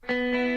Ready?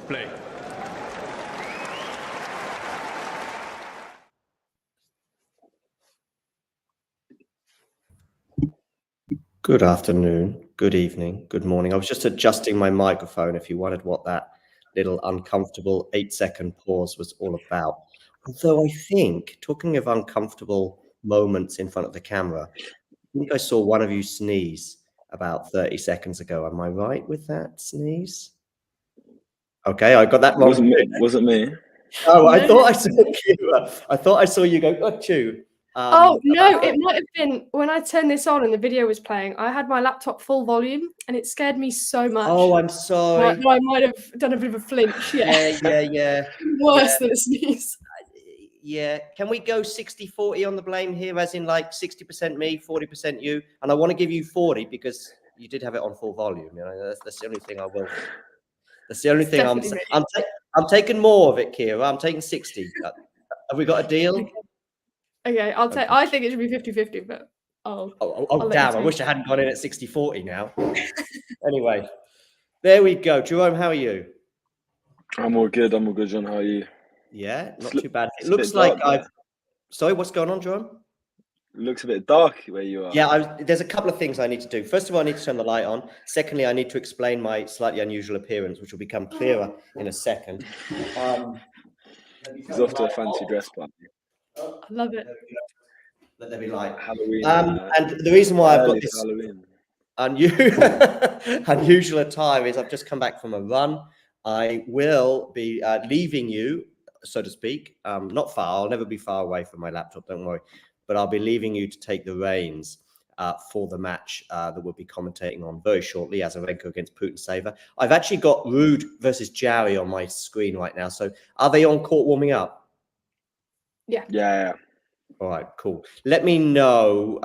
Play. Good afternoon, good evening, good morning. I was just adjusting my microphone if you wondered what that little uncomfortable 8-second pause was all about. Although I think, talking of uncomfortable moments in front of the camera, I think I saw one of you sneeze about 30 seconds ago. Am I right with that sneeze? Okay, I got that wrong. Wasn't me. Oh, I thought I saw Kira. I thought I saw you go, achoo. Oh, no, it might have been when I turned this on and the video was playing, I had my laptop full volume and it scared me so much. Oh, I'm sorry. I might have done a bit of a flinch. Yeah. Worse than a sneeze. Yeah. Can we go 60-40 on the blame here, as in like 60% me, 40% you? And I want to give you 40 because you did have it on full volume. You know, that's the only thing I will. That's the only thing I'm taking more of it, Kira. I'm taking 60. Have we got a deal? Okay, I'll take. I think it should be 50-50, but I'll damn! I wish I hadn't gone in at 60-40 now. Anyway, there we go. Jerome, how are you? I'm all good, John. How are you? Yeah, not too bad. It looks like I've. Sorry, what's going on, Jerome? It looks a bit dark where you are. Yeah, there's a couple of things I need to do. First of all, I need to turn the light on. Secondly, I need to explain my slightly unusual appearance, which will become clearer in a second. He's off to a fancy dress party. I love it. Let there be light. Halloween. And the reason why I've got this Halloween. unusual attire is I've just come back from a run. I will be leaving you, so to speak, not far. I'll never be far away from my laptop, don't worry. But I'll be leaving you to take the reins for the match that we'll be commentating on very shortly, Azarenka against Putintseva. I've actually got Rude versus Jari on my screen right now. So are they on court warming up? Yeah. Yeah. All right, cool. Let me know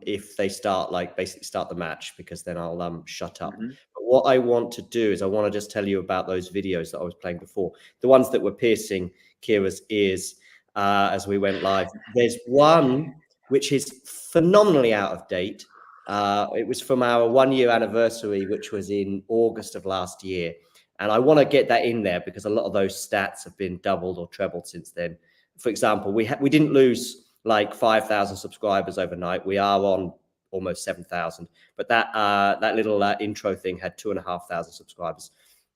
if they start, like, basically start the match, because then I'll shut up. Mhm. But what I want to do is I want to just tell you about those videos that I was playing before, the ones that were piercing Kira's ears as we went live. There's one which is phenomenally out of date. It was from our 1-year anniversary, which was in August of last year. And I want to get that in there because a lot of those stats have been doubled or trebled since then. For example, we didn't lose like 5,000 subscribers overnight. We are on almost 7,000. But that little intro thing had 2,500 subscribers.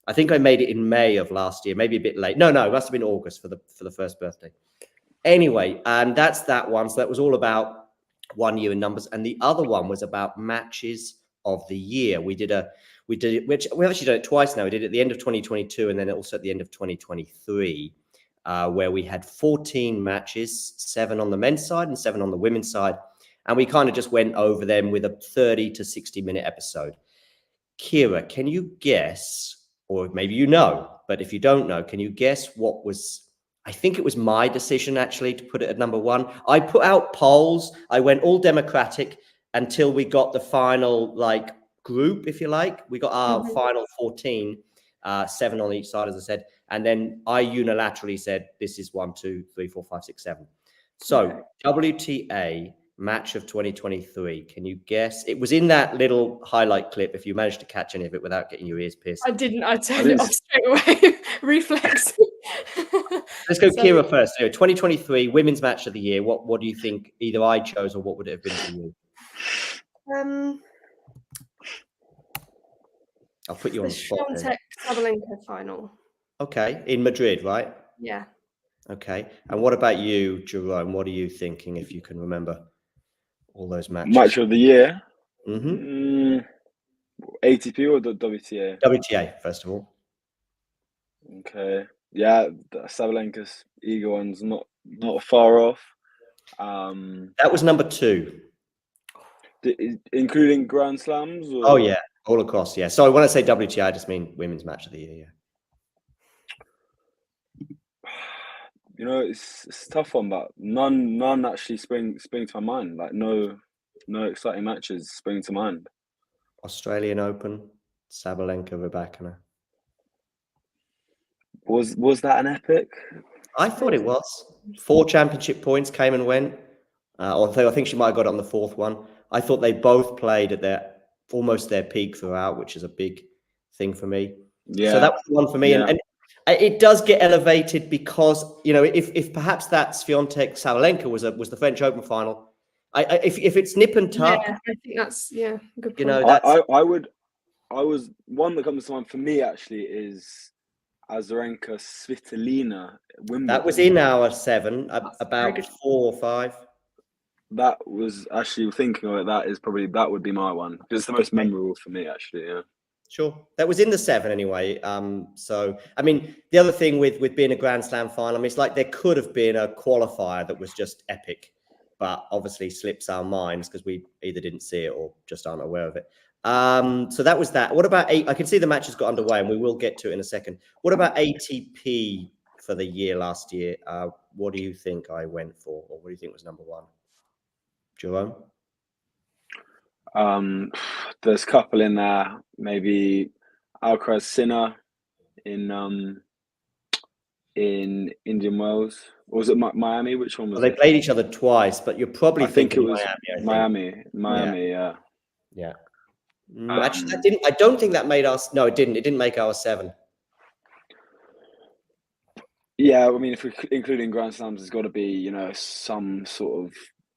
I think I made it in May of last year, maybe a bit late. No, it must have been August for the first birthday. Anyway, and that's that one. So that was all about 1 year in numbers, and the other one was about matches of the year. We did it, which we've actually done it twice now. We did it at the end of 2022, and then also at the end of 2023. Where we had 14 matches, 7 on the men's side and 7 on the women's side. And we kind of just went over them with a 30 to 60-minute episode. Kira, can you guess, or maybe you know, but if you don't know, can you guess what was, I think it was my decision actually to put it at number 1. I put out polls. I went all democratic until we got the final, like, group, if you like. We got our final 14, 7 on each side, as I said. And then I unilaterally said, this is 1, 2, 3, 4, 5, 6, 7. So WTA match of 2023. Can you guess? It was in that little highlight clip, if you managed to catch any of it without getting your ears pierced. I didn't. I turned it off straight away. Reflex. Let's go Kira first. So 2023 women's match of the year. What do you think either I chose, or what would it have been for you? I'll put you on the spot. The Azarenka final. Okay, in Madrid, right? Yeah. Okay, and what about you, Jerome? What are you thinking, if you can remember all those matches? Match of the year? Mm-hmm. ATP or the WTA? WTA, first of all. Okay. Yeah, Sabalenka's Iga one's not far off. That was number 2. Including Grand Slams? Or? Oh, yeah, all across, yeah. So when I say WTA, I just mean women's match of the year, yeah. You know, it's a tough one, but none actually spring to my mind. Like no exciting matches spring to mind. Australian Open, Sabalenka, Rybakina. Was that an epic? I thought it was. 4 championship points came and went. Although I think she might have got it on the 4th one. I thought they both played at almost their peak throughout, which is a big thing for me. Yeah. So that was the one for me. Yeah. And it does get elevated because, you know, if perhaps that Swiatek Sabalenka was the French Open final. If it's nip and tuck, yeah, I think that's good point. You know, I was one that comes to mind for me actually is Azarenka Svitolina Wimbledon. That was in our 7, about 4 or 5. That was actually thinking of it. That would be my one. It's the most memorable for me, actually. Yeah. Sure, that was in the 7 anyway. So I mean, the other thing with being a Grand Slam final, I mean, it's like there could have been a qualifier that was just epic, but obviously slips our minds because we either didn't see it or just aren't aware of it. So that was that. What about I can see the match has got underway, and we will get to it in a second. What about ATP for the year last year? What do you think I went for, or what do you think was number 1? Jerome? There's a couple in there. Maybe Alcaraz Sinner in Indian Wells, or was it Miami? Which one was they played each other twice, but you're probably thinking it was Miami. Yeah. Actually, I don't think that made us. No, it didn't. It didn't make our 7. Yeah, I mean, if we're including Grand Slams, there's got to be, you know, some sort of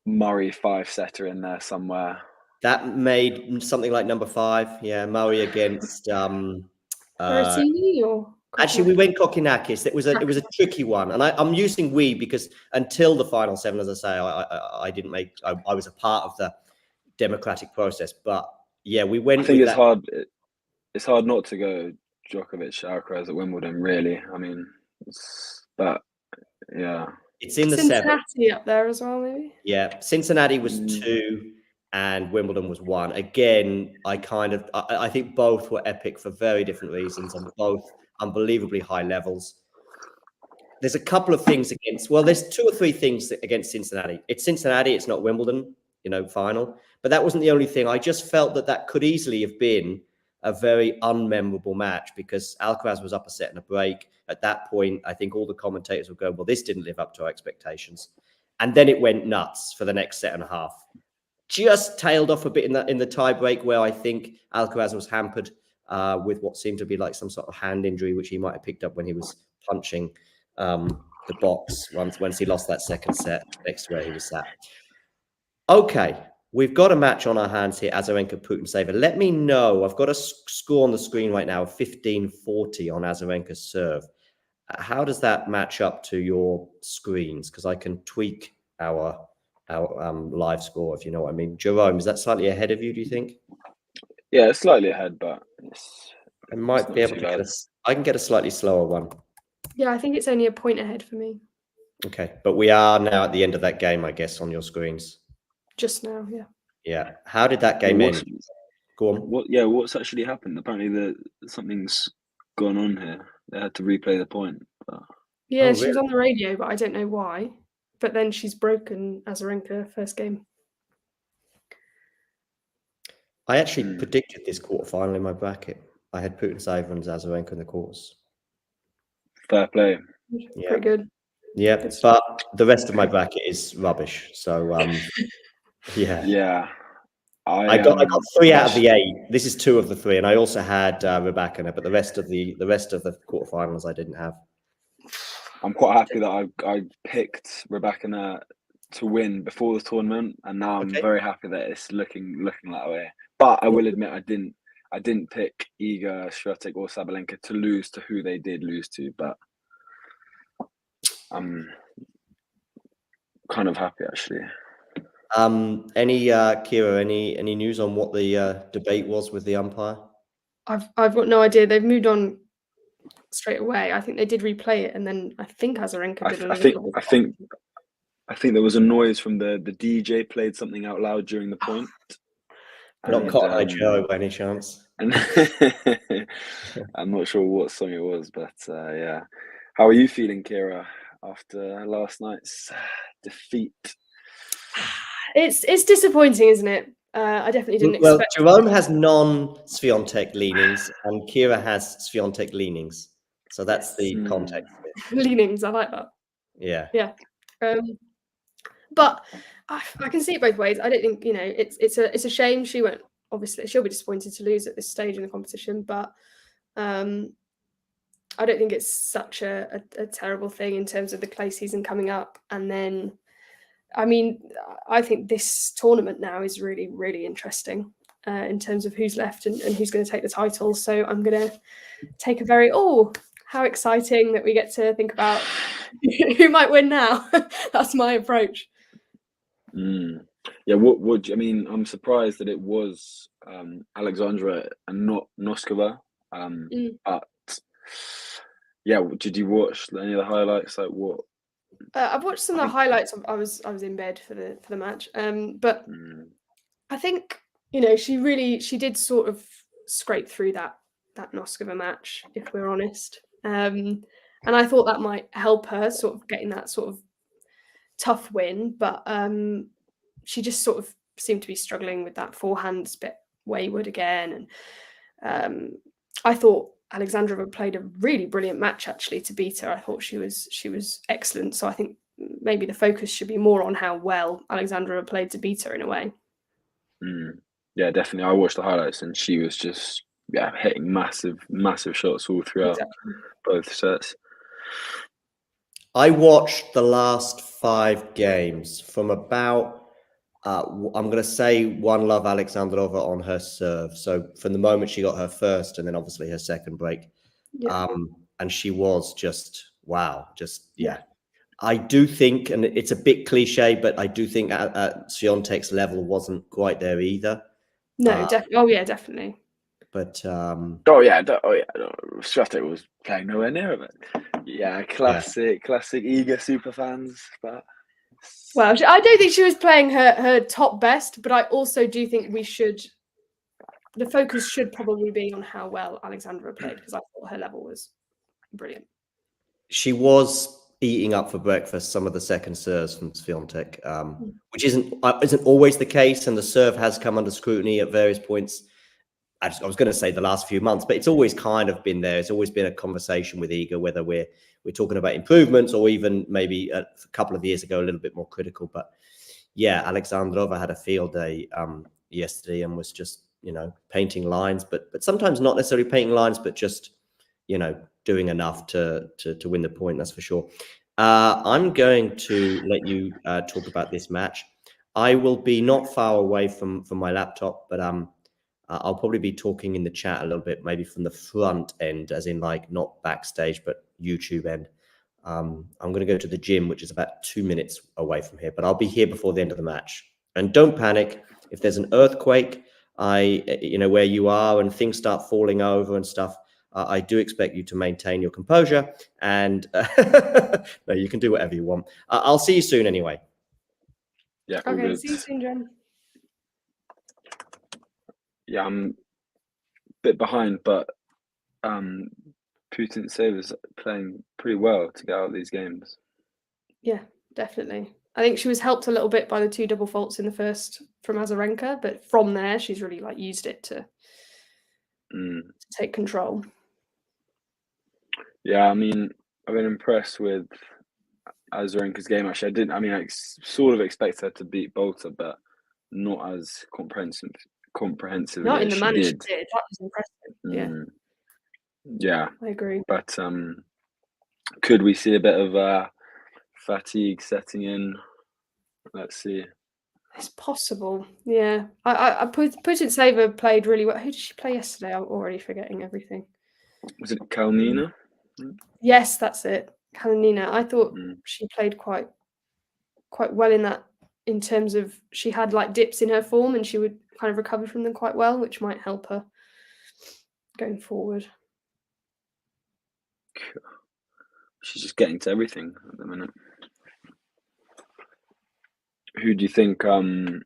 Murray 5-setter in there somewhere. That made something like number 5. Yeah, Murray against Berrettini or actually we went Kokkinakis. It was a tricky one, and I'm using we because until the final 7, as I say, I didn't make. I was a part of the democratic process, but yeah, we went. I think it's hard. It's hard not to go Djokovic, Alcaraz at Wimbledon. Really, I mean, but yeah, it's in the Cincinnati 7 up there as well, maybe. Yeah, Cincinnati was 2. And Wimbledon was 1. Again, I think both were epic for very different reasons, and both unbelievably high levels. there's a couple of things against. Well, there's 2 or 3 things against Cincinnati. It's Cincinnati. It's not Wimbledon, final. But that wasn't the only thing. I just felt that could easily have been a very unmemorable match because Alcaraz was up a set and a break. At that point, I think all the commentators would go, well, this didn't live up to our expectations. And then it went nuts for the next set and a half. Just tailed off a bit in the tie break where I think Alcaraz was hampered with what seemed to be like some sort of hand injury, which he might have picked up when he was punching the box once he lost that second set next to where he was sat. Okay, we've got a match on our hands here, Azarenka Putintseva. Let me know. I've got a score on the screen right now, 15-40 on Azarenka's serve. How does that match up to your screens? Because I can tweak our live score, if you know what I mean. Jerome, is that slightly ahead of you, do you think? Yeah, it's slightly ahead, but I might be able to get I can get a slightly slower one. Yeah, I think it's only a point ahead for me. Okay, but we are now at the end of that game, I guess, on your screens. Just now, yeah. Yeah. How did that game end? Go on. What's actually happened? Apparently, something's gone on here. They had to replay the point. But... Yeah, she was on the radio, but I don't know why. But then she's broken Azarenka first game. I actually predicted this quarterfinal in my bracket. I had Putintseva and Azarenka in the quarters. Fair play. Yeah. Pretty good. Yeah, but the rest of my bracket is rubbish. So yeah. Yeah. I got 3 out of the 8. This is 2 of the 3, and I also had Rybakina, but the rest of the quarterfinals I didn't have. I'm quite happy that I picked Rybakina to win before the tournament, and now I'm very happy that it's looking that way. But I will admit I didn't pick Iga Swiatek or Sabalenka to lose to who they did lose to, but I'm kind of happy actually. Kira, any news on what the debate was with the umpire? I've got no idea. They've moved on straight away. I think they did replay it, and then I think Azarenka did. I think there was a noise from the DJ played something out loud during the point. Not Cotton Eye Joe by any chance. And I'm not sure what song it was, but yeah. How are you feeling, Kira, after last night's defeat? It's disappointing, isn't it? I definitely didn't expect. Jerome has non-Swiatek leanings, and Kira has Swiatek leanings. So that's the context. Leanings, I like that. Yeah. Yeah. But I can see it both ways. I don't think it's a shame. She'll be disappointed to lose at this stage in the competition, but I don't think it's such a terrible thing in terms of the clay season coming up. And then, I think this tournament now is really, really interesting in terms of who's left and who's going to take the title. So I'm going to take a very, how exciting that we get to think about who might win now. That's my approach. Yeah, what I'm surprised that it was Alexandra and not Noskova. But yeah, did you watch any of the highlights? Like what? I've watched some of the highlights. I was in bed for the match. But I think she did sort of scrape through that Noskova match, if we're honest. And I thought that might help her sort of getting that sort of tough win, but she just sort of seemed to be struggling with that forehand, a bit wayward again. And I thought Alexandrova played a really brilliant match actually to beat her. I thought she was excellent. So I think maybe the focus should be more on how well Alexandrova played to beat her in a way. Yeah, definitely. I watched the highlights and she was just hitting massive shots all throughout both sets. I watched the last 5 games from about, I'm going to say one love Alexandrova on her serve. So from the moment she got her first and then obviously her second break. Yeah. And she was just, wow. I do think, and it's a bit cliche, but I do think at Swiatek's level wasn't quite there either. No, definitely. But Swiatek was playing nowhere near it. Yeah, classic Iga super fans. But well, I don't think she was playing her top best, but I also do think the focus should probably be on how well Alexandra played, because I thought her level was brilliant. She was eating up for breakfast some of the second serves from Swiatek, which isn't always the case, and the serve has come under scrutiny at various points. I was going to say the last few months, but it's always kind of been there. It's always been a conversation with Iga, whether we're talking about improvements or even maybe a couple of years ago a little bit more critical. But yeah, Alexandrova had a field day yesterday and was just, painting lines, but sometimes not necessarily painting lines, but just, doing enough to win the point. That's for sure. I'm going to let you talk about this match. I will be not far away from my laptop, but I'll probably be talking in the chat a little bit, maybe from the front end, as in like not backstage, but YouTube end. I'm going to go to the gym, which is about 2 minutes away from here, but I'll be here before the end of the match. And don't panic. If there's an earthquake, where you are and things start falling over and stuff, I do expect you to maintain your composure. And no, you can do whatever you want. I'll see you soon anyway. Yeah. Okay, see you soon, Jen. Yeah, I'm a bit behind, but Putintseva is playing pretty well to get out of these games. Yeah, definitely. I think she was helped a little bit by the 2 double faults in the first from Azarenka, but from there she's really used it to take control. Yeah, I mean, I've been impressed with Azarenka's game. Actually, I sort of expect her to beat Bolter, but not as comprehensively Not in as the she manner did. she did. That was impressive. Yeah, I agree. But could we see a bit of fatigue setting in? Let's see. It's possible. Yeah, I Putintseva played really well. Who did she play yesterday? I'm already forgetting everything. Was it Kalnina? Yes, that's it. Kalnina. I thought she played quite well in that, in terms of she had like dips in her form and she would kind of recover from them quite well, which might help her going forward. She's just getting to everything at the minute. Who do you think, going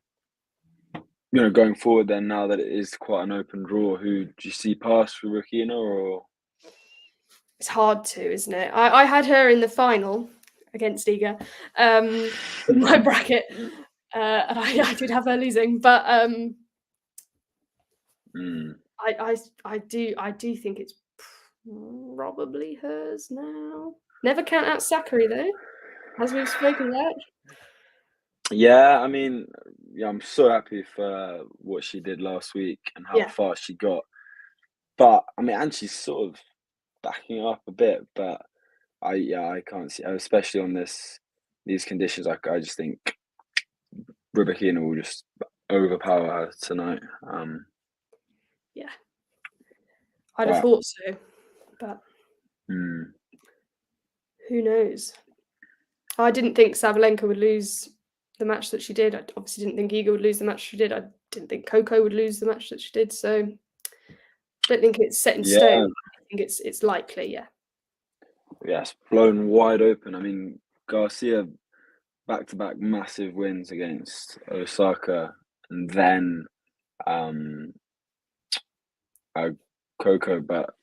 forward then, now that it is quite an open draw, who do you see pass for Rukina, or? It's hard to, isn't it? I had her in the final against Iga in my bracket. And I did have her losing, but I do think it's probably hers now. Never count out Sakari though, as we've spoken about. Yeah, I mean, I'm so happy for what she did last week and how far she got. But I mean, and she's sort of backing up a bit, but I can't see, especially on these conditions. I just think Rybakina will just overpower her tonight. Yeah, I'd have thought so, but who knows? I didn't think Sabalenka would lose the match that she did. I obviously didn't think Iga would lose the match she did. I didn't think Coco would lose the match that she did. So I don't think it's set in stone. I think it's likely, yeah. Yeah, it's blown wide open. I mean, Garcia back-to-back massive wins against Osaka, and then Coco, but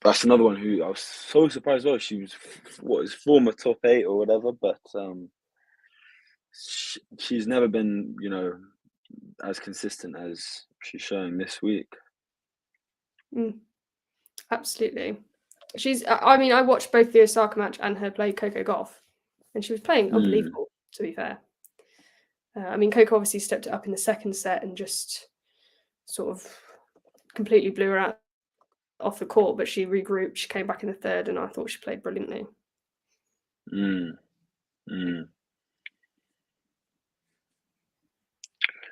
that's another one who I was so surprised about. She was former top 8 or whatever, but she's never been, as consistent as she's showing this week. Absolutely. I watched both the Osaka match and her play Coco Gauff, and she was playing unbelievable, to be fair. Coco obviously stepped it up in the second set and just sort of completely blew her out off the court, but she regrouped, she came back in the third, and I thought she played brilliantly.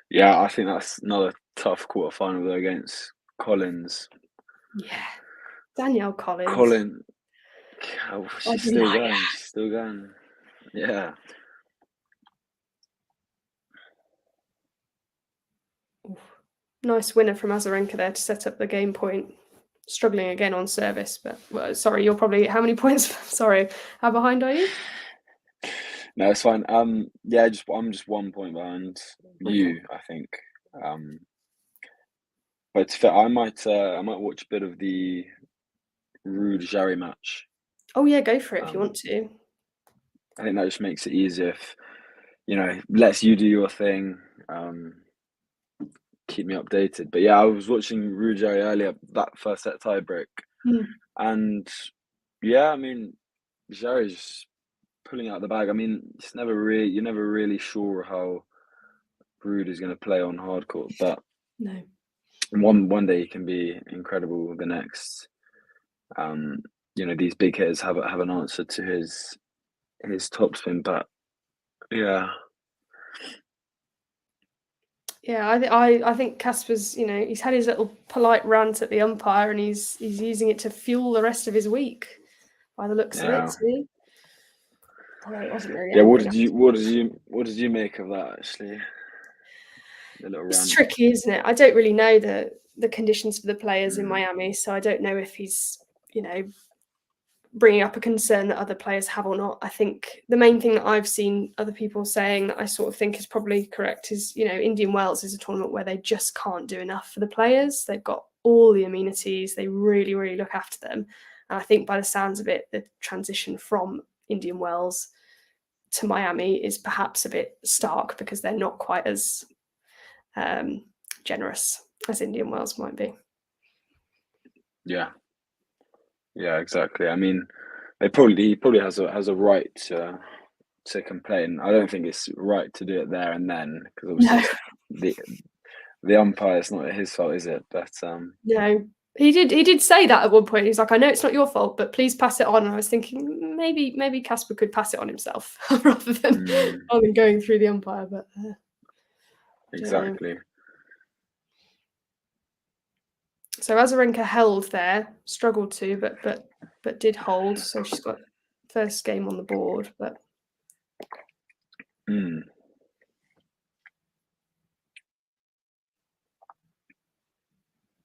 Yeah, I think that's another tough quarterfinal though against Collins. Yeah, Danielle Collins. She's still going. She's still going. Yeah. Nice winner from Azarenka there to set up the game point. Struggling again on service, but sorry, you're probably how many points? Sorry, how behind are you? No, it's fine. I'm just 1 point behind you, I think. But I might watch a bit of the Ruud Jarry match. Oh yeah, go for it if you want to. I think that just makes it easier if, lets you do your thing. Keep me updated. But yeah, I was watching Ruggieri earlier, that first set tiebreak, and yeah, I mean, Jerry's pulling out the bag. I mean, you're never really sure how Rude is going to play on hard court, but no, one day he can be incredible. The next, these big hitters have an answer to his topspin, but yeah. Yeah, I think Casper's, he's had his little polite rant at the umpire, and he's using it to fuel the rest of his week, by the looks of it. See? Although it wasn't really. Yeah, what did you make of that, actually? The little It's rant. tricky, isn't it? I don't really know the conditions for the players in Miami, so I don't know if he's, bringing up a concern that other players have or not. I think the main thing that I've seen other people saying that I sort of think is probably correct is, Indian Wells is a tournament where they just can't do enough for the players. They've got all the amenities. They really, really look after them. And I think by the sounds of it, the transition from Indian Wells to Miami is perhaps a bit stark because they're not quite as generous as Indian Wells might be. Yeah. Yeah, exactly. I mean, he probably has a right to complain. I don't think it's right to do it there and then, because obviously the umpire, it's not his fault, is it? But no, he did say that at one point. He's like, I know it's not your fault, but please pass it on. And I was thinking maybe Casper could pass it on himself rather than going through the umpire. But exactly. So Azarenka held there, struggled to, but did hold. So she's got first game on the board. But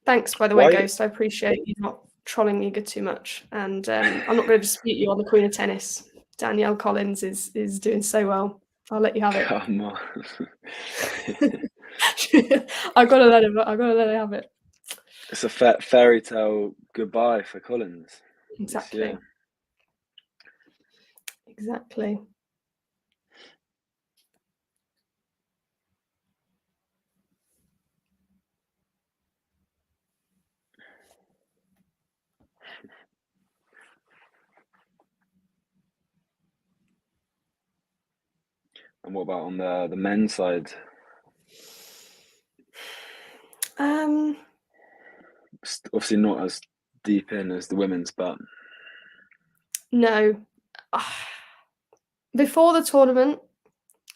thanks, by the way, Ghost. I appreciate you not trolling Iga too much, and I'm not going to dispute you on the Queen of Tennis. Danielle Collins is doing so well. I'll let you have it. Come on. I've got to let her have it. It's a fairy tale goodbye for Collins. Exactly. Exactly. And what about on the men's side? Obviously not as deep in as the women's, but no. Before the tournament,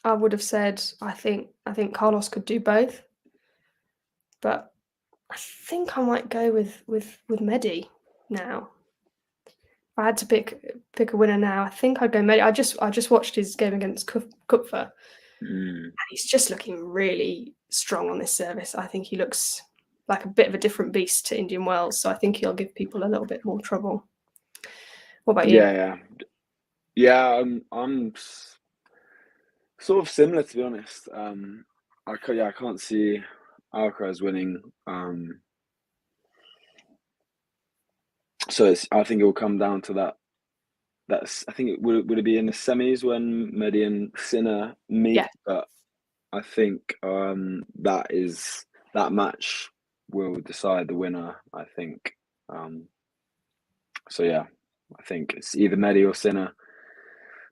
I would have said I think Carlos could do both, but I think I might go with Mehdi now. If I had to pick a winner now, I think I'd go Mehdi. I just watched his game against Kupfer, and he's just looking really strong on this service. I think he looks like a bit of a different beast to Indian Wells, so I think he'll give people a little bit more trouble. What about you? Yeah. I'm sort of similar, to be honest. I can't see Alcaraz winning. So I think it will come down to that. I think it would it be in the semis when Mehdi and Sinner meet? Yeah. But I think that match will decide the winner, I think. So yeah, I think it's either Mehdi or Sinner.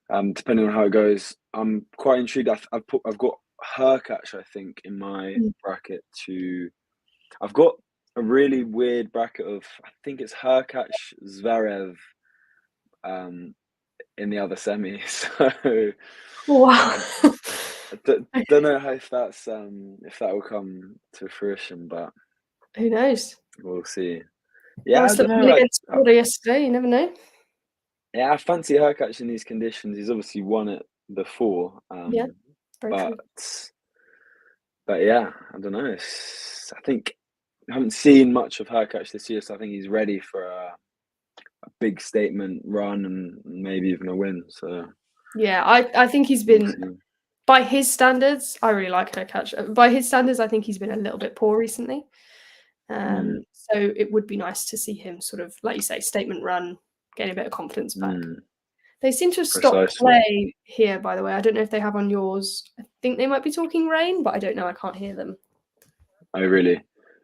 Depending on how it goes. I'm quite intrigued. I've got Hurkacz, I think, in my bracket too. I've got a really weird bracket of, I think it's Hurkacz, Zverev, in the other semi. So wow. don't know if that will come to fruition, but who knows? We'll see. Yeah, I don't know. Against yesterday, you never know. Yeah, I fancy Hurkacz in these conditions. He's obviously won it before. Yeah, very true. But yeah, I don't know. I think I haven't seen much of Hurkacz this year, so I think he's ready for a big statement run and maybe even a win. So yeah, I think he's been, by his standards, I really like Hurkacz. By his standards, I think he's been a little bit poor recently. So it would be nice to see him sort of, like you say, statement run, getting a bit of confidence back. They seem to have stopped play here, by the way. I don't know if they have on yours. I think they might be talking rain, but I don't know. I can't hear them. Oh, really?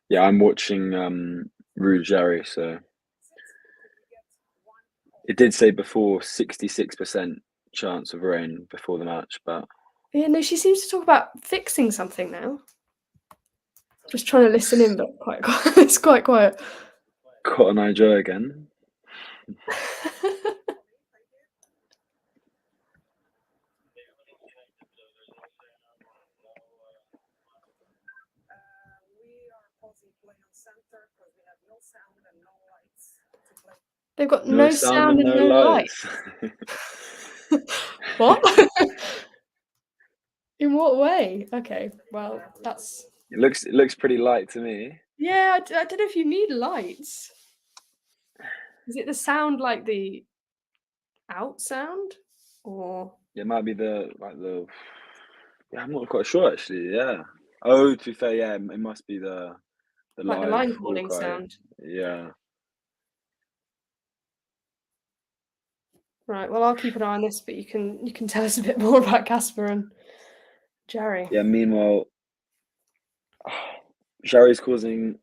Yeah, I'm watching Ruud Jarry, so it did say before 66% chance of rain before the match, but yeah, no, she seems to talk about fixing something now. Just trying to listen in, but it's quite quiet. Cotton Eye Joe again. They've got no sound and no lights. What? In what way? Okay, well, that's... It looks pretty light to me. Yeah, I don't know if you need lights. Is it the sound like the out sound? Or... It might be the... Yeah, I'm not quite sure, actually, yeah. Oh, to be fair, yeah, it must be the like live the line calling Hawkeye. sound. Yeah. Right, well, I'll keep an eye on this, but you can tell us a bit more about Casper and Jarry. Yeah, meanwhile, Jarry's causing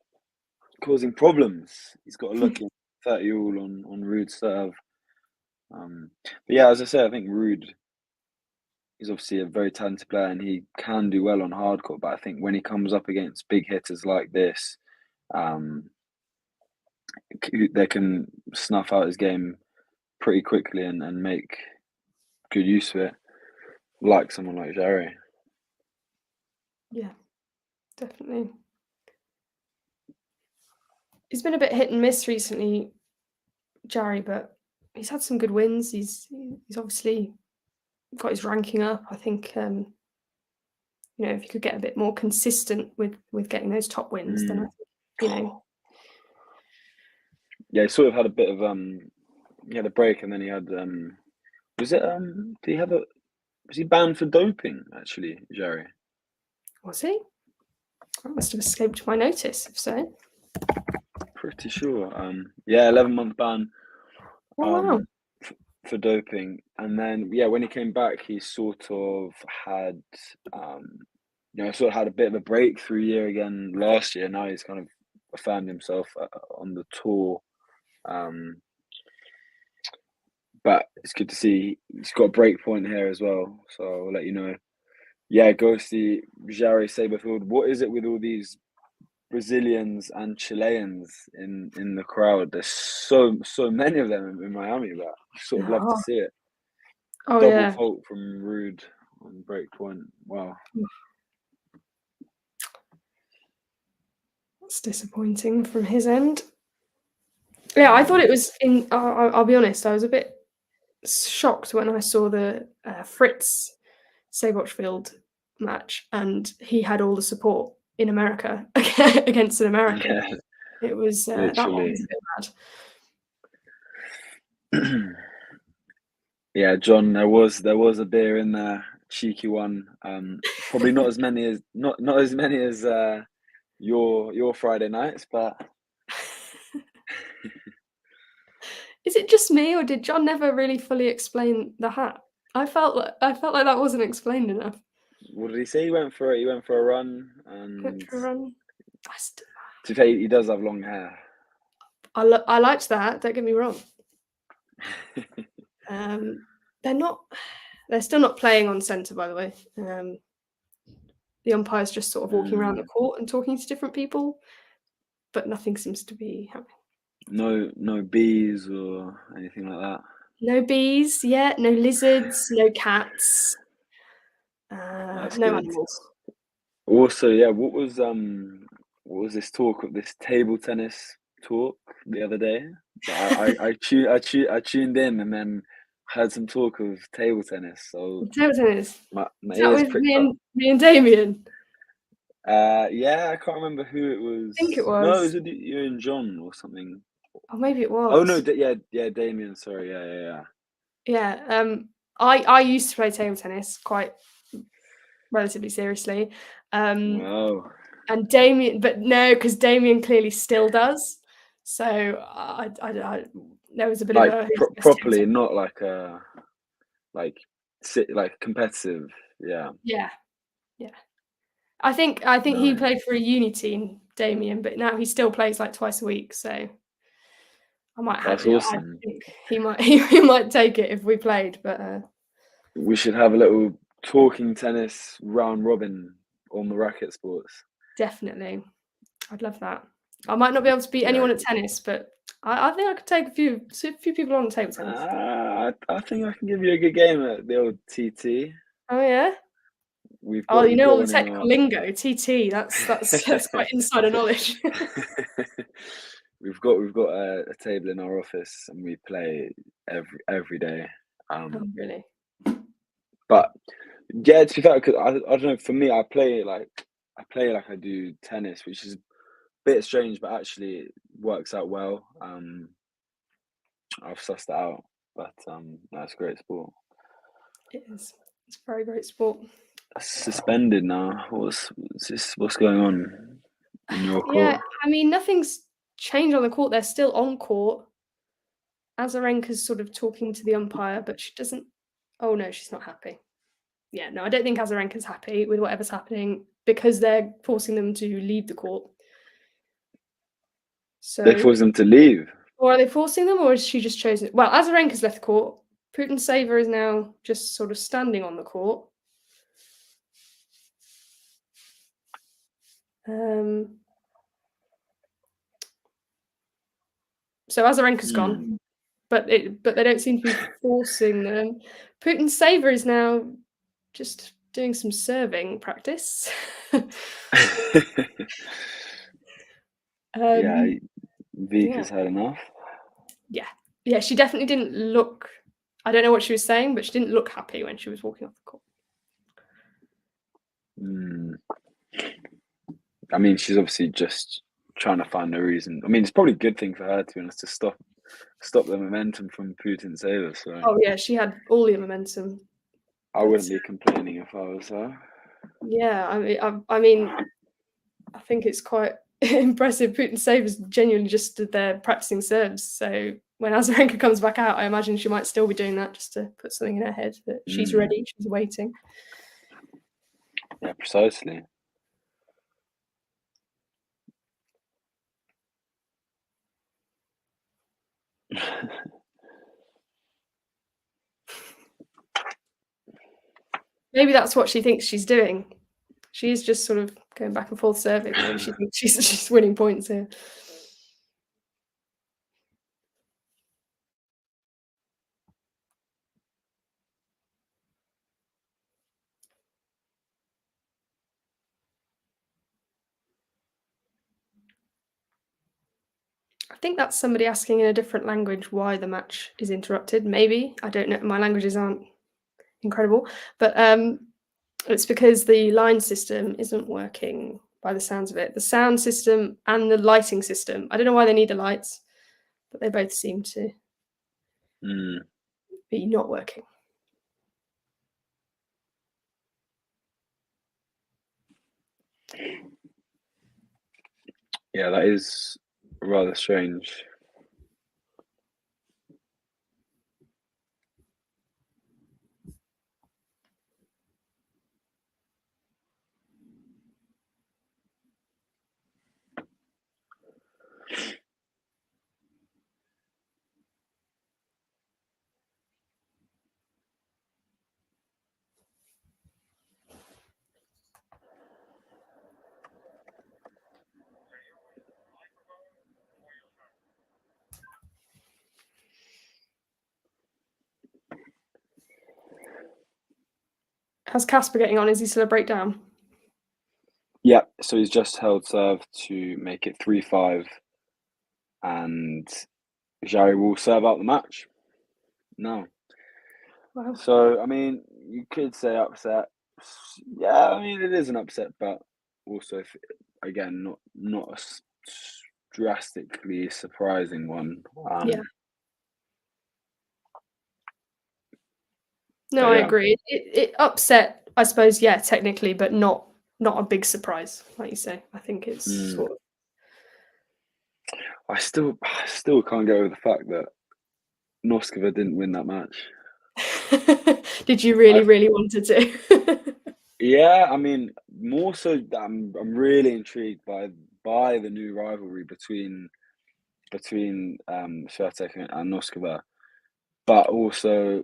problems. He's got a look in 30 all on Ruud's serve. But yeah, as I say, I think Ruud is obviously a very talented player and he can do well on hard court, but I think when he comes up against big hitters like this, they can snuff out his game pretty quickly and make good use of it, like someone like Jarry. Yeah, definitely. He's been a bit hit and miss recently, Jarry, but he's had some good wins. He's obviously got his ranking up. I think if he could get a bit more consistent with getting those top wins, then I think, Yeah, he sort of had a bit of he had a break and then he had was he banned for doping actually, Jarry? Was he? That must have escaped my notice, if so. Pretty sure. 11-month ban. Oh, wow. For doping, and then when he came back, he sort of had a bit of a breakthrough year again last year. Now he's kind of affirmed himself on the tour, but it's good to see he's got a break point here as well. So I'll let you know. Yeah, go see Jarry Saberfield. What is it with all these Brazilians and Chileans in the crowd? There's so many of them in Miami, but I sort of love to see it. Oh, Double fault from Ruud on break point. Wow. That's disappointing from his end. Yeah, I thought it was I'll be honest, I was a bit shocked when I saw the Fritz Saberfield match and he had all the support in America against an American. Yeah, it was that one was a bit mad. Yeah, John, there was a beer in there, cheeky one. Probably not as many as your Friday nights, but is it just me or did John never really fully explain the hat? I felt like that wasn't explained enough. What did he say? He went for a run and Went for a run. To say he does have long hair. I liked that. Don't get me wrong. They're still not playing on centre, by the way. The umpire's just sort of walking around the court and talking to different people, but nothing seems to be happening. No bees or anything like that. No bees yet. No lizards. No cats. No good. animals. Also, what was this talk of this table tennis talk the other day? I tuned in and then heard some talk of table tennis. So table tennis. My ears was me and Damien. I can't remember who it was. I think it was. No, it was you and John or something. Oh, maybe it was. Oh no, Damien. Sorry, yeah. Yeah. I used to play table tennis quite relatively seriously. Wow. And Damien, but no, because Damien clearly still does. So I there was a bit of a properly, not like a. like competitive. Yeah. Yeah. I think he played for a uni team, Damien, but now he still plays like twice a week. So I might have. That's awesome. I think he might take it if we played, but we should have a little talking tennis round robin on the racket sports. Definitely, I'd love that. I might not be able to beat anyone at tennis, but I think I could take a few people on table tennis. I think I can give you a good game at the old TT. Oh yeah. We've got, all the technical lingo, TT. That's quite insider knowledge. we've got a table in our office, and we play every day. Oh, really? But yeah, to be fair, cause I don't know. For me, I play like I do tennis, which is a bit strange, but actually it works out well. I've sussed it out, but that's a great sport. It is. It's a very great sport. Suspended now. What's going on in your court? Yeah, I mean, nothing's changed on the court. They're still on court. Azarenka's sort of talking to the umpire, but she doesn't. Oh no, she's not happy. Yeah, no, I don't think Azarenka's happy with whatever's happening because they're forcing them to leave the court. So they force them to leave, or are they forcing them, or is she just chosen? Well, Azarenka's left the court. Putintseva is now just sort of standing on the court. So Azarenka's gone, but they don't seem to be forcing them. Putintseva is now just doing some serving practice. Yeah, Vika's had enough. Yeah, she definitely didn't look. I don't know what she was saying, but she didn't look happy when she was walking off the court. I mean, she's obviously just trying to find a reason. I mean, it's probably a good thing for her, to be honest, to stop the momentum from Putintseva. So. Oh yeah, she had all the momentum. I wouldn't be complaining if I was her. Yeah, I mean, I think it's quite impressive. Putintseva's genuinely just stood there practicing serves. So when Azarenka comes back out, I imagine she might still be doing that just to put something in her head that she's ready, she's waiting. Yeah, precisely. Maybe that's what she thinks she's doing. She's just sort of going back and forth serving. Maybe she thinks she's winning points here. I think that's somebody asking in a different language why the match is interrupted. Maybe. I don't know. My languages aren't incredible. But it's because the line system isn't working by the sounds of it. The sound system and the lighting system. I don't know why they need the lights, but they both seem to be not working. Yeah, that is rather strange. How's Casper getting on? Is he still a breakdown? Yeah, so he's just held serve to make it 3-5, and Jari will serve out the match. No. Wow. So, I mean, you could say upset. Yeah, I mean, it is an upset, but also, again, not a drastically surprising one. Yeah. No, I agree. It upset, I suppose, yeah, technically, but not a big surprise, like you say. I think it's sort of. I still can't get over the fact that Noskova didn't win that match. Did you really wanted to? Yeah, I mean, more so, I'm really intrigued by the new rivalry between Swiatek and Noskova, but also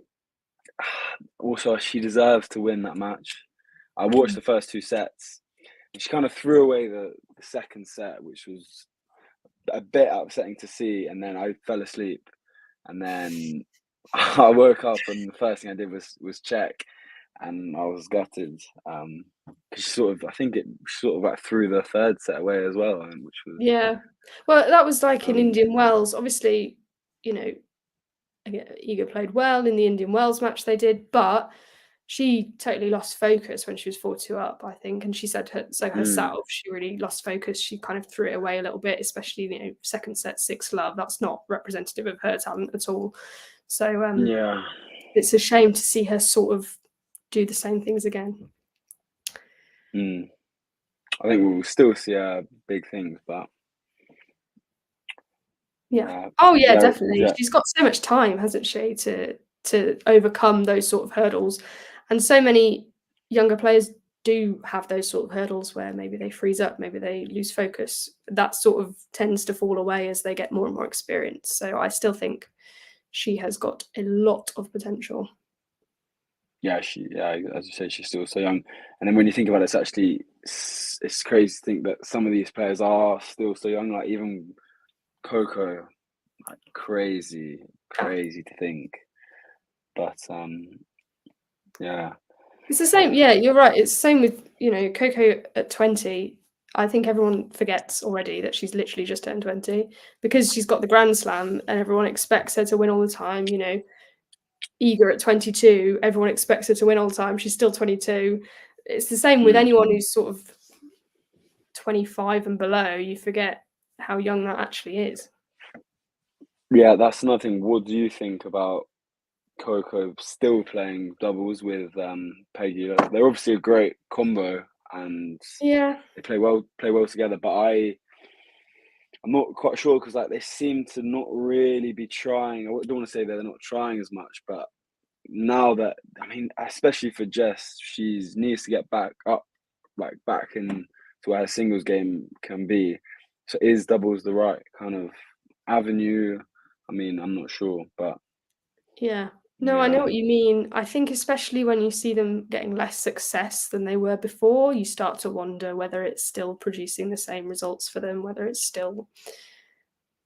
she deserves to win that match. I watched the first 2 sets, and she kind of threw away the second set, which was a bit upsetting to see. And then I fell asleep, and then I woke up, and the first thing I did was check, and I was gutted. Because I think it sort of like threw the third set away as well, which was Yeah. Well, that was like in Indian Wells. Obviously, you know, Iga played well in the Indian Wells match they did, but she totally lost focus when she was 4-2 up, I think. And she said herself, she really lost focus. She kind of threw it away a little bit, especially, second set 6-love. That's not representative of her talent at all. So yeah, it's a shame to see her sort of do the same things again. I think we'll still see big things, but yeah. Oh yeah, definitely. Yeah. She's got so much time, hasn't she, to overcome those sort of hurdles. And so many younger players do have those sort of hurdles where maybe they freeze up, maybe they lose focus. That sort of tends to fall away as they get more and more experience. So I still think she has got a lot of potential. Yeah, as you say, she's still so young. And then when you think about it, it's crazy to think that some of these players are still so young. Like even Coco, like crazy to think. But yeah, it's the same. Yeah, you're right. It's the same with Coco at 20. I think everyone forgets already that she's literally just turned 20 because she's got the Grand Slam and everyone expects her to win all the time. Iga at 22, everyone expects her to win all the time. She's still 22. It's the same with anyone who's sort of 25 and below. You forget how young that actually is. Yeah, that's another thing. What do you think about Coco still playing doubles with Peggy? They're obviously a great combo, and yeah, they play well together. But I'm not quite sure because they seem to not really be trying. I don't want to say they're not trying as much, but now that especially for Jess, she needs to get back up, back in to where her singles game can be. So is doubles the right kind of avenue? I'm not sure, but yeah. No, I know what you mean. I think especially when you see them getting less success than they were before, you start to wonder whether it's still producing the same results for them, whether it's still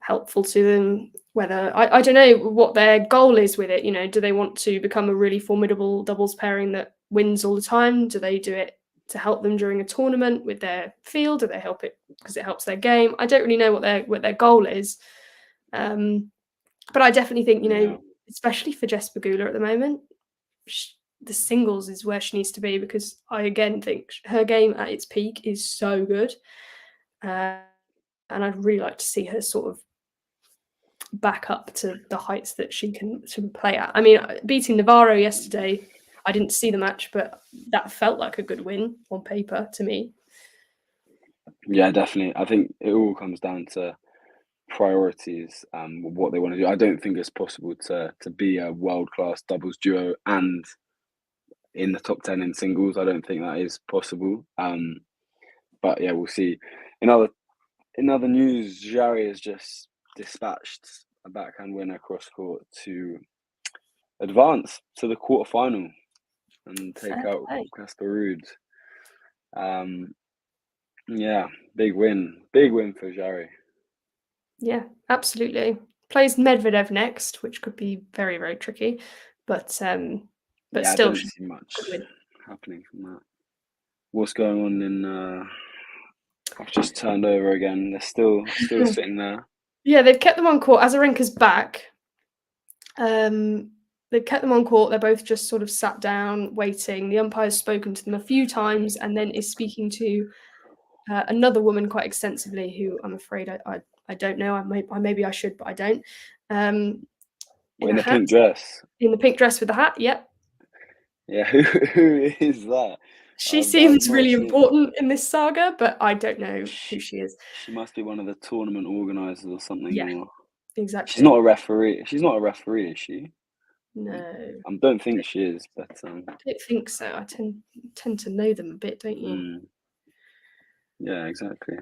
helpful to them, whether I don't know what their goal is with it. Do they want to become a really formidable doubles pairing that wins all the time? Do they do it to help them during a tournament with their field? Do they help it because it helps their game? I don't really know what their goal is. But I definitely think, especially for Jess Pegula at the moment, the singles is where she needs to be because I again think her game at its peak is so good. And I'd really like to see her sort of back up to the heights that she can play at. Beating Navarro yesterday, I didn't see the match, but that felt like a good win on paper to me. Yeah, definitely. I think it all comes down to priorities, what they want to do. I don't think it's possible to be a world-class doubles duo and in the top 10 in singles. I don't think that is possible. But yeah, we'll see. In other news, Jarry has just dispatched a backhand winner cross court to advance to the quarterfinal and take out Casper Ruud. Yeah, big win for Jarry. Yeah, absolutely. Plays Medvedev next, which could be very, very tricky. But still, I don't see much happening from that. What's going on in? I've just turned over again. They're still sitting there. Yeah, they've kept them on court. Azarenka's back. They've kept them on court. They're both just sort of sat down, waiting. The umpire's spoken to them a few times and then is speaking to another woman quite extensively who I'm afraid I don't know. Maybe I should, but I don't. In the pink dress. In the pink dress with the hat, yep. Yeah, who is that? She seems really important in this saga, but I don't know who she is. She must be one of the tournament organisers or something. Yeah, exactly. She's not a referee. She's not a referee, is she? No. I don't think she is, but I don't think so. I tend to know them a bit, don't you? Yeah, exactly.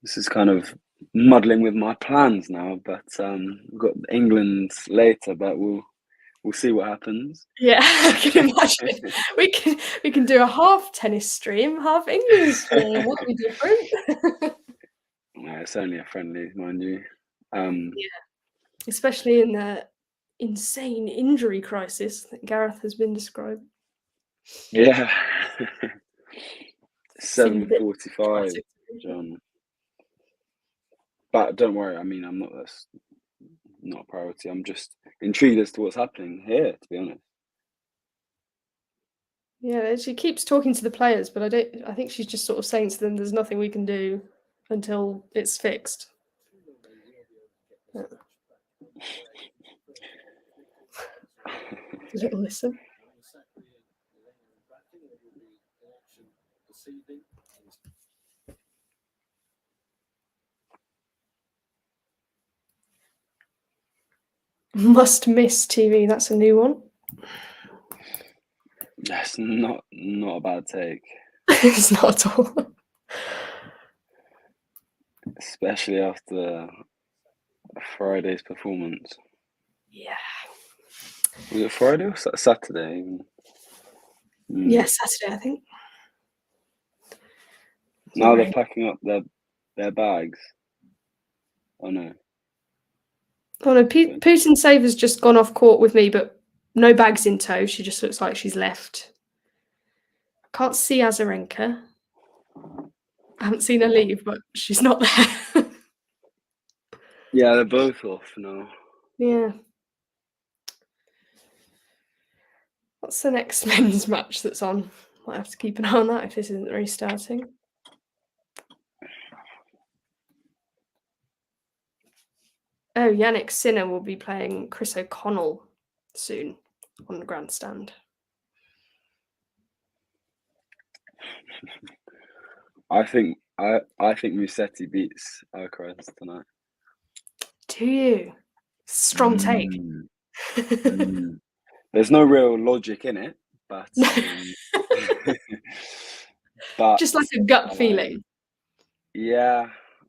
This is kind of muddling with my plans now, but we've got England later, but we'll see what happens. Yeah, I can imagine. we can do a half tennis stream, half England stream. That'll be different. Yeah, it's only a friendly, mind you. Yeah, especially in the insane injury crisis that Gareth has been described. Yeah. Seemed a bit 7:45, traumatic. John. But don't worry, I mean, that's not a priority. I'm just intrigued as to what's happening here, to be honest. Yeah, she keeps talking to the players, but I think she's just sort of saying to them, there's nothing we can do until it's fixed. Yeah. A little listen. Must miss TV. That's a new one. That's not a bad take. It's not at all. Especially after Friday's performance. Yeah. Was it Friday or Saturday? Yeah, Saturday, I think. Now they're packing up their bags. Oh no. Oh no, Putintseva just gone off court with me, but no bags in tow. She just looks like she's left. Can't see Azarenka. I haven't seen her leave, but she's not there. Yeah, they're both off now. Yeah. What's the next men's match that's on? Might have to keep an eye on that if this isn't restarting. Oh, Yannick Sinner will be playing Chris O'Connell soon on the grandstand. I think Musetti beats Alcaraz tonight. Do you? Strong take. There's no real logic in it, but but just like a gut feeling. Yeah,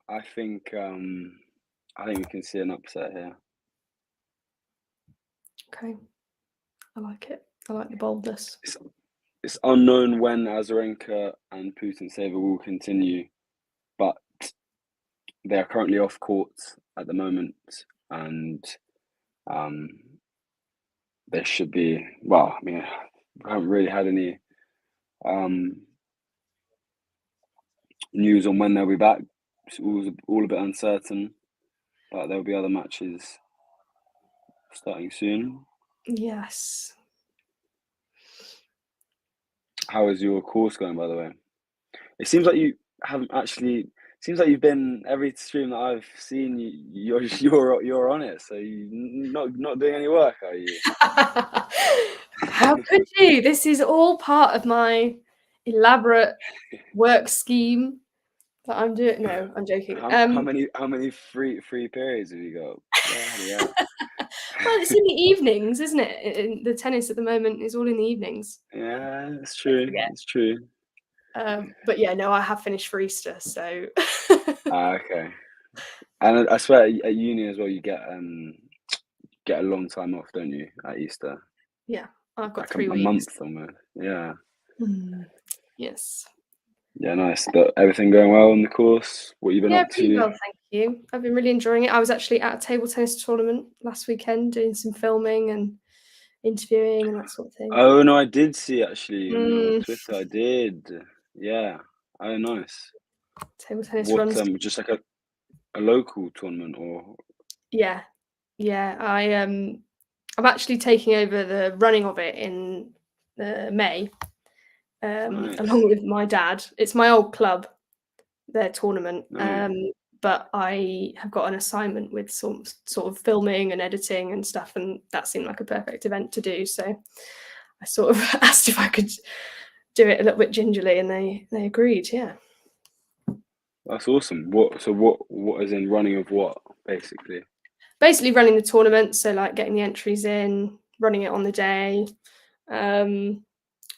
I think we can see an upset here. Okay, I like it. I like the boldness. It's unknown when Azarenka and Putintseva will continue, but they are currently off court at the moment, and there should be. Well, I mean, we haven't really had any news on when they'll be back. It's all a bit uncertain, but there'll be other matches starting soon. Yes. How is your course going, by the way? It seems like you haven't actually. Seems like you've been every stream that I've seen. You're on it, so you're not doing any work, are you? How could you? This is all part of my elaborate work scheme that I'm doing. No, I'm joking. How many free periods have you got? Yeah. Well, it's in the evenings, isn't it? The tennis at the moment is all in the evenings. Yeah, it's true. It's true. But yeah, no, I have finished for Easter, so. Okay. And I swear at uni as well, you get a long time off, don't you, at Easter? Yeah, I've got like 3 weeks. A month almost. Yeah. Yes. Yeah, nice. But everything going well in the course? What you been up to? Pretty well, thank you. I've been really enjoying it. I was actually at a table tennis tournament last weekend doing some filming and interviewing and that sort of thing. Oh no, I did see actually on your Twitter. I did. Yeah. Oh, nice. Table tennis runs. Just like a local tournament or? Yeah. I'm actually taking over the running of it in May. Nice. Along with my dad. It's my old club, their tournament. Nice. But I have got an assignment with some sort of filming and editing and stuff, and that seemed like a perfect event to do. So I sort of asked if I could do it a little bit gingerly, and they agreed. Yeah. That's awesome. What is in running of what, basically? Basically running the tournament, so like getting the entries in, running it on the day,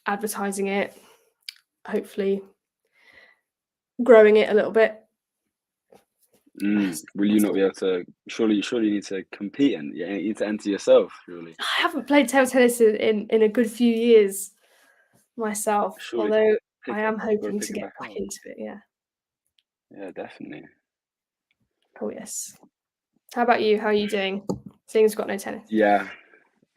advertising it, hopefully growing it a little bit. Will you not be able to? Surely you need to compete and you need to enter yourself. Surely. I haven't played table tennis in a good few years myself, Surely although I am hoping to pick it get back up. into it. Yeah. Yeah, definitely. Oh yes. How about you? How are you doing? Seeing as you've got no tennis. Yeah,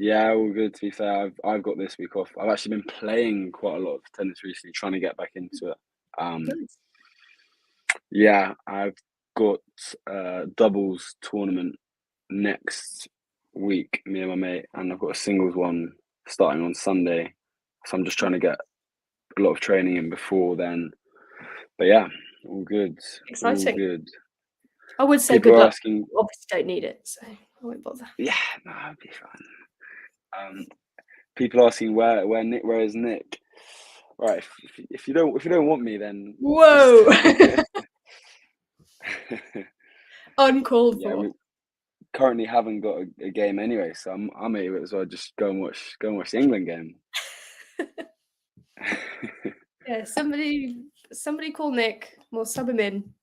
all good. To be fair, I've got this week off. I've actually been playing quite a lot of tennis recently, trying to get back into it. Nice. Yeah, I've got a doubles tournament next week, me and my mate, and I've got a singles one starting on Sunday. So I'm just trying to get a lot of training in before then. But yeah, all good. Exciting. All good. I would say People good are luck. asking. Obviously, don't need it, so I won't bother. Yeah, no, I'll be fine. People asking where is Nick? Right, if you don't want me, then Whoa! Uncalled yeah, for. we currently haven't got a game anyway, so I may as well just go and watch the England game. Yeah, somebody call Nick. We'll sub him in.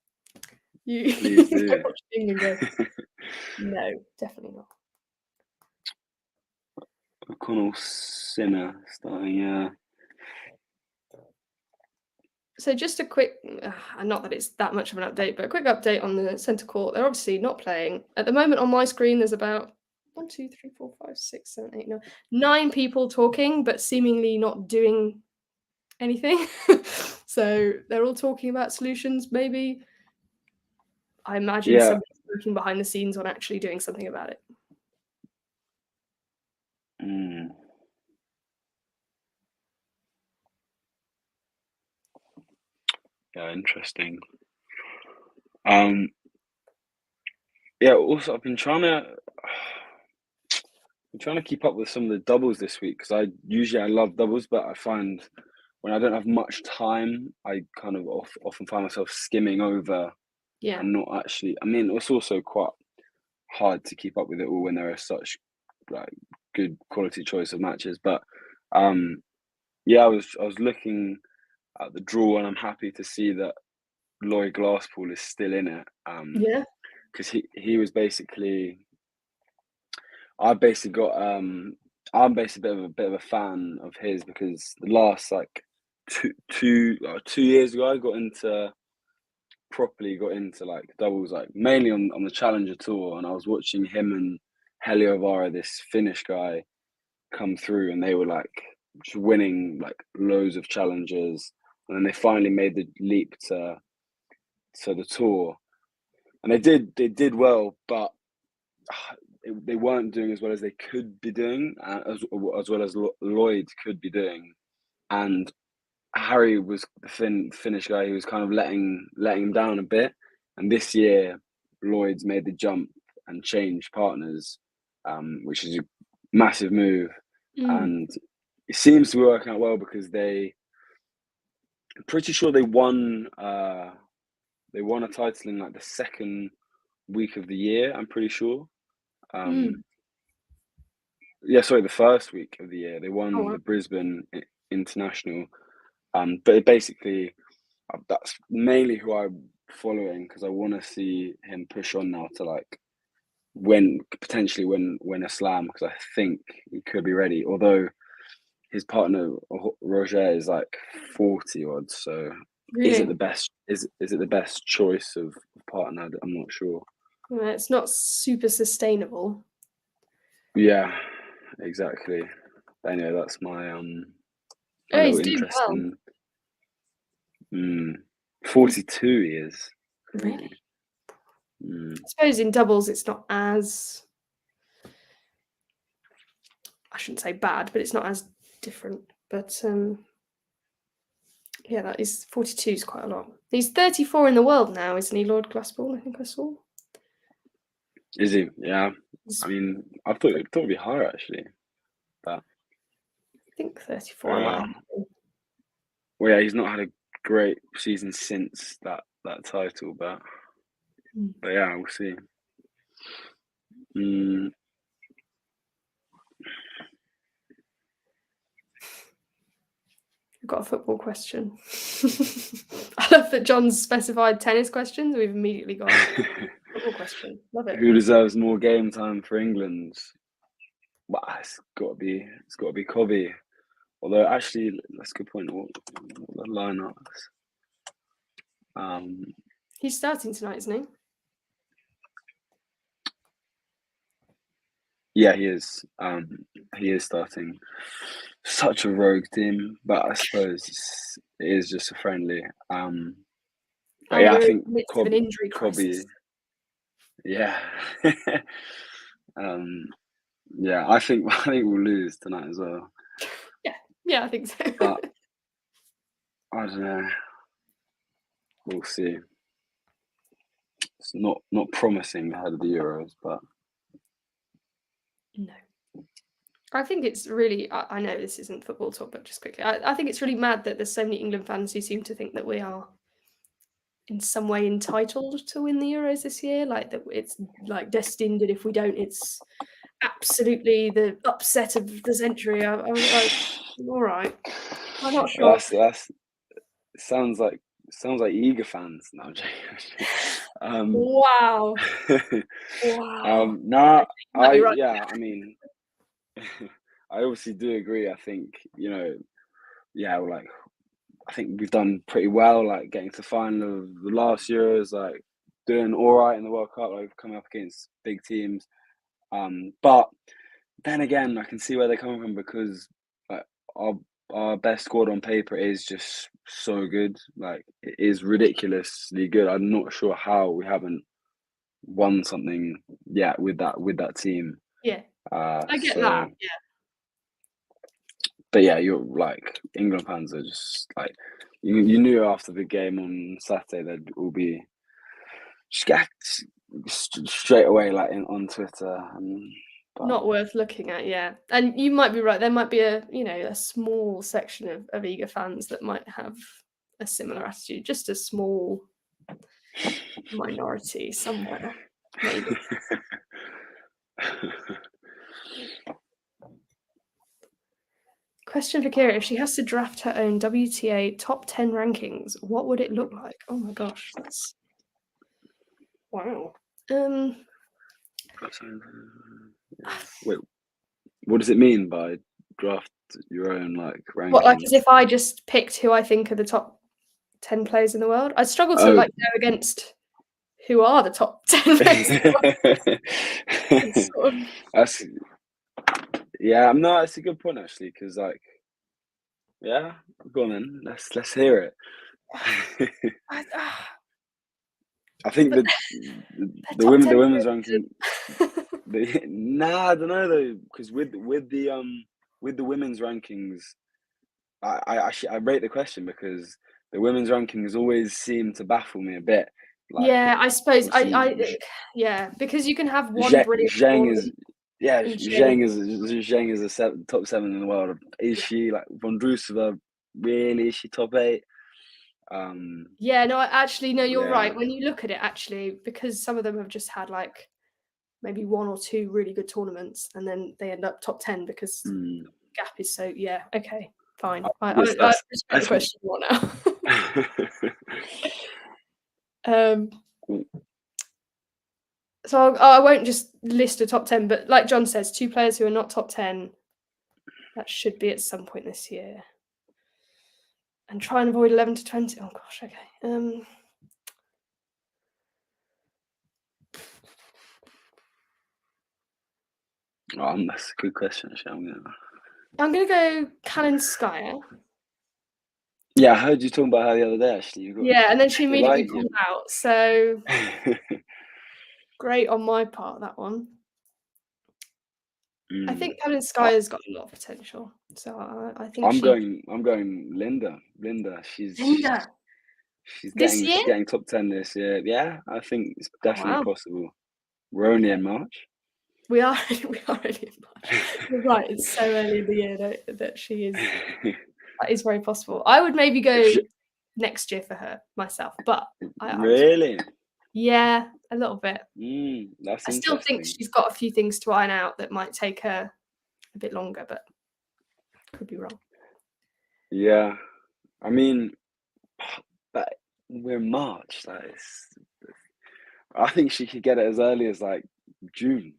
You Please do. go watch the England game. No, definitely not. O'Connell Sinner starting. So just a quick, not that it's that much of an update, but a quick update on the centre court. They're obviously not playing. At the moment on my screen, there's about 1, 2, 3, 4, 5, 6, 7, 8, 9 people talking, but seemingly not doing anything. So they're all talking about solutions, maybe. I imagine somebody's working behind the scenes on actually doing something about it. Yeah, interesting. Yeah, also I've been trying to keep up with some of the doubles this week because I love doubles, but I find when I don't have much time, I kind of often find myself skimming over and not actually. I mean, it's also quite hard to keep up with it all when there are such like good quality choice of matches. But yeah, I was looking at the draw and I'm happy to see that Lloyd Glasspool is still in it. Because he was basically. I'm basically a bit of a fan of his because the last like 2 years ago I properly got into like doubles, like mainly on the Challenger Tour, and I was watching him and Heliovara, this Finnish guy, come through, and they were like just winning like loads of challenges, and then they finally made the leap to the tour, and they did well, but they weren't doing as well as they could be doing, as well as Lloyd could be doing, and Harry was the Finnish guy who was kind of letting him down a bit. And this year, Lloyd's made the jump and changed partners, which is a massive move, and it seems to be working out well because I'm pretty sure they won a title in like the second week of the year. I'm pretty sure. Yeah, sorry, the first week of the year they won the Brisbane International. But basically, that's mainly who I'm following because I want to see him push on now to like potentially win a slam because I think he could be ready. Although his partner Roger is like 40 odds, so is it the best? Is it the best choice of partner? I'm not sure. Well, it's not super sustainable. Yeah, exactly. Anyway, that's my he's doing well. 42 years. Really? I suppose in doubles it's not as, I shouldn't say bad, but it's not as different. But yeah, that is 42 is quite a lot. He's 34 in the world now, isn't he, Lord Glasspool? I think I saw. Is he? Yeah. I mean, I thought it'd be higher actually. But I think 34. Well, yeah, he's not had a great season since that that title, but yeah, we'll see. I've got a football question. I love that John's specified tennis questions. We've immediately got a football question. Love it. Who deserves more game time for England? Well, it's got to be Kobe. Although, actually, that's a good point. What the lineups? He's starting tonight, isn't he? Yeah, he is. He is starting. Such a rogue team, but I suppose it is just a friendly. But yeah, I think an injury crisis. Kobe. Yeah. Yeah, I think we'll lose tonight as well. Yeah, I think so. But I don't know. We'll see. It's not promising ahead of the Euros, but no. I think it's really. I know this isn't football talk, but just quickly, I think it's really mad that there's so many England fans who seem to think that we are in some way entitled to win the Euros this year, like that it's like destined, and if we don't, it's absolutely the upset of the century. I was like, all right, I'm not sure. That's sounds like eager fans now. Wow. Wow. Nah, right. Yeah, I mean, I obviously do agree. I think, yeah, like, I think we've done pretty well, like getting to the final of the last Euros, like doing all right in the World Cup, like coming up against big teams. But then again, I can see where they're coming from, because like our best squad on paper is just so good. Like, it is ridiculously good. I'm not sure how we haven't won something yet with that team. Yeah, I get that. Yeah. But yeah, you're like, England fans are just like, you knew after the game on Saturday they'd all be straight away, like on Twitter. Not worth looking at, yeah. And you might be right. There might be a small section of eager fans that might have a similar attitude. Just a small minority somewhere, maybe. Question for Kira: if she has to draft her own WTA top 10 rankings, what would it look like? Oh my gosh, that's wow. Wait, what does it mean by draft your own like rankings? What, like, as if I just picked who I think are the top 10 players in the world? I struggle to go against who are the top 10 players in the world. That's a good point, actually, because like, yeah, go on then, let's hear it. I think the women's ranking. I don't know though, because with the women's rankings, I rate the question, because the women's rankings always seem to baffle me a bit. Like, yeah, I suppose because you can have one brilliant. Zheng is a top 7 in the world. Is she, like, Putintseva, really? Is she top 8? Yeah, no, actually, no, you're right. When you look at it, actually, because some of them have just had like maybe 1 or 2 really good tournaments, and then they end up top 10 because the gap is so. Yeah, okay, fine. I respect the question more now. So I won't just list a top 10, but like John says, 2 players who are not top 10. That should be at some point this year. And try and avoid 11 to 20. Oh gosh, okay. That's a good question, actually. I'm gonna go Kalinskaya. Yeah, I heard you talking about her the other day, actually. And then she immediately pulled out. So great on my part, that one. I think Kalinskaya's got a lot of potential. So I think I'm going Linda. She's getting top 10 this year. Yeah, I think it's definitely possible. We're only in March. We are only in March. You're right. It's so early in the year that she is. That is very possible. I would maybe go next year for her myself. But really, yeah, a little bit. That's I still think she's got a few things to iron out that might take her a bit longer, but could be wrong. Yeah, I mean, but we're in March. I think she could get it as early as like June.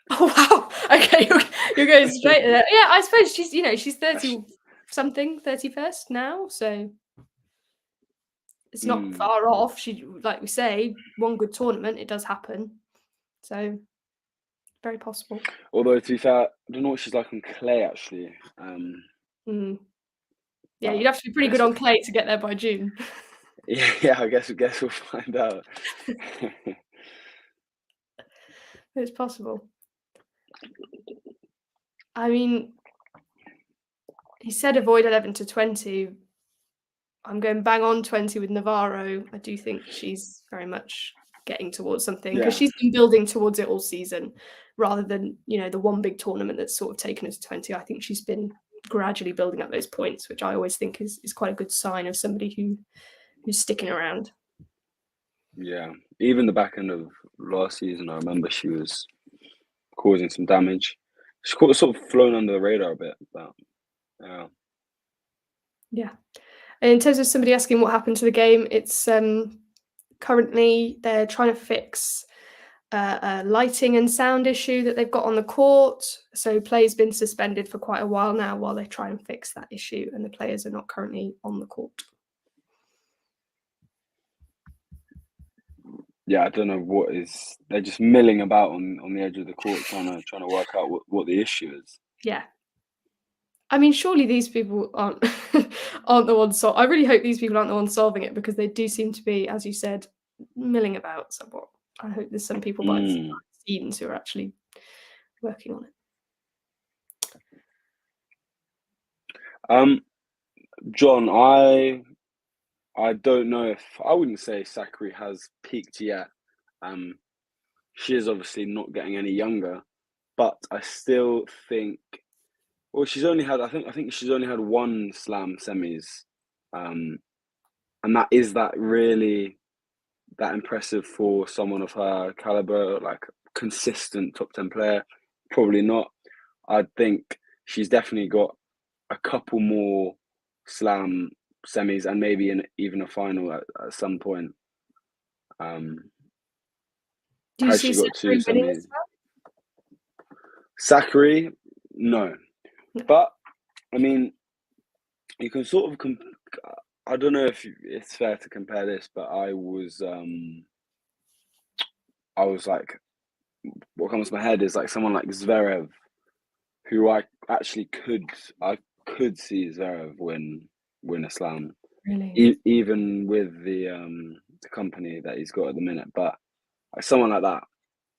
Oh wow! Okay, you're going straight there. Yeah, I suppose she's she's 30 something, 31st now, so it's not far off. She, like we say, one good tournament. It does happen, so very possible. Although to be fair, I don't know what she's like on clay actually. Yeah, you'd have to be pretty good on clay to get there by June. Yeah, I guess we'll find out. It's possible. I mean, he said avoid 11 to 20. I'm going bang on 20 with Navarro. I do think she's very much getting towards something because she's been building towards it all season rather than, the one big tournament that's sort of taken her to 20. I think she's been gradually building up those points, which I always think is quite a good sign of somebody who's sticking around. Yeah, even the back end of last season, I remember she was causing some damage. She sort of flown under the radar a bit, but yeah. In terms of somebody asking what happened to the game, it's currently they're trying to fix a lighting and sound issue that they've got on the court. So play's been suspended for quite a while now while they try and fix that issue, and the players are not currently on the court. Yeah, I don't know what is. They're just milling about on the edge of the court, trying to work out what the issue is. Yeah, I mean, surely these people aren't the ones. I really hope these people aren't the ones solving it, because they do seem to be, as you said, milling about somewhat. I hope there's some people behind the scenes who are actually working on it. John, I don't know if I wouldn't say Sakari has peaked yet. She is obviously not getting any younger, but I still think. Well, she's only had. I think she's only had one slam semis, and that really that impressive for someone of her caliber, like consistent top 10 player? Probably not. I think she's definitely got a couple more slam semis and maybe even a final at some point. Do you see she got two Sakari winning semis? as well? Sakari, no. But I mean, you can sort of. I don't know if it's fair to compare this, but I was like, what comes to my head is like someone like Zverev, who I actually could see Zverev win a slam, really? even with the company that he's got at the minute. But like someone like that,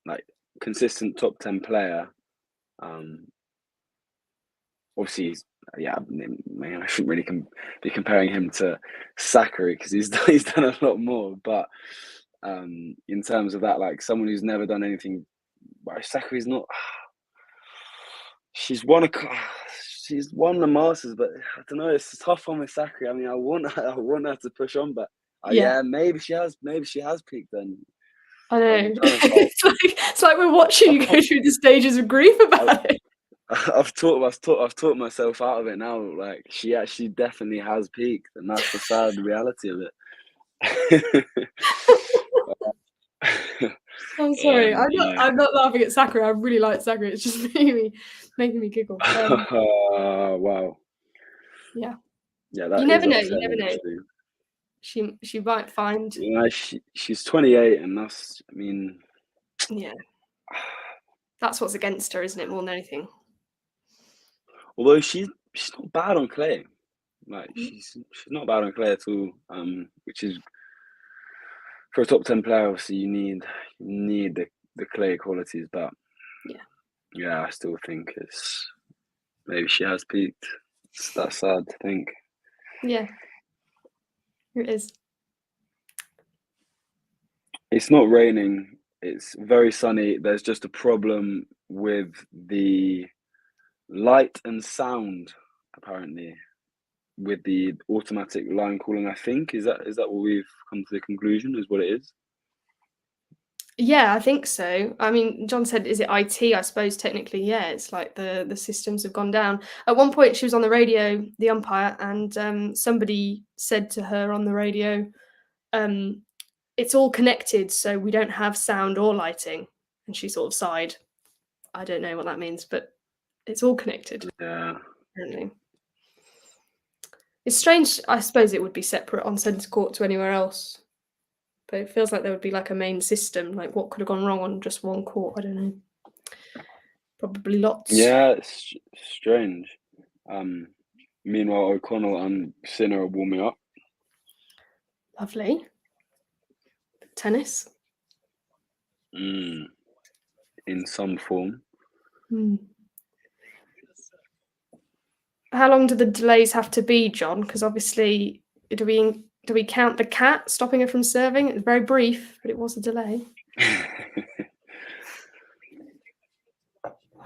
like consistent top 10 player. Obviously, I shouldn't really be comparing him to Sakari because he's done a lot more. But in terms of that, like someone who's never done anything, Sakari's not. She's won the Masters, but I don't know. It's a tough one with Sakari. I mean, I want her to push on, but maybe she has peaked then. I know. It's like we're watching you go through the stages of grief about it. I've taught myself out of it now. Like she actually definitely has peaked, and that's the sad reality of it. I'm sorry. I'm not laughing at Sakari. I really like Sakari. It's just making me giggle. Wow. Yeah. Yeah. That you never know. Upsetting, you never know. Actually. She might find. She's 28, and that's. I mean. Yeah. That's what's against her, isn't it? More than anything. Although she's not bad on clay, like she's not bad on clay at all. Which is for a top 10 player, obviously you need the clay qualities, but yeah, I still think maybe she has peaked. That's sad to think. Yeah, it is. It's not raining. It's very sunny. There's just a problem with the light and sound, apparently. with the automatic line calling. I think is that what we've come to the conclusion is what it is. Yeah, I think so. I mean, John said, is it IT? I suppose technically, yeah, it's like the systems have gone down. At one point, she was on the radio, the umpire, and somebody said to her on the radio, it's all connected, so we don't have sound or lighting. And she sort of sighed. I don't know what that means, but it's all connected. Yeah. Apparently. It's strange. I suppose it would be separate on centre court to anywhere else. But it feels like there would be like a main system. Like what could have gone wrong on just one court? I don't know. Probably lots. Yeah, it's strange. Meanwhile, O'Connell and Sinner are warming up. Lovely. Tennis. In some form. How long do the delays have to be, John? Because obviously, do we count the cat stopping her from serving? It was very brief, but it was a delay. I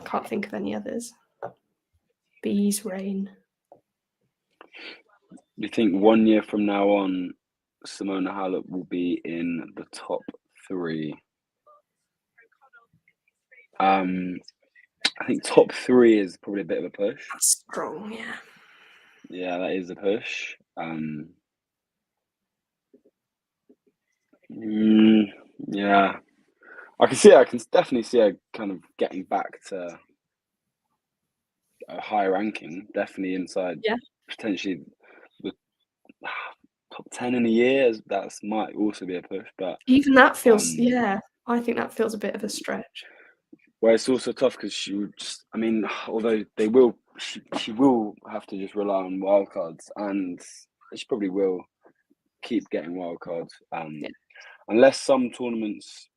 can't think of any others. Bees, rain. You think 1 year from now on, Simona Halep will be in the top 3? I think top 3 is probably a bit of a push. That's strong, yeah. Yeah, that is a push. Yeah, I can definitely see her kind of getting back to a high ranking, definitely inside. Yeah. Potentially the top 10 in a year. That might also be a push, but even that feels. Yeah, I think that feels a bit of a stretch. Well, it's also tough because she would just. I mean, although they will, she will have to just rely on wildcards, and she probably will keep getting wildcards. Unless some tournaments,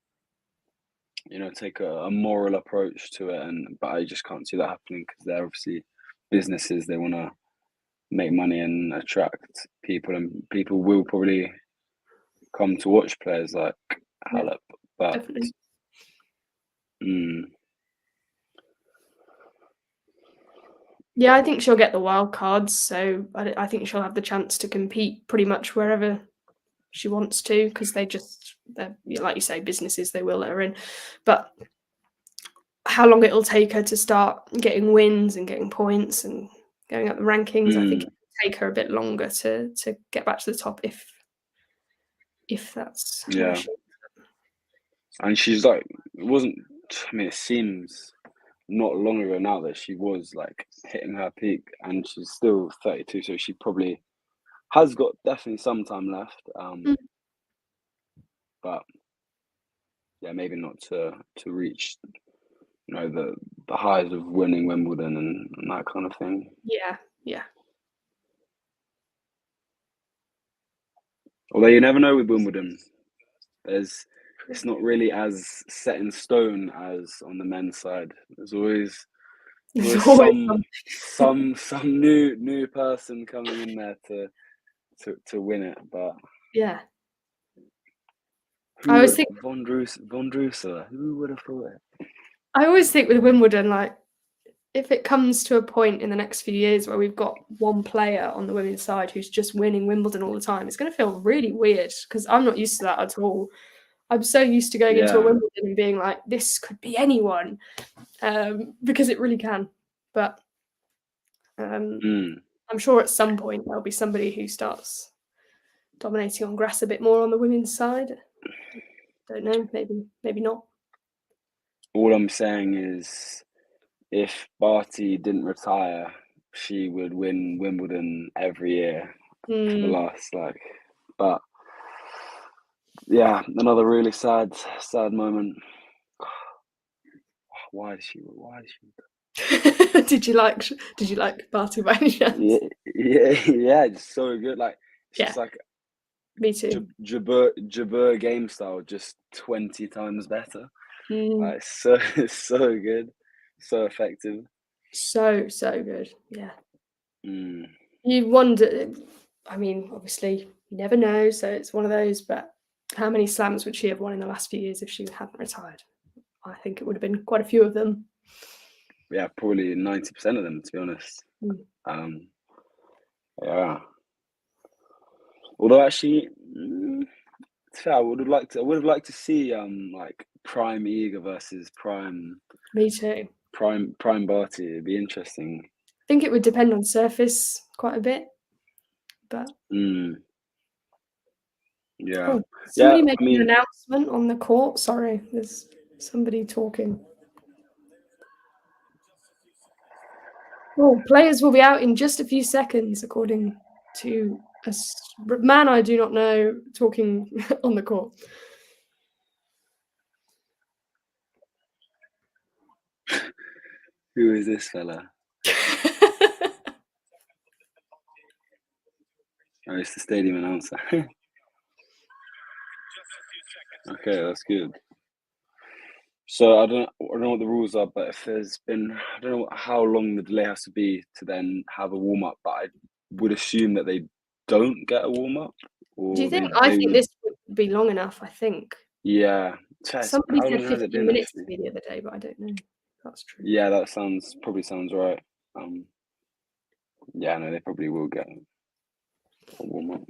take a moral approach to it, but I just can't see that happening because they're obviously businesses. They want to make money and attract people, and people will probably come to watch players like Halep. But definitely. Yeah, I think she'll get the wild cards, so I think she'll have the chance to compete pretty much wherever she wants to, because they're like you say, businesses, they will let her in. But how long it'll take her to start getting wins and getting points and going up the rankings, I think it'll take her a bit longer to get back to the top if that's And she's like, it seems not long ago now that she was like hitting her peak, and she's still 32, so she probably has got definitely some time left. But yeah, maybe not to reach the highs of winning Wimbledon and that kind of thing. Yeah. Although you never know with Wimbledon, it's not really as set in stone as on the men's side. There's always some new person coming in there to win it. But yeah, I always think Von Drusela. Who would have thought it? I always think with Wimbledon, like if it comes to a point in the next few years where we've got one player on the women's side who's just winning Wimbledon all the time, it's going to feel really weird because I'm not used to that at all. I'm so used to going into a Wimbledon and being like, this could be anyone, because it really can. But I'm sure at some point there'll be somebody who starts dominating on grass a bit more on the women's side. Don't know, maybe not. All I'm saying is, if Barty didn't retire, she would win Wimbledon every year for the last but yeah, another really sad moment. Why did she? Did you like Barty by any chance? Yeah, it's so good. It's just like me too. Jabeur game style, just 20 times better. It's so good, so effective, so good. Yeah. You wonder. I mean, obviously, you never know. So it's one of those. But how many slams would she have won in the last few years if she hadn't retired? I think it would have been quite a few of them. Yeah, probably 90% of them, to be honest. Yeah. Although actually, I would have liked to see like Prime Eager versus Prime. Me too. Prime Barty. It'd be interesting. I think it would depend on surface quite a bit, but yeah. Oh, somebody Yeah, making an announcement on the court. Sorry, there's somebody talking. Oh, players will be out in just a few seconds, according to a man I do not know talking on the court. Who is this fella? Oh, it's the stadium announcer. Okay, that's good. So I don't know what the rules are, but if there's been, I don't know how long the delay has to be to then have a warm up. But I would assume that they don't get a warm up. Do you think? I think this would be long enough. I think. Yeah. Somebody said 15 minutes to me the other day, but I don't know if that's true. Yeah, that probably sounds right. Yeah, no, they probably will get a warm up.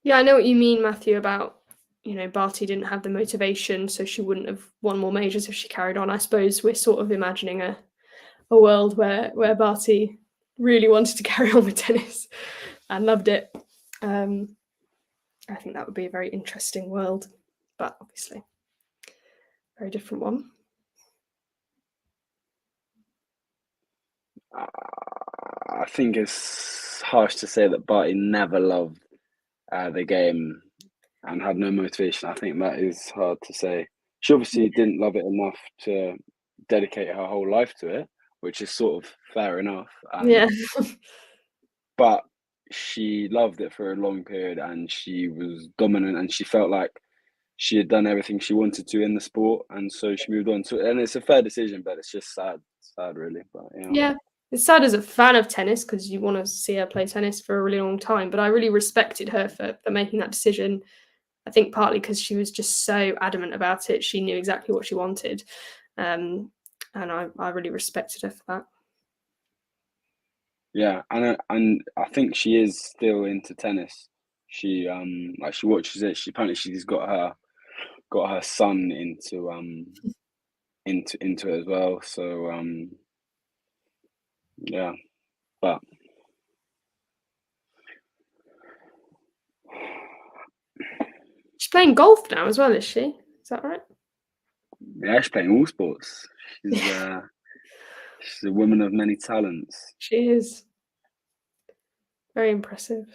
Yeah, I know what you mean, Matthew, about, Barty didn't have the motivation, so she wouldn't have won more majors if she carried on. I suppose we're sort of imagining a world where Barty really wanted to carry on with tennis and loved it. I think that would be a very interesting world, but obviously very different one. I think it's harsh to say that Barty never loved the game and had no motivation. I think that is hard to say. She obviously didn't love it enough to dedicate her whole life to it, which is sort of fair enough. Yeah. But she loved it for a long period and she was dominant and she felt like she had done everything she wanted to in the sport, and so she moved on to it. And it's a fair decision, but it's just sad really. But yeah, it's sad as a fan of tennis because you want to see her play tennis for a really long time. But I really respected her for making that decision. I think partly because she was just so adamant about it. She knew exactly what she wanted, and I really respected her for that. Yeah, and I think she is still into tennis. She she watches it. She's got her son into it as well. So yeah, but she's playing golf now as well, is she? Is that right? Yeah, she's playing all sports. She's a woman of many talents. She is. Very impressive.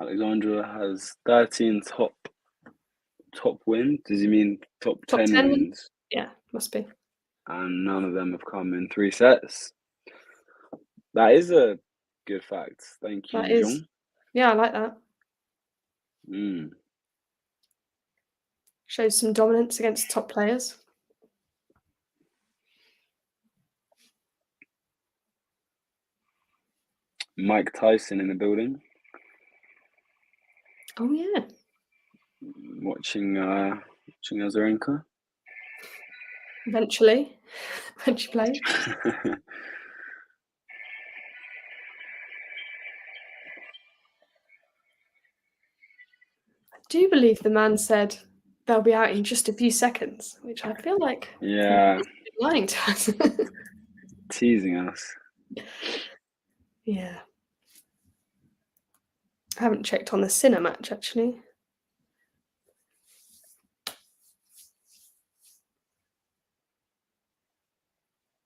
Alexandra has 13 top wins. Does he mean top 10 wins? Yeah, must be. And none of them have come in 3 sets. That is a good fact. Thank you, Jean. Yeah, I like that. Shows some dominance against top players. Mike Tyson in the building. Oh yeah. Watching Azarenka. Eventually, when she plays. I do believe the man said they'll be out in just a few seconds, which I feel like yeah, lying to us. Teasing us. Yeah. I haven't checked on the Sinner match actually.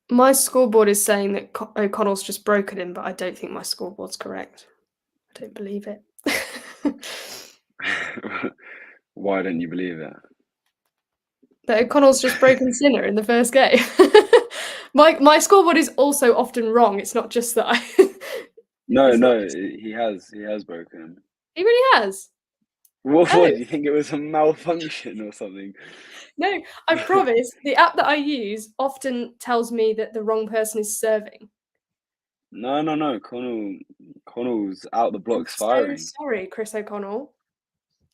My scoreboard is saying that O'Connell's just broken him, but I don't think my scoreboard's correct. I don't believe it. Why don't you believe it? That O'Connell's just broken Sinner in the first game. My scoreboard is also often wrong. It's not just that No, he has broken him. He really has. What do you think? It was a malfunction or something? No, I promise. The app that I use often tells me that the wrong person is serving. No. Connell's out the blocks firing. So sorry, Chris O'Connell.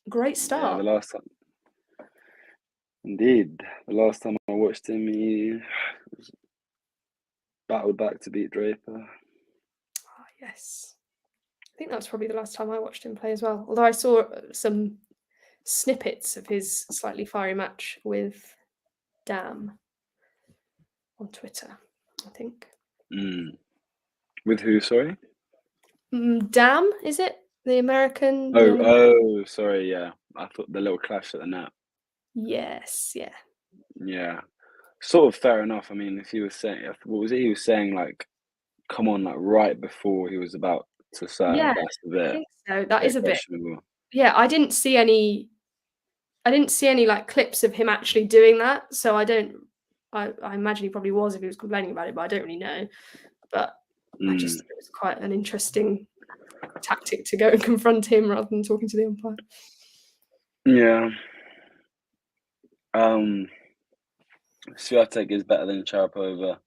Great start. Yeah, the last time. Indeed, the last time I watched him, he battled back to beat Draper. Oh, yes. I think that was probably the last time I watched him play as well. Although I saw some snippets of his slightly fiery match with Dam on Twitter, I think. With who, sorry? Dam, is it? The American? Oh, sorry, yeah. I thought the little clash at the net. Yes, yeah. Yeah. Sort of fair enough. I mean, if he was saying, what was it? He was saying, like, come on, like, right before he was about to serve. Yeah, that's a bit, I think so. That is a bit. questionable. Yeah, I didn't see any like clips of him actually doing that. So I imagine he probably was if he was complaining about it, but I don't really know. But I just thought it was quite an interesting tactic to go and confront him rather than talking to the umpire. Yeah. Swiatek is better than Sharapova.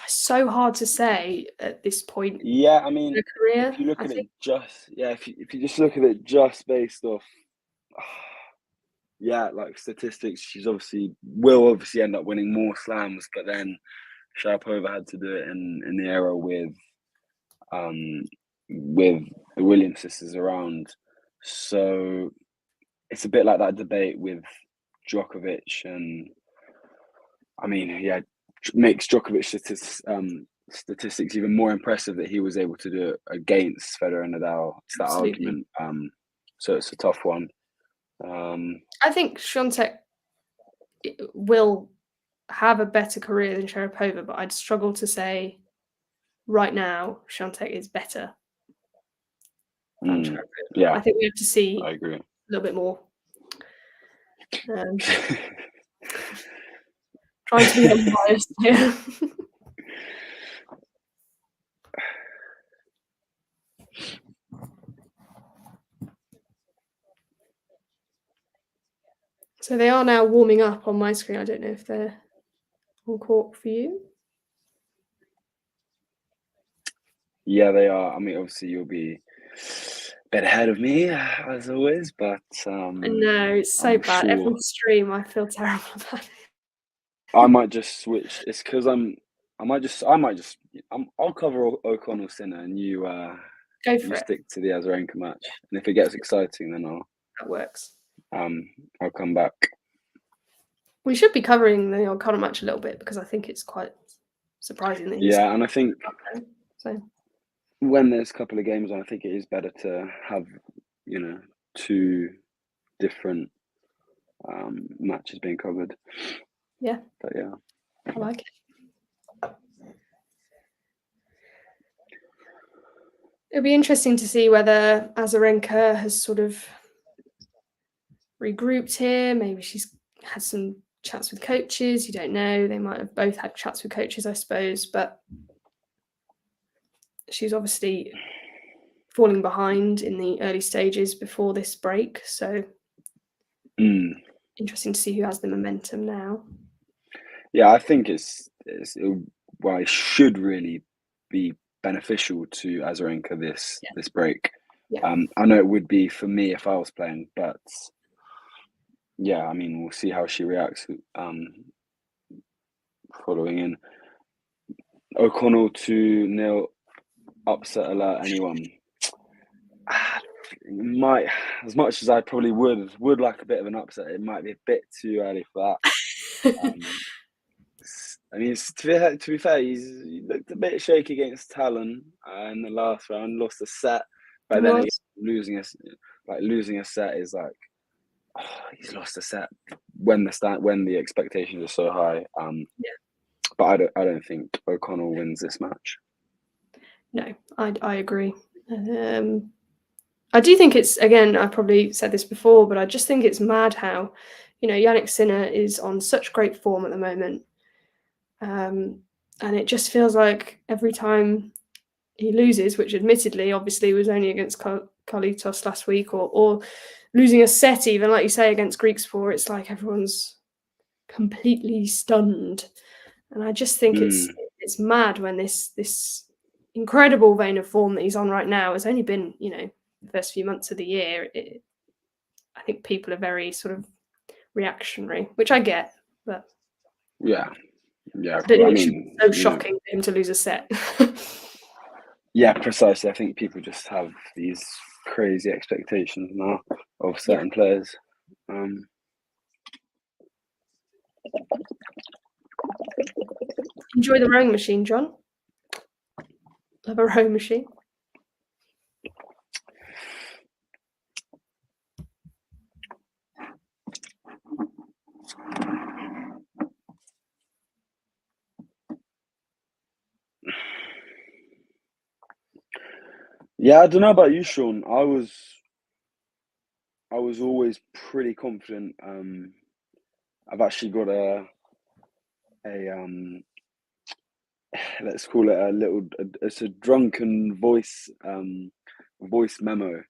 So hard to say at this point. Yeah, I mean, in a career, if you look at it just, if you just look at it just based off, like statistics, she's will obviously end up winning more slams, but then Sharapova had to do it in the era with the Williams sisters around, so it's a bit like that debate with Djokovic, and I mean, makes Djokovic statistics even more impressive that he was able to do it against Federer and Nadal. It's that argument. So it's a tough one. I think Świątek will have a better career than Sharapova, but I'd struggle to say right now Świątek is better than Sharapova. Yeah, I think we have to see. I agree. A little bit more. Trying to be unbiased here. So they are now warming up on my screen. I don't know if they're on court for you. Yeah, they are. I mean, obviously you'll be a bit ahead of me as always, but I know it's so bad. Sure. Every stream, I feel terrible about it. I might just switch. It's because I'll cover O'Connell Sinner, and you go for it. Stick to the Azarenka match, and if it gets exciting, then that works. I'll come back. We should be covering the O'Connell match a little bit because I think it's quite surprising that he's and I think so when there's a couple of games on, I think it is better to have two different matches being covered. Yeah. But yeah, I like it. It'll be interesting to see whether Azarenka has sort of regrouped here. Maybe she's had some chats with coaches. You don't know. They might have both had chats with coaches, I suppose. But she's obviously falling behind in the early stages before this break. So interesting to see who has the momentum now. Yeah, I think it should really be beneficial to Azarenka this break. Yeah. I know it would be for me if I was playing, but I mean, we'll see how she reacts following in. O'Connell 2-0 upset alert. Anyone might, as much as I probably would like a bit of an upset, it might be a bit too early for that. I mean, to be fair, he looked a bit shaky against Talon in the last round, lost a set, but then again, losing a set is like, he's lost a set when the expectations are so high. But I don't think O'Connell wins this match. No, I agree. I do think it's, again, I probably said this before, but I just think it's mad how, Jannik Sinner is on such great form at the moment. And it just feels like every time he loses, which admittedly, obviously, was only against Carlitos last week, or losing a set, even like you say, against Greeksport, it's like everyone's completely stunned. And I just think it's mad when this incredible vein of form that he's on right now has only been, the first few months of the year. I think people are very sort of reactionary, which I get, but yeah, I don't think it should be so shocking for him to lose a set. Yeah, precisely. I think people just have these crazy expectations now of certain players. Enjoy the rowing machine, John. Love a rowing machine. Yeah, I don't know about you, Sean. I was always pretty confident. I've actually got a let's call it it's a drunken voice memo.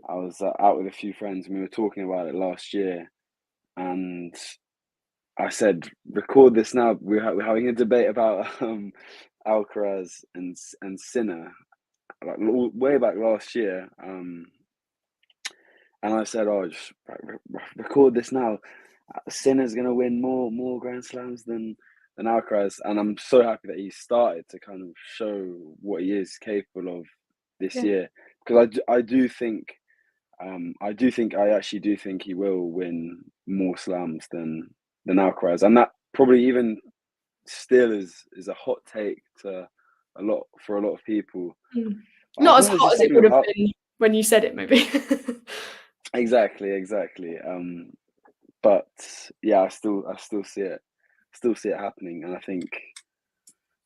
I was out with a few friends and we were talking about it last year, and I said, record this now. We're having a debate about Alcaraz and Sinner, like way back last year. And I said, oh, just record this now. Sinner's going to win more Grand Slams than Alcaraz. And I'm so happy that he started to kind of show what he is capable of this year. Because I actually do think he will win more slams than Alcaraz. And that probably even still is a hot take to a lot of people. Not as hot as it would have been when you said it, maybe. Exactly. But yeah, I still see it happening, and I think,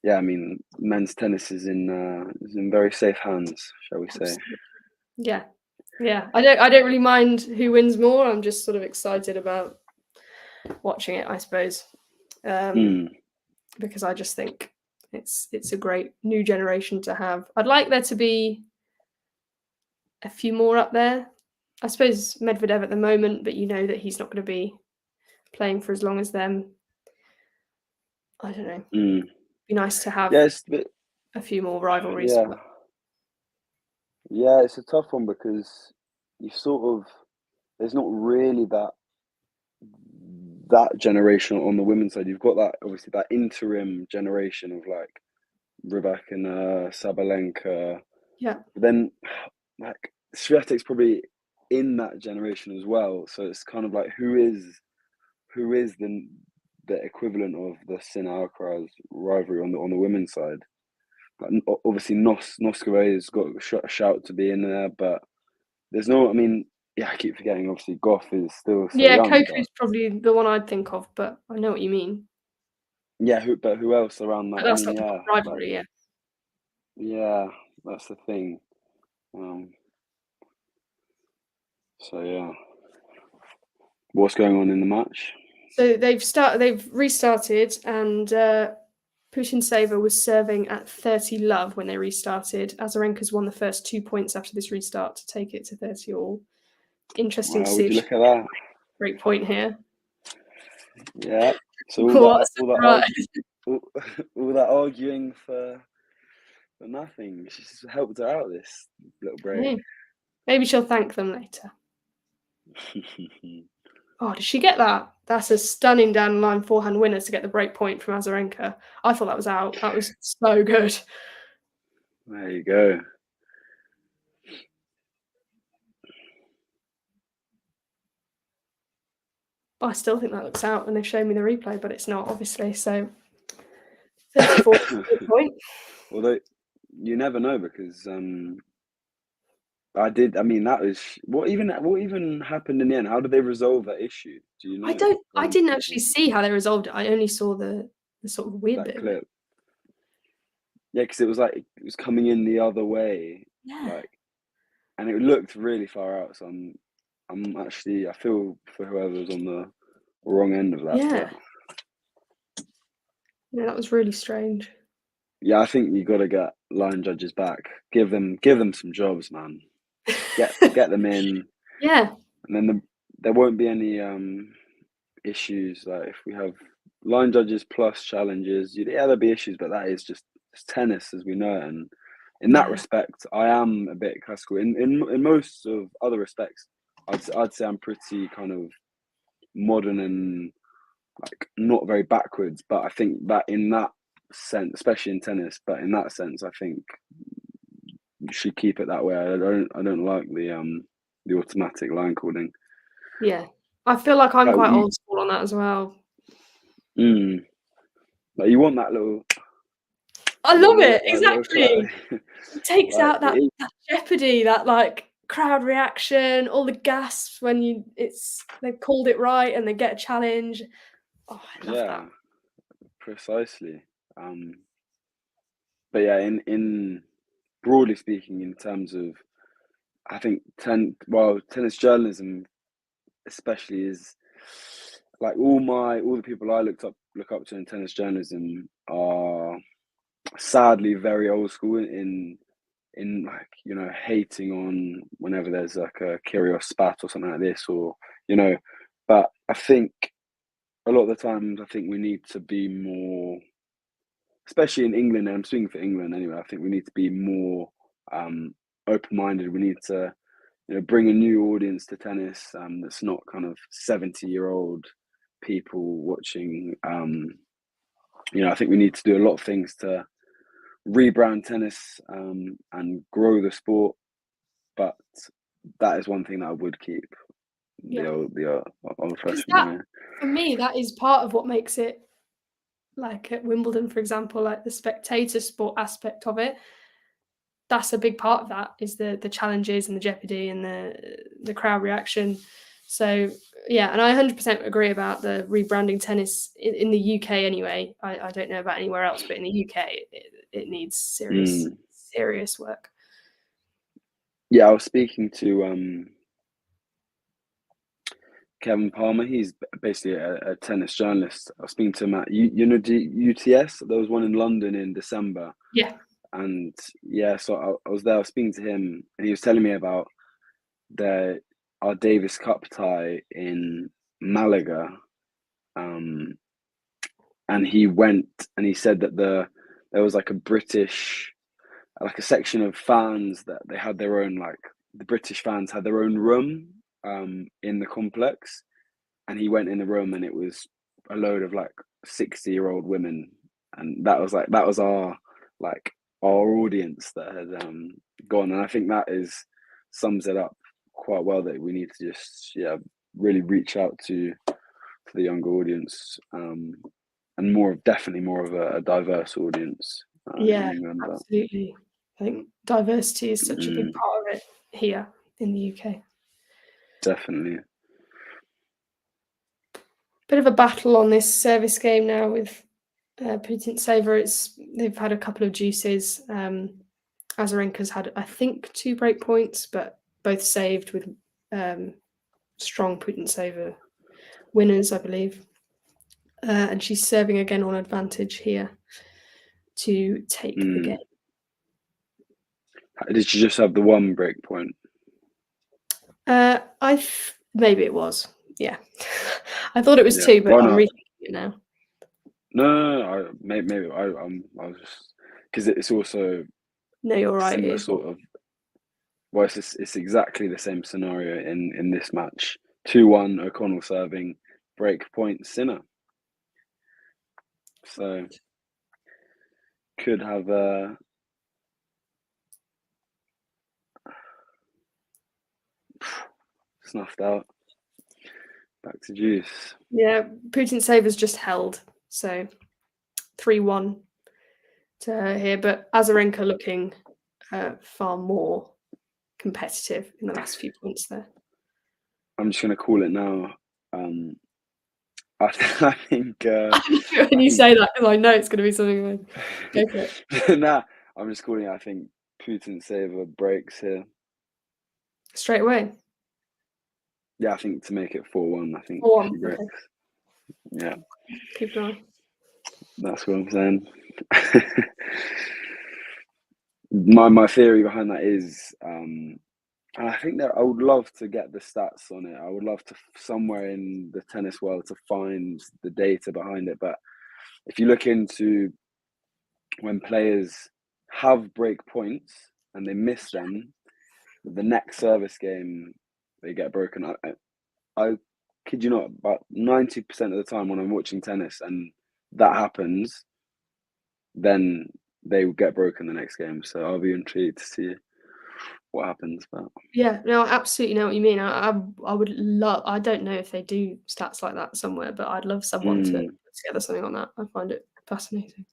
yeah, I mean, men's tennis is in very safe hands, shall we say? Yeah. I don't really mind who wins more. I'm just sort of excited about watching it, I suppose, because I just think it's a great new generation to have. I'd like there to be a few more up there. I suppose Medvedev at the moment, but you know that he's not going to be playing for as long as them. I don't know. Be nice to have a few more rivalries. Yeah, it's a tough one because you there's not really that generation on the women's side. You've got that, obviously, that interim generation of like Rybakina, Sabalenka. Yeah. But then like Swiatek's probably in that generation as well. So it's kind of like who is the equivalent of the Sinner-Alcaraz rivalry on the women's side? Like, obviously Noskova's got a shout to be in there, but there's no. I mean, yeah, I keep forgetting. Obviously, Goff is still so young. Koku's probably the one I'd think of, but I know what you mean. Yeah, who else around that? But that's not the rivalry, Yeah, that's the thing. So yeah, what's going on in the match? So they've restarted, and Putintseva was serving at 30 love when they restarted. Azarenka's won the first 2 points after this restart to take it to 30 all. Interesting to see. Would you look at that? Great point here. Yeah. So all that arguing for nothing. She's helped her out this little break. Yeah. Maybe she'll thank them later. Oh, did she get that? That's a stunning down the line forehand winner to get the break point from Azarenka. I thought that was out. That was so good. There you go. I still think that looks out, and they've shown me the replay, but it's not, obviously. So 34 point. Although you never know, because I mean, that was what even happened in the end. How did they resolve that issue? Do you know? I didn't actually see how they resolved it. I only saw the sort of weird bit clip. Yeah, because it was coming in the other way. Yeah. And it looked really far out. So I feel for whoever was on the wrong end of that. Yeah. Yeah, that was really strange. Yeah, I think you got to get line judges back. Give them some jobs, man. Get them in. Yeah. And then there won't be any issues. Like if we have line judges plus challenges, there'll be issues, but that is just tennis as we know it. And in that respect, I am a bit classical. In most of other respects, I'd say I'm pretty kind of modern and like not very backwards. But I think that in that sense, especially in tennis, but in that sense, I think you should keep it that way. I don't like the automatic line calling. Yeah, I feel like I'm quite old school on that as well. Like you want that little. I love it, exactly. It takes like, out that jeopardy, that like crowd reaction, all the gasps when they've called it right and they get a challenge. Oh, I love that. Precisely. But yeah, in broadly speaking, in terms of, I think tennis journalism, especially, is like all the people I look up to in tennis journalism are sadly very old school in like, you know, hating on whenever there's like a Kyrgios spat or something like this, or, you know, but I think a lot of the times I think we need to be more, especially in England, and I'm speaking for England anyway, I think we need to be more open-minded. We need to, you know, bring a new audience to tennis that's not kind of 70-year-old people watching. You know, I think we need to do a lot of things to rebrand tennis and grow the sport, but that is one thing that I would keep. The old-fashioned way. For me, that is part of what makes it, like at Wimbledon, for example, like the spectator sport aspect of it. That's a big part of that, is the challenges and the jeopardy and the crowd reaction. So yeah, and I 100% agree about the rebranding tennis in the UK anyway. I don't know about anywhere else, but in the UK it needs serious work. Yeah, I was speaking to Kevin Palmer. He's basically a tennis journalist. I was speaking to him at UTS. There was one in London in December. Yeah. And yeah, so I was there. I was speaking to him, and he was telling me about our Davis Cup tie in Malaga. And he went and he said that there was like a section of fans that they had their own, like the British fans had their own room in the complex, and he went in the room and it was a load of like 60-year-old women, and that was our audience that had gone. And I think that sums it up quite well, that we need to just really reach out to the younger audience, and definitely more of a diverse audience. Absolutely. I think diversity is such a big part of it here in the UK. Definitely. Bit of a battle on this service game now with Putintseva. They've had a couple of juices. Azarenka's had, I think, 2 break points, but both saved with strong Putintseva winners, I believe. And she's serving again on advantage here to take the game. Did she just have the 1 break point? Maybe it was. Yeah. I thought it was 2, but I'm rethinking it now. No. Maybe I was just, because it's also. No, you're right. It's sort of. Well, it's exactly the same scenario in this match. 2-1, O'Connell serving, break point, Sinner. So could have snuffed out. Back to juice. Yeah, Putintseva just held, so 3-1 to her here, but Azarenka looking far more competitive in the last few points there. I'm just going to call it now. I think. When you say that, because I know it's going to be something. Go for it. Nah, I'm just calling it. I think Putintseva breaks here straight away. Yeah, I think to make it 4-1, I think 4-1, she breaks. Okay. Yeah. Keep going. That's what I'm saying. My theory behind that is, and I think that I would love to get the stats on it. I would love to somewhere in the tennis world to find the data behind it. But if you look into when players have break points and they miss them, the next service game they get broken. I kid you not, about 90% of the time when I'm watching tennis and that happens, then they will get broken the next game. So I'll be intrigued to see what happens. But yeah, no, I absolutely know what you mean. I would love. I don't know if they do stats like that somewhere, but I'd love someone to put together something on that. I find it fascinating.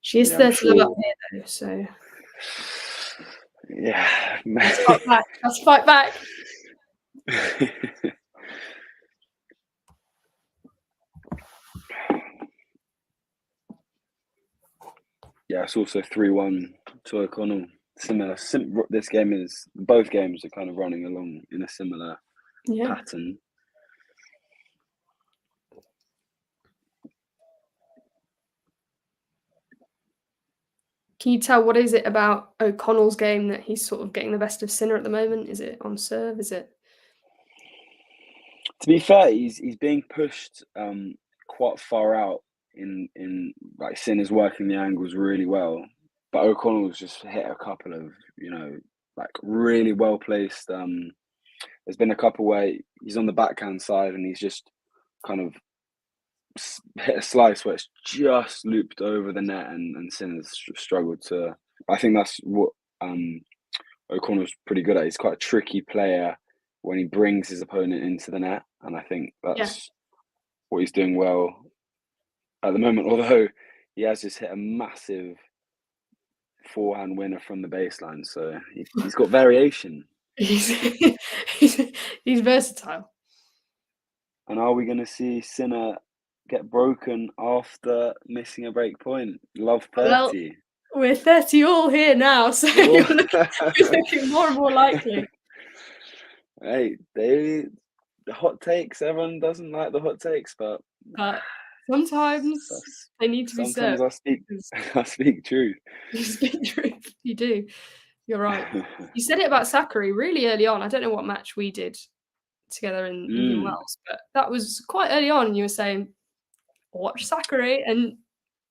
She is 30 level up here though, so yeah, let's fight back. Let's fight back. Yeah, it's also 3-1 to O'Connell. Similar. This game is, both games are kind of running along in a similar pattern. Can you tell what is it about O'Connell's game that he's sort of getting the best of Sinner at the moment? Is it on serve? Is it? To be fair, he's being pushed quite far out in like Sinner's working the angles really well, but O'Connell's just hit a couple of like really well placed. There's been a couple where he's on the backhand side and he's just kind of hit a slice where it's just looped over the net and Sinner's struggled to. I think that's what O'Connell's pretty good at. He's quite a tricky player when he brings his opponent into the net, and I think that's what he's doing well at the moment. Although he has just hit a massive forehand winner from the baseline, so he's got variation. He's versatile. And are we going to see Sinner get broken after missing a break point? Love 30. Well, we're 30 all here now, so you're looking more and more likely. Hey, the hot takes. Everyone doesn't like the hot takes, but sometimes they need to be served. Sometimes I speak truth. You speak truth. You do. You're right. You said it about Sakari really early on. I don't know what match we did together in Indian Wells, but that was quite early on. And you were saying, "Watch Sakari," and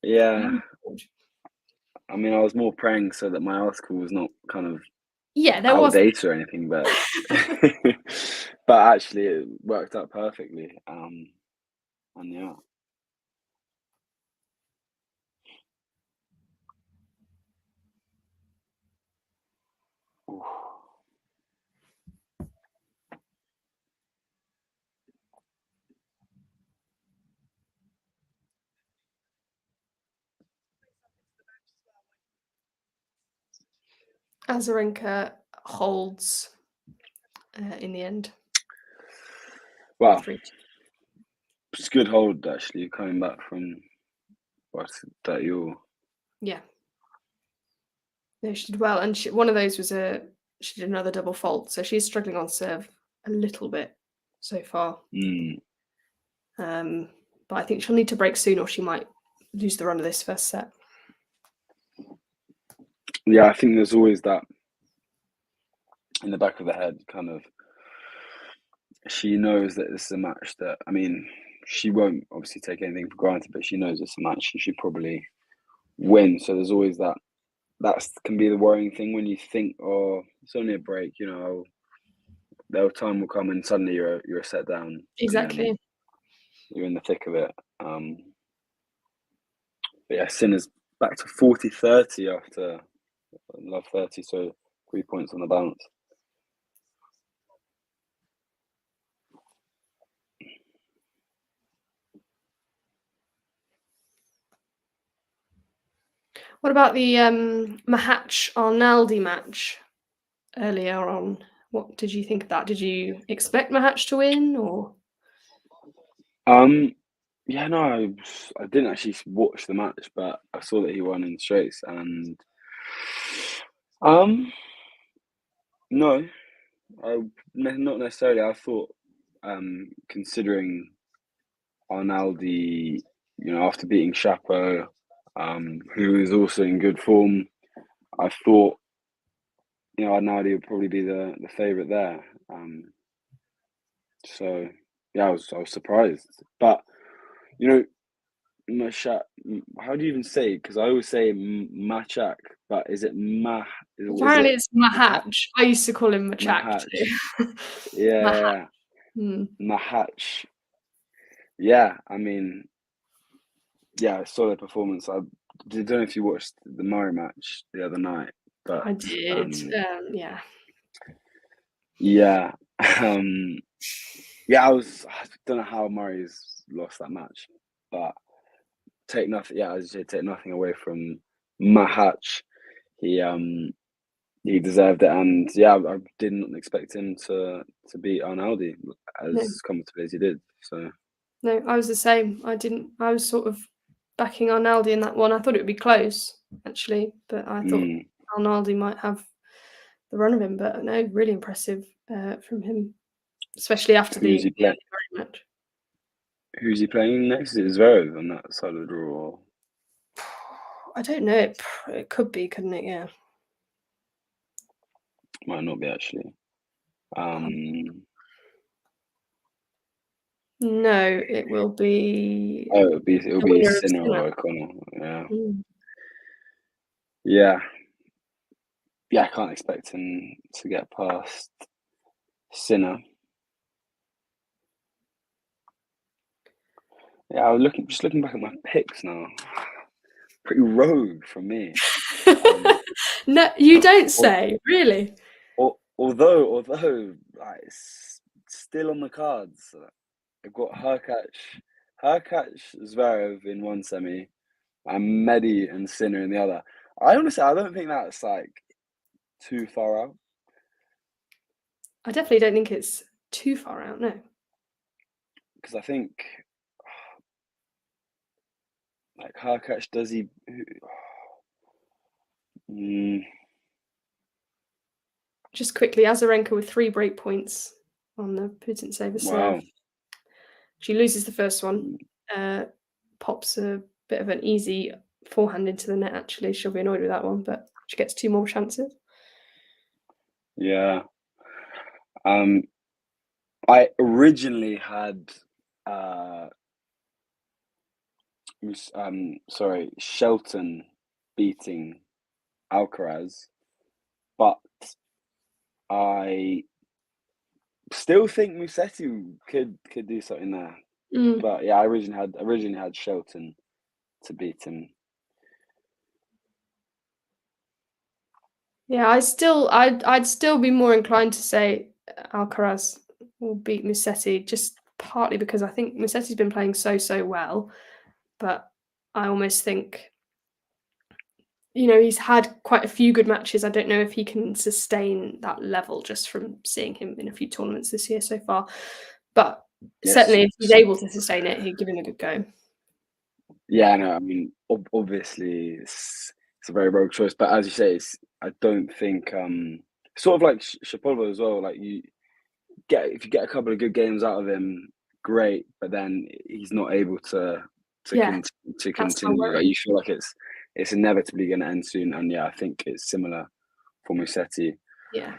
yeah. I mean, I was more praying so that my article was not kind of there was data or anything, but but actually it worked out perfectly. And yeah. Ooh. Azarenka holds in the end. Wow. It's a good hold, actually, coming back from that you're. Yeah. No, she did well. And one of those was she did another double fault. So she's struggling on serve a little bit so far. But I think she'll need to break soon or she might lose the run of this first set. Yeah, I think there's always that in the back of the head, kind of. She knows that this is a match that, I mean, she won't obviously take anything for granted, but she knows it's a match she should probably win. So there's always that. That can be the worrying thing when you think, oh, it's only a break, the time will come and suddenly you're a set down. Exactly. You're in the thick of it. But yeah, Sinner's back to 40-30 after love 30, so 3 points on the bounce. What about the Mahach-Arnaldi match earlier on? What did you think of that? Did you expect Mahach to win, or? Yeah, no, I didn't actually watch the match, but I saw that he won in straights, and no, not necessarily. I thought, considering Arnaldi, after beating Chapo who is also in good form. I thought, Arnaldi would probably be the favourite there. So yeah, I was surprised. But Mashak, how do you even say? Because I always say Machak, but is it Mah? Apparently it's Mahach. I used to call him Machak too. Yeah. Mahach. Yeah, I mean, yeah, solid performance. I don't know if you watched the Murray match the other night, but I did. Yeah. Yeah. Yeah, I don't know how Murray's lost that match, but take nothing. Yeah, as you say, take nothing away from Mahach. He deserved it, and yeah, I didn't expect him to beat Arnaldi as comfortably as he did. So no, I was the same. I was sort of backing Arnaldi in that one. I thought it would be close actually, but I thought Arnaldi might have the run of him. But no, really impressive from him, especially after the match. Who's he playing next? Is it Zverev on that side of the draw? I don't know. It could be, couldn't it? Yeah. Might not be actually. No, it will be. Oh, it'll be Sinner or O'Connor. Yeah. Yeah, I can't expect him to get past Sinner. Yeah, I was just looking back at my picks now. Pretty rogue from me. No, you don't say, really. Although, like, it's still on the cards. I've got Hurkacz, Zverev in one semi, and Medi and Sinner in the other. I don't think that's like too far out. I definitely don't think it's too far out. No, because I think like Hurkacz, does he? Just quickly, Azarenka with 3 break points on the Putintseva serve. She loses the first one, pops a bit of an easy forehand into the net. Actually, she'll be annoyed with that one, but she gets 2 more chances. Yeah. I originally had Shelton beating Alcaraz, but I still think Musetti could do something there. But yeah, I originally had Shelton to beat him. Yeah, I'd still be more inclined to say Alcaraz will beat Musetti, just partly because I think Musetti's been playing so well, but I almost think, he's had quite a few good matches. I don't know if he can sustain that level just from seeing him in a few tournaments this year so far, but certainly if he's able to sustain it, he'd give him a good go. Yeah, no, I mean, obviously it's a very rogue choice, but as you say, I don't think sort of like Shapovalov as well. Like if you get a couple of good games out of him, great, but then he's not able to continue. Like, you feel like it's inevitably going to end soon, and yeah, I think it's similar for Musetti. Yeah.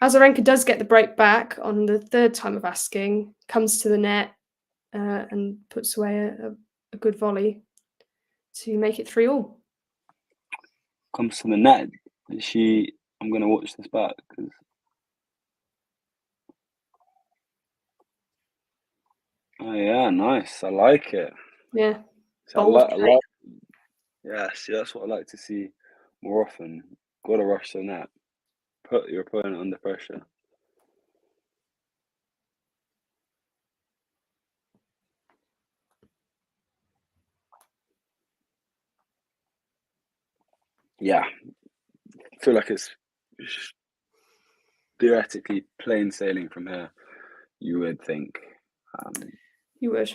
Azarenka does get the break back on the 3rd time of asking, comes to the net and puts away a good volley to make it 3-3. Comes to the net. I'm going to watch this back because. Oh yeah, nice. I like it. Yeah. Yeah, see, that's what I like to see more often. Got to rush the net. Put your opponent under pressure. Yeah, I feel like it's theoretically plain sailing from here. You would think. You would.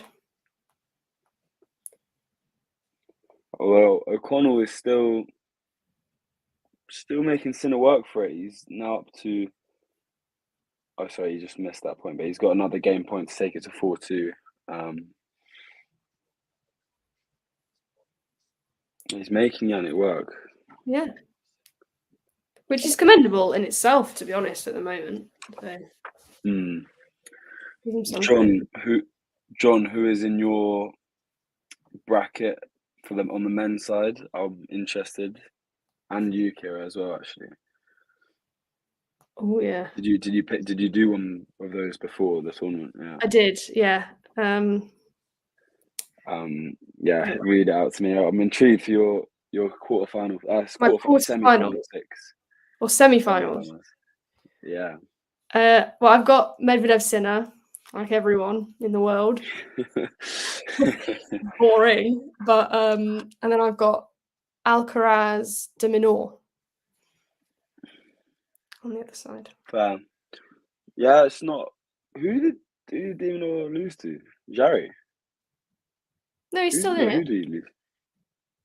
Well, O'Connell is still making Sinner work for it. He's now up to. Oh, sorry, he just missed that point, but he's got another game point to take it to 4-2. He's making Yannick work. Yeah. Which is commendable in itself, to be honest, at the moment. So, John, who is in your bracket for them on the men's side? I'm interested, and you, Kira, as well. Actually. Oh yeah. Did you do one of those before the tournament? Yeah. I did. Yeah. Yeah. Read it out to me. I'm intrigued for your quarterfinal. Semi-final picks or semi-finals. Yeah. Well, I've got Medvedev Sinner, like everyone in the world. Boring, but and then I've got Alcaraz de Minaur on the other side. Fair. Yeah, it's not. Who did de Minaur lose to? Jarry? No, he's still in it. Who did he lose?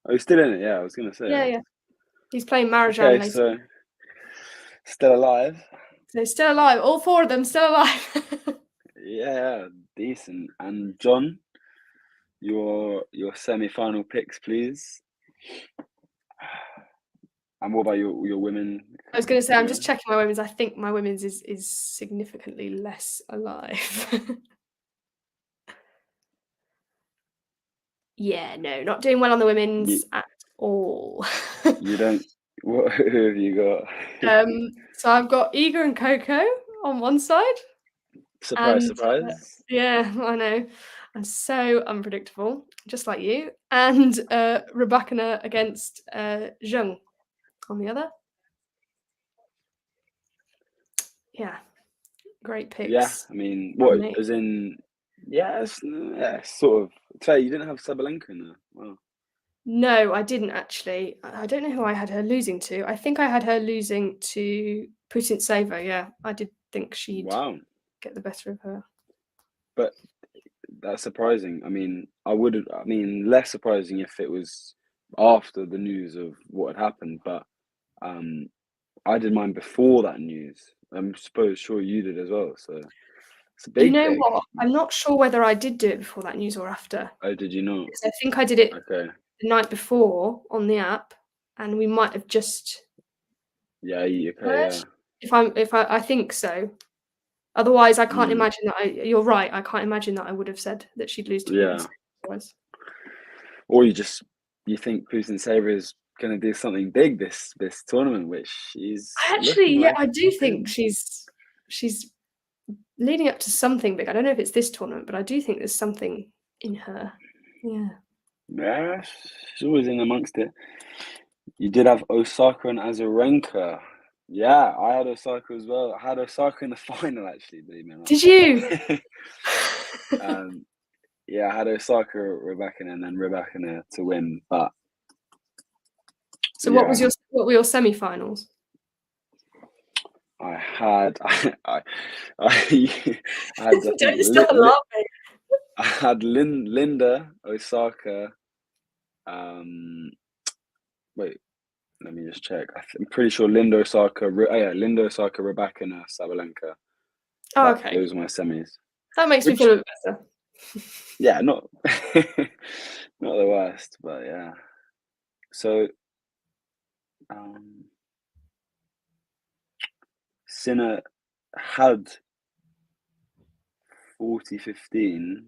Oh, he's still in it. Yeah, I was gonna say. Yeah. He's playing Marijan later. So still alive. So still alive. All four of them still alive. Yeah, decent. And John, your semi-final picks, please. And what about your women? I was going to say, I'm just checking my women's. I think my women's is significantly less alive. Yeah, no, not doing well on the women's at all. You don't. Who have you got? So I've got Iga and Coco on one side. Surprise. Yeah, I know. I'm so unpredictable, just like you. And Rybakina against Zheng on the other. Yeah, great picks. Yeah, I mean, what as in? Yeah, sort of. Say you didn't have Sabalenka in there. Wow. No, I didn't actually. I don't know who I had her losing to. I think I had her losing to Putintseva. Yeah, I did think she'd get the better of her. But that's surprising. I mean, less surprising if it was after the news of what had happened. But I did mine before that news. I'm sure you did as well. So it's a big. You know what? I'm not sure whether I did do it before that news or after. Oh, did you not? Because I think I did it the night before on the app, and we might have just. Yeah. Okay. Yeah. I think so. Otherwise, I can't imagine that. You're right. I can't imagine that I would have said that she'd lose to Putintseva. Or you think Putintseva is going to do something big this tournament, which she's. I do think she's leading up to something big. I don't know if it's this tournament, but I do think there's something in her. Yeah. Yeah, she's always in amongst it. You did have Osaka and Azarenka. Yeah, I had Osaka as well. I had Osaka in the final, actually, believe me or not. Did you? Yeah, I had Osaka, Rybakina, and then Rybakina to win. But so, what were your semi-finals? I had. Don't stop laughing. I had Linda, Osaka. Wait, let me just check. I'm pretty sure Linda, Osaka. Linda, Osaka, Rybakina, Sabalenka. Oh, okay. Those are my semis. That makes me feel a bit better. Yeah, not the worst, but yeah. So, Sinner had 40-15.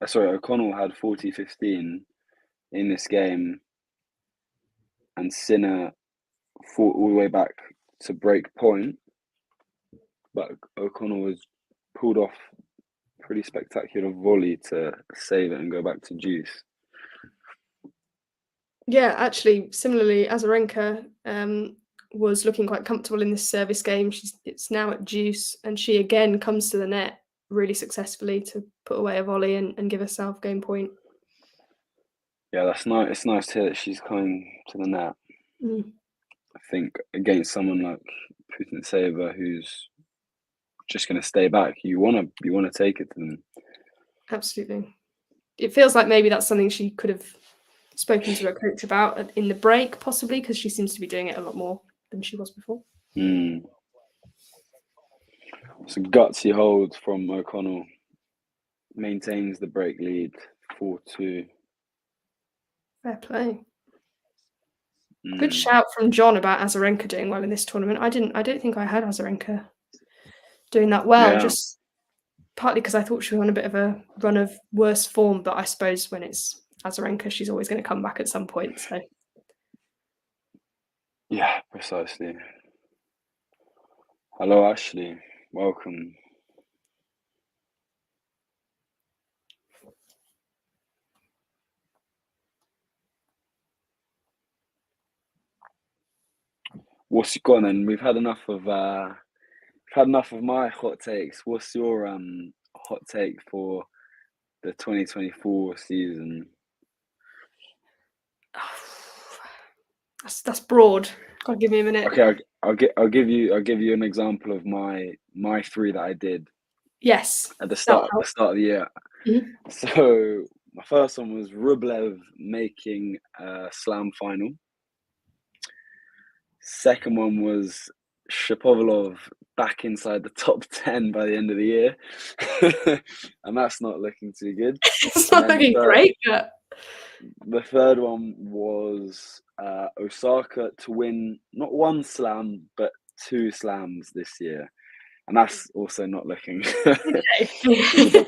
Sorry, O'Connell had 40-15 in this game, and Sinner fought all the way back to break point, but O'Connell was pulled off pretty spectacular volley to save it and go back to deuce. Yeah, actually, similarly, Azarenka was looking quite comfortable in this service game. It's now at deuce, and she again comes to the net really successfully to put away a volley and give herself game point. Yeah, that's nice. It's nice to hear that she's coming to the net. I think against someone like Putintseva, who's just going to stay back, you want to take it to them. Absolutely. It feels like maybe that's something she could have spoken to her coach about in the break, possibly, because she seems to be doing it a lot more than she was before. It's a gutsy hold from O'Connell. Maintains the break lead 4-2. Fair play. Good shout from John about Azarenka doing well in this tournament. I don't think I had Azarenka doing that well. Just partly because I thought she was on a bit of a run of worse form, but I suppose when it's Azarenka, she's always going to come back at some point. So yeah, precisely. Hello, Ashley. Welcome. What's gone then? We've had enough of my hot takes. What's your hot take for the 2024 season? That's broad. Gotta give me a minute. Okay, I'll give you an example of my 3 that I did. Yes. At the start of the year. Mm-hmm. So my first one was Rublev making a slam final. Second one was Shapovalov back inside the top 10 by the end of the year. And that's not looking too good. It's not looking great, but the third one was Osaka to win not 1 slam, but 2 slams this year. And that's also not looking okay.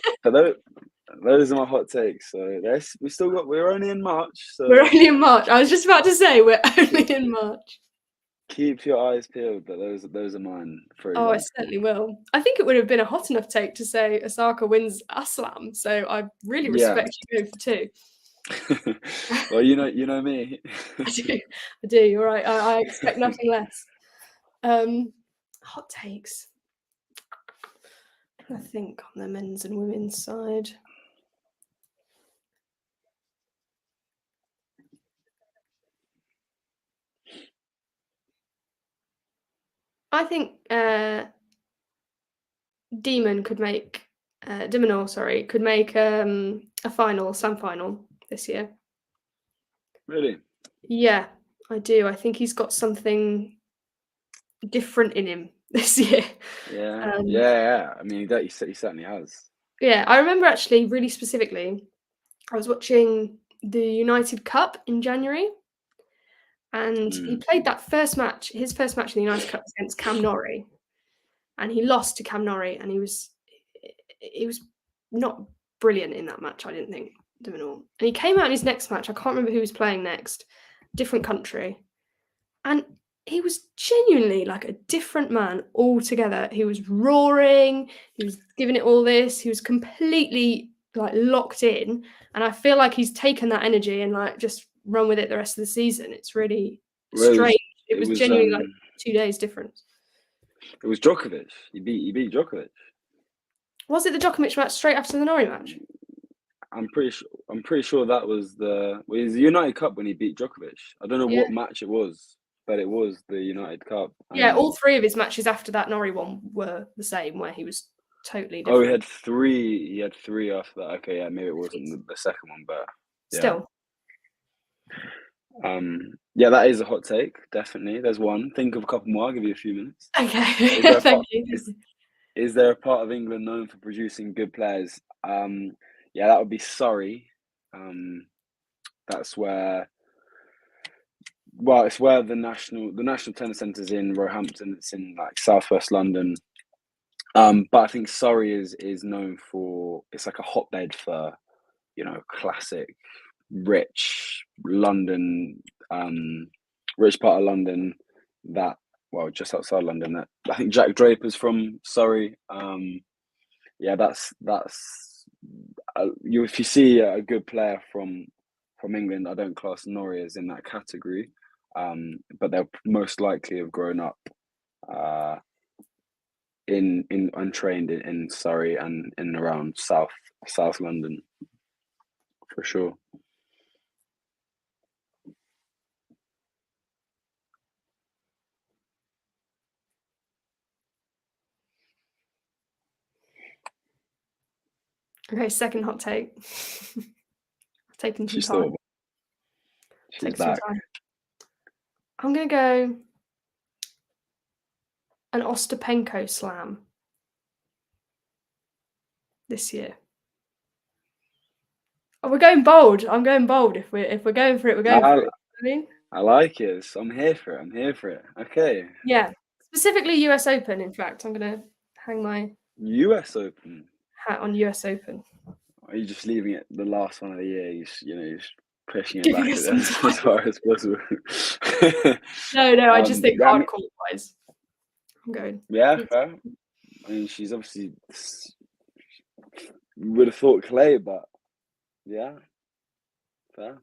Those are my hot takes. So we're only in March. So we're only in March. I was just about to say we're only in March. Keep your eyes peeled, but those are mine. Oh, I certainly will. I think it would have been a hot enough take to say Osaka wins a slam. So I really respect you going for 2. Well, you know me. I do. You're right. I expect nothing less. Hot takes. I think on the men's and women's side. I think Demonor could make a slam final this year. Really? Yeah, I do. I think he's got something different in him this year. Yeah. I mean, he certainly has. Yeah, I remember actually really specifically, I was watching the United Cup in January, and he played that his first match in the United Cup against Cam Norrie, and he lost to Cam Norrie, and he was not brilliant in that match, I didn't think, Demonor. And he came out in his next match, I can't remember who was playing next, different country, and he was genuinely like a different man altogether. He was roaring, he was giving it all this, he was completely like locked in, and I feel like he's taken that energy and like just run with it the rest of the season. It's really strange. It was genuinely like 2 days difference. It was Djokovic. He beat Djokovic. Was it the Djokovic match straight after the Norrie match? I'm pretty sure that was the United Cup when he beat Djokovic. I don't know what match it was, but it was the United Cup. Yeah, all 3 of his matches after that Norrie one were the same, where he was totally different. Oh, he had 3. He had 3 after that. Okay, yeah, maybe it wasn't the second one, but yeah. Still. Yeah, that is a hot take. Definitely. There's one. Think of a couple more. I'll give you a few minutes. Okay. Thank you. Is there a part of England known for producing good players? Yeah, that would be Surrey. That's where. Well, it's where the national tennis centre is in Roehampton. It's in like southwest London. But I think Surrey is known for, it's like a hotbed for, classic, rich London, rich part of London just outside London. That I think Jack Draper's from Surrey. Yeah, that's if you see a good player from England, I don't class Norrie as in that category. But they'll most likely have grown up in untrained in Surrey and in around South London, for sure. Okay, second hot take. Taking some time. She's back. I'm gonna go an Ostapenko slam this year. Oh, we're going bold. I'm going bold. If we're going for it, we're going for it. I mean, I like it. I'm here for it. I'm here for it. Okay. Yeah, specifically US Open. In fact, I'm gonna hang my US Open hat on US Open. Are you just leaving it the last one of the year? You're just pushing it Giving back us some as far as possible. No, I just think yeah, hardcore wise, I'm going. Yeah, fair. I mean, she's obviously would have thought clay, but yeah, fair.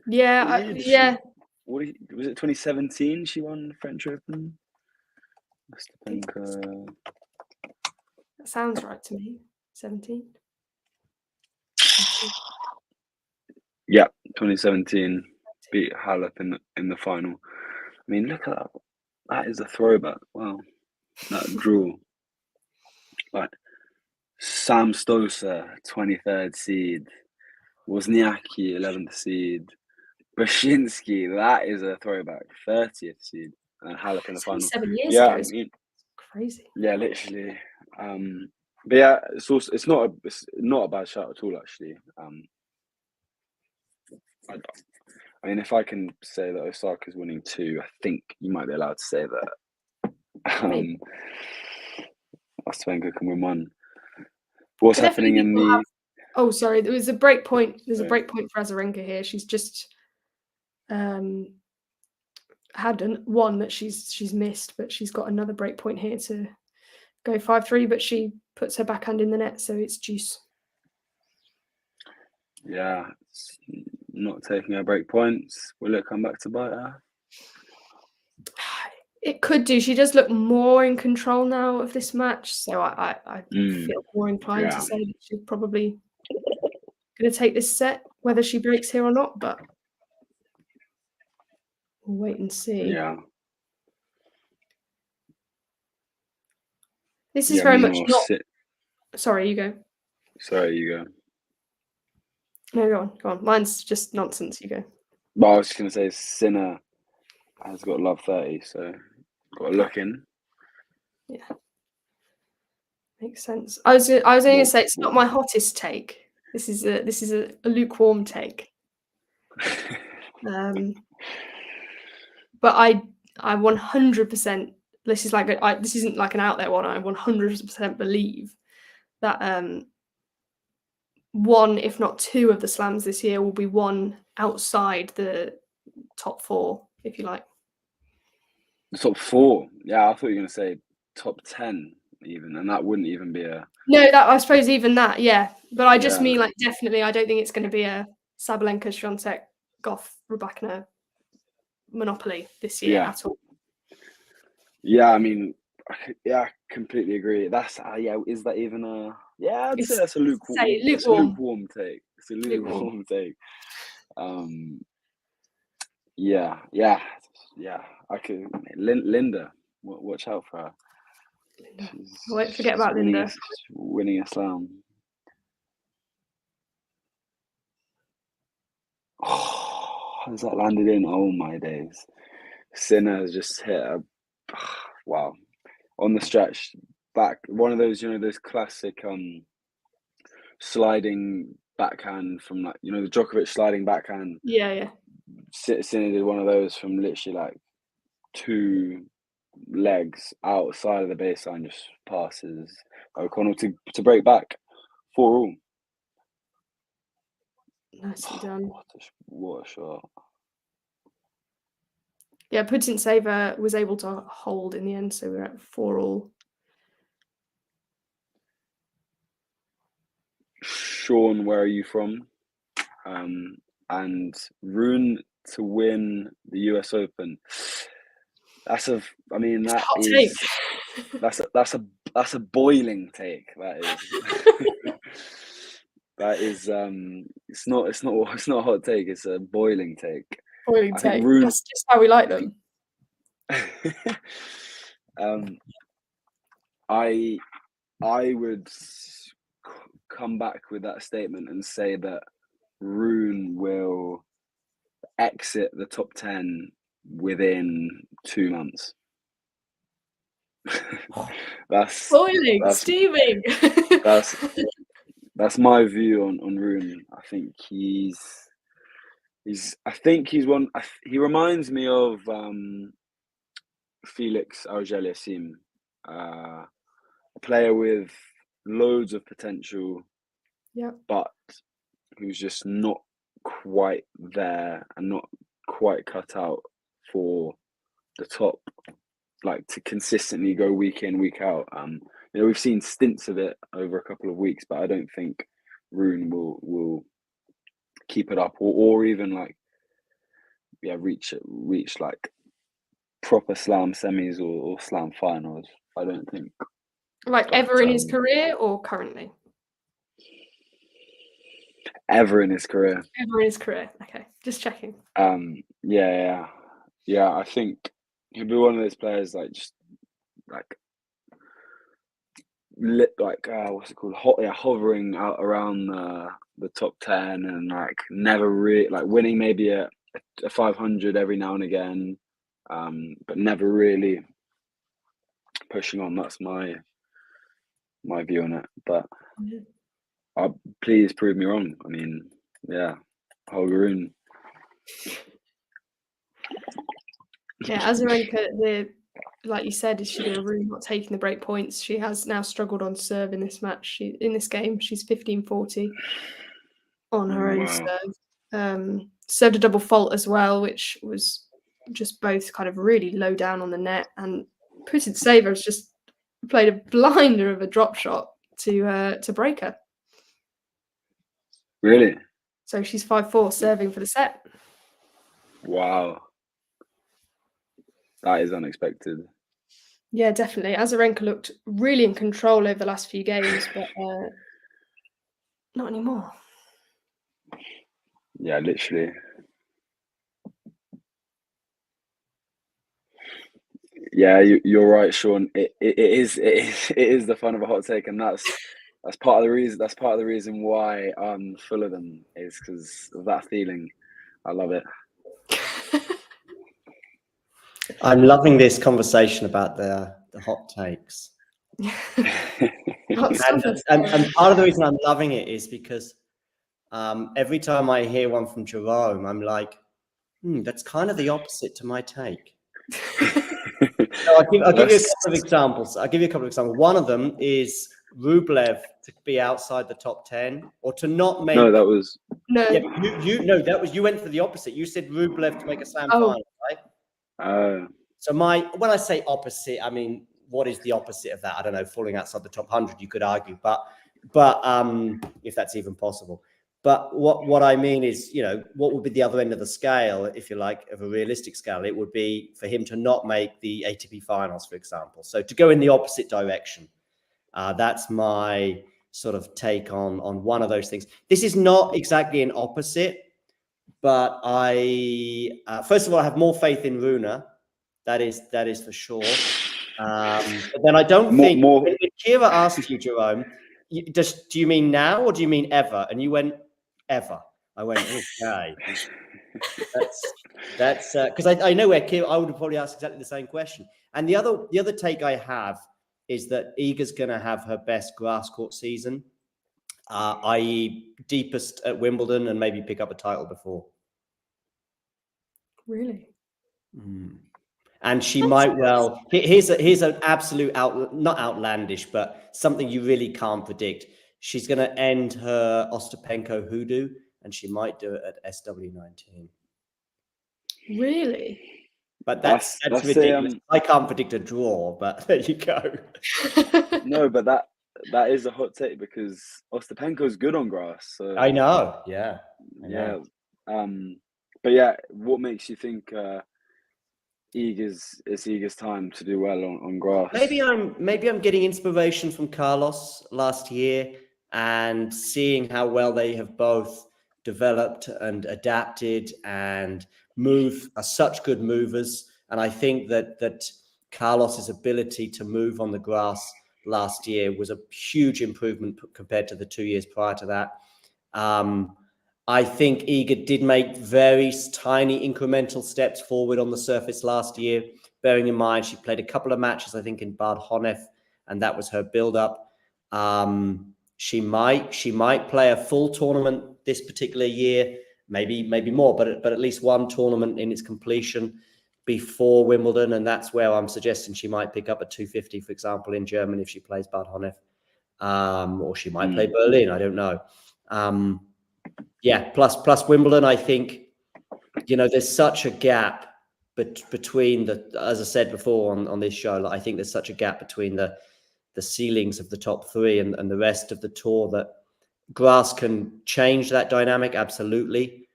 Yeah, yeah. Was it 2017 she won the French Open? Azarenka. That sounds right to me. 17. Yeah, 2017 beat Halep in the final. I mean, look at that. That is a throwback. Wow, that draw. Like Sam Stosur, 23rd seed. Wozniacki, 11th seed. Brzezinski, that is a throwback, 30th seed. And Halep in the final. 7 years Yeah, ago. I mean, Crazy. yeah, literally. But yeah, it's not a bad shout at all, actually. I mean, if I can say that Osaka's winning 2, I think you might be allowed to say that. Azarenka can win 1. What's happening in the? Oh, sorry. There was a break point. There's a break point for Azarenka here. She's just had one that she's missed, but she's got another break point here to go 5-3. But she puts her backhand in the net, so it's juice. Yeah, it's not taking her break points. Will it come back to bite her? It could do. She does look more in control now of this match, so I feel more inclined to say that she's probably going to take this set, whether she breaks here or not. But we'll wait and see. Yeah. This is very much not. Sorry, you go. Sorry, you go. No, go on. Mine's just nonsense. You go. But I was just going to say, Sinner has got love 30, so got to look in. Yeah, makes sense. I was only going to say it's not my hottest take. This is a lukewarm take. But I 100%. This isn't like an out there one. I 100% believe that one, if not 2, of the slams this year will be won outside the top 4, if you like. The top 4? Yeah, I thought you were going to say top 10 even, and that wouldn't even be a... No, that I suppose even that, yeah. But I just mean, like, definitely, I don't think it's going to be a Sabalenka, Świątek, Goff, Rybakina monopoly this year at all. Yeah, I mean, I completely agree. That's is that even a? Yeah, I'd say that's a lukewarm take. It's a lukewarm take. Yeah. I could. Linda, watch out for her. I won't forget about Linda. Winning a slam. Oh, has that landed in? Oh my days! Sinner has just hit a. Wow. On the stretch, back one of those, those classic sliding backhand from, like, the Djokovic sliding backhand. Yeah. Sinner did one of those from literally like 2 legs outside of the baseline, just passes O'Connell to break back 4-all. Nicely done. What a shot. Yeah, Putintseva was able to hold in the end, so we're at 4-all. Sean, where are you from? And Rune to win the US Open. That's a boiling take. That is. That is. It's not a hot take. It's a boiling take. Boiling take. That's just how we like them. I would come back with that statement and say that Rune will exit the top 10 within 2 months. That's boiling, steaming. That's my view on Rune. I think he's I think he's one. He reminds me of Felix Auger-Aliassime, a player with loads of potential, but who's just not quite there and not quite cut out for the top, like to consistently go week in, week out. You know, we've seen stints of it over a couple of weeks, but I don't think Rune will keep it up or even like reach like proper slam semis or slam finals. I don't think. Like ever in his career or currently? Ever in his career. Ever in his career. Okay, just checking. Yeah. I think he'll be one of those players like just like what's it called? Hovering out around the top 10 and like never really like winning maybe a 500 every now and again, but never really pushing on. That's my view on it. But please prove me wrong. I mean, yeah, Holger. Yeah, Azarenka, like you said, she did a Rune not taking the break points. She has now struggled on serve in this match. In this game, she's 15-40 on her own serve. Served a double fault as well, which was just both kind of really low down on the net. And Putintseva has just played a blinder of a drop shot to break her. Really? So she's 5-4 serving for the set. Wow. That is unexpected. Yeah, definitely. Azarenka looked really in control over the last few games, but not anymore. Yeah, literally. Yeah, you're right, Sean. It is the fun of a hot take, and that's part of the reason. That's part of the reason why I'm full of them, is because of that feeling. I love it. I'm loving this conversation about the hot takes. and part of the reason I'm loving it is because every time I hear one from Jerome, I'm like, that's kind of the opposite to my take. So I'll give you a couple of examples. One of them is Rublev to be outside the top 10 or to not make. No, that was no. Yeah, you went for the opposite. You said Rublev to make a slam final, right? So when I say opposite, I mean, what is the opposite of that? I don't know, falling outside the top 100, you could argue, but if that's even possible. But what I mean is, you know, what would be the other end of the scale, if you like, of a realistic scale? It would be for him to not make the ATP finals, for example. So to go in the opposite direction. That's my sort of take on one of those things. This is not exactly an opposite, but I first of all, I have more faith in Rune. That is for sure. But then I don't think when Kira asked you, Jerome, do you mean now or do you mean ever? And you went ever. I went, okay. That's because I know where Kira, I would have probably asked exactly the same question. And the other take I have is that Iga's going to have her best grass court season, i.e. deepest at Wimbledon and maybe pick up a title before. Really? And she might well. Here's an absolute not outlandish, but something you really can't predict. She's going to end her Ostapenko hoodoo, and she might do it at SW19. Really? But that's ridiculous. I can't predict a draw, but there you go. No, but that is a hot take because Ostapenko's good on grass. So I know. Yeah. I know. Yeah. But yeah, what makes you think Iga's time to do well on grass? Maybe I'm getting inspiration from Carlos last year and seeing how well they have both developed and adapted and are such good movers. And I think that Carlos's ability to move on the grass last year was a huge improvement compared to the 2 years prior to that. I think Iga did make very tiny incremental steps forward on the surface last year, bearing in mind she played a couple of matches, I think, in Bad Honnef, and that was her build-up. She might play a full tournament this particular year, maybe more, but at least one tournament in its completion before Wimbledon, and that's where I'm suggesting she might pick up a 250, for example, in Germany if she plays Bad Honnef, or she might play Berlin. I don't know. Yeah, plus Wimbledon, I think, there's such a gap between as I said before on this show, I think there's such a gap between the ceilings of the top three and the rest of the tour that grass can change that dynamic, absolutely.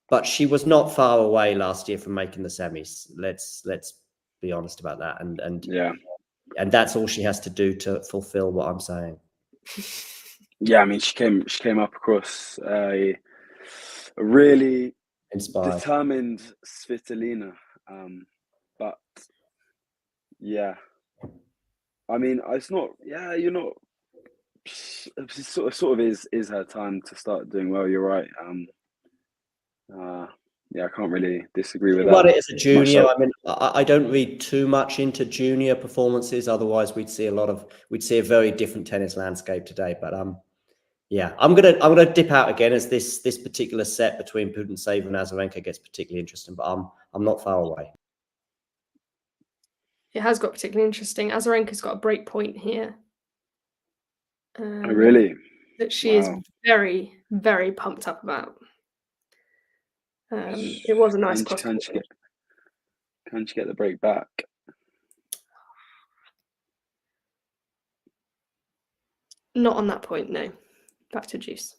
But she was not far away last year from making the semis. Let's be honest about that. And that's all she has to do to fulfill what I'm saying. Yeah, I mean, she came up across a really inspired, determined Svitolina, but yeah, I mean, it's not. Yeah, you're not. It sort of is her time to start doing well. You're right. Yeah, I can't really disagree with that. Won it as a junior. I mean, I don't read too much into junior performances. Otherwise, we'd see a very different tennis landscape today. But yeah, I'm gonna dip out again as this particular set between Putintseva and Azarenka gets particularly interesting. But I'm not far away. It has got particularly interesting. Azarenka's got a break point here. Really? That she is very, very pumped up about. It was a nice cross. Can she get the break back? Not on that point, no. Back to Juice.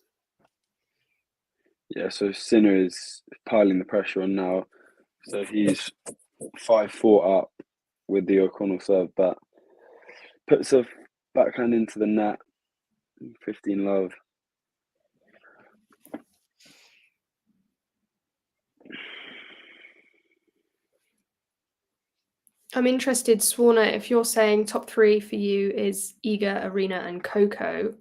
Yeah, so Sinner is piling the pressure on now. So he's 5-4 up with the O'Connell serve, but puts a backhand into the net. 15 love. I'm interested, Swarna, if you're saying top three for you is Iga, Arena, and Coco,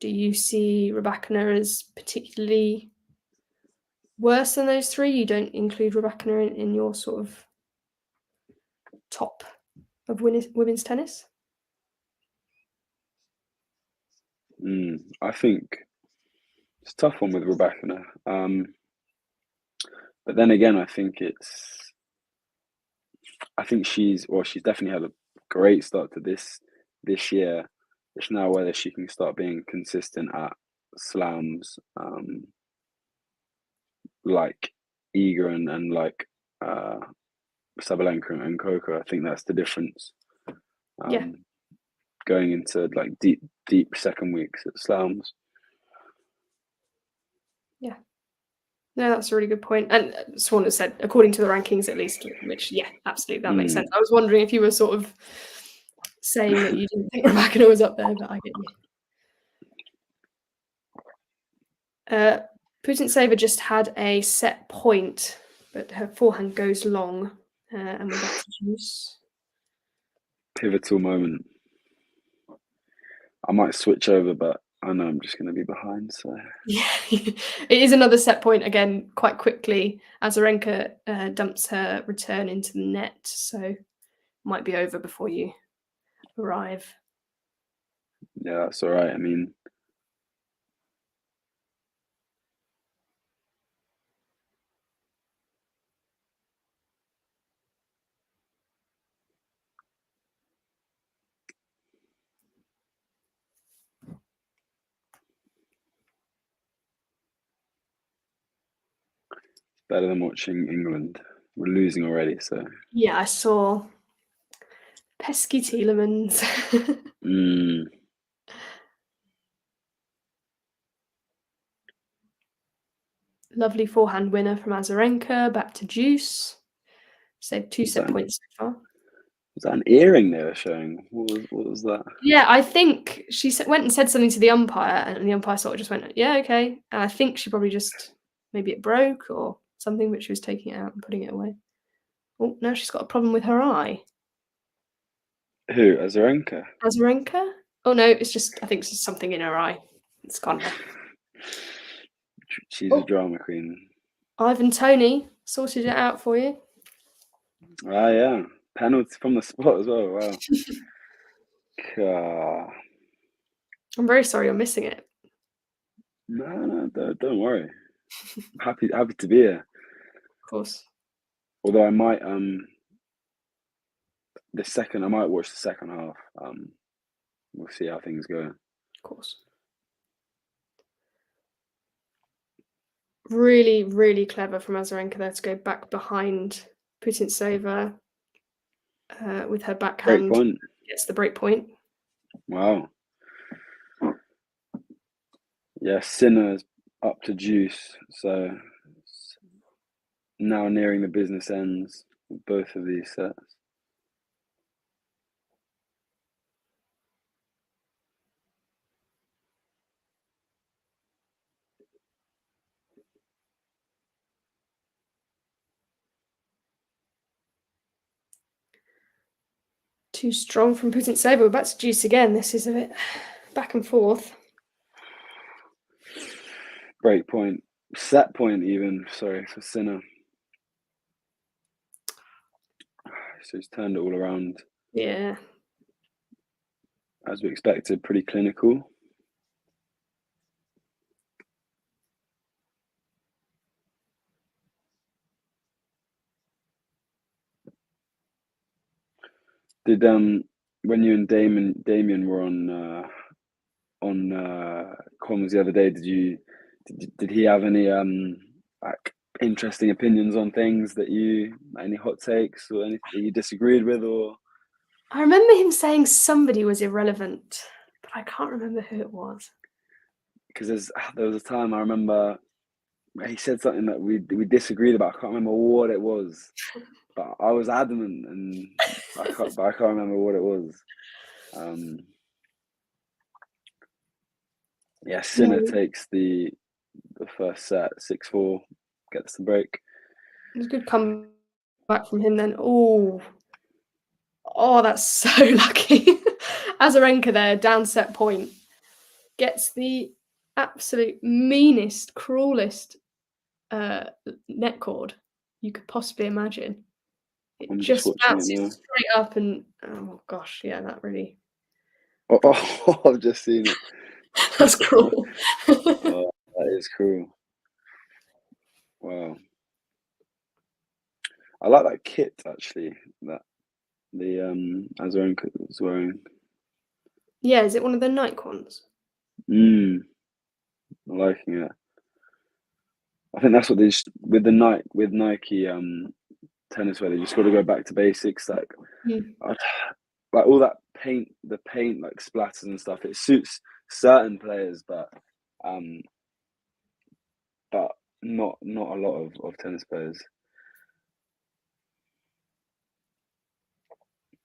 do you see Rybakina as particularly worse than those three? You don't include Rybakina in your sort of top of women's tennis? I think it's a tough one with Rybakina. But then again, I think she's definitely had a great start to this year. It's now whether she can start being consistent at slams, like Iga and like Sabalenka and Coco. I think that's the difference. Going into like deep second weeks at slams. Yeah. No, that's a really good point. And Swan has said, according to the rankings at least, which, yeah, absolutely, that makes sense. I was wondering if you were sort of saying that you didn't think Rybakina was up there, but I get you. Putintseva just had a set point, but her forehand goes long, and we're back to Juice. Pivotal moment. I might switch over, but I know I'm just going to be behind. So yeah, it is another set point again quite quickly. Azarenka dumps her return into the net, so might be over before you arrive. Yeah, that's all right. I mean, better than watching England. We're losing already, so yeah, I saw pesky Tielemans. Lovely forehand winner from Azarenka. Back to Juice. Saved 2 set points so far. Was that an earring they were showing? What was that? Yeah, I think she went and said something to the umpire, and the umpire sort of just went, yeah, okay. And I think she probably just, maybe it broke or something, but she was taking it out and putting it away. Oh, now she's got a problem with her eye. Who? Azarenka? Azarenka? Oh, no, it's just, I think it's just something in her eye. It's gone. She's a drama queen. Ivan Toney sorted it out for you. Ah, yeah. Penalty from the spot as well. Wow. I'm very sorry you're missing it. No, don't worry. happy to be here. Of course. Although I might I might watch the second half. We'll see how things go. Of course. Really, really clever from Azarenka there to go back behind Putintseva with her backhand. Break point. Gets the break point. Wow. Yeah, Sinner's up to deuce. So now nearing the business ends with both of these sets. Too strong from Putintseva. We're back to deuce again. This is a bit back and forth. Break point. Set point even, sorry, for Sinner. So he's turned it all around. Yeah. As we expected, pretty clinical. Did when you and Damien were on comms the other day, did he have any like interesting opinions on things that any hot takes or anything that you disagreed with? Or I remember him saying somebody was irrelevant, but I can't remember who it was. Because there was a time I remember he said something that we disagreed about. I can't remember what it was, but I was adamant, and I can't remember what it was. Yeah, Sinner takes the first set 6-4, gets the break. It was a good comeback from him then. Oh, that's so lucky. Azarenka there, down set point, gets the absolute meanest, cruelest net cord you could possibly imagine. It just bounces straight up and oh gosh, yeah, that really. Oh, I've just seen it. That's cruel. Oh, that is cruel. Wow. I like that kit actually. That the Azarenka was wearing. Yeah, is it one of the Nike ones? I'm liking it. I think that's what they just, with Nike tennis wear, they just got to go back to basics. Like all that paint, the paint like splatters and stuff. It suits certain players, but not a lot of tennis players.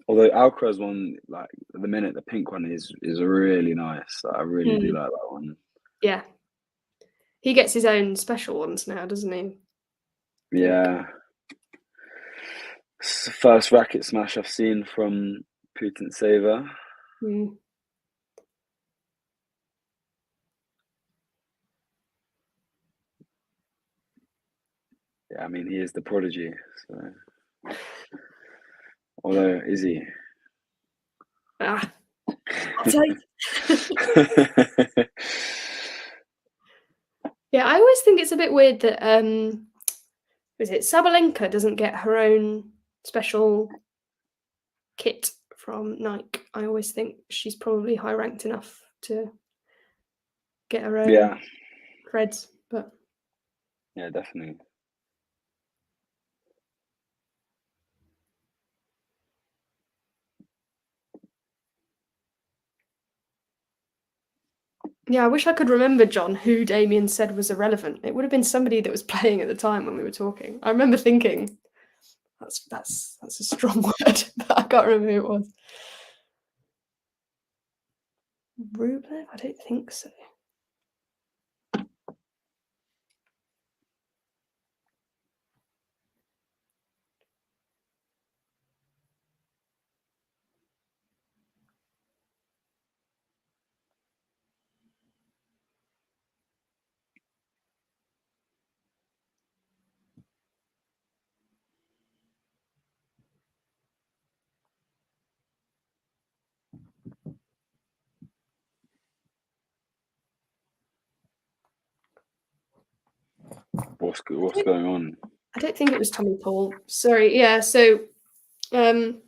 Although Alcaraz one, like at the minute, the pink one is really nice. I really do like that one. Yeah, he gets his own special ones now, doesn't he? Yeah. It's the first racket smash I've seen from Putintseva. Yeah, I mean, he is the prodigy. So. Although, is he? I'll take. Yeah, I always think it's a bit weird that Sabalenka doesn't get her own special kit from Nike. I always think she's probably high ranked enough to get her own creds, but yeah, definitely. Yeah, I wish I could remember, John, who Damien said was irrelevant. It would have been somebody that was playing at the time when we were talking. I remember thinking, that's a strong word, but I can't remember who it was. Rublev? I don't think so. what's going on. I don't think it was Tommy Paul. Sorry. Yeah. So I think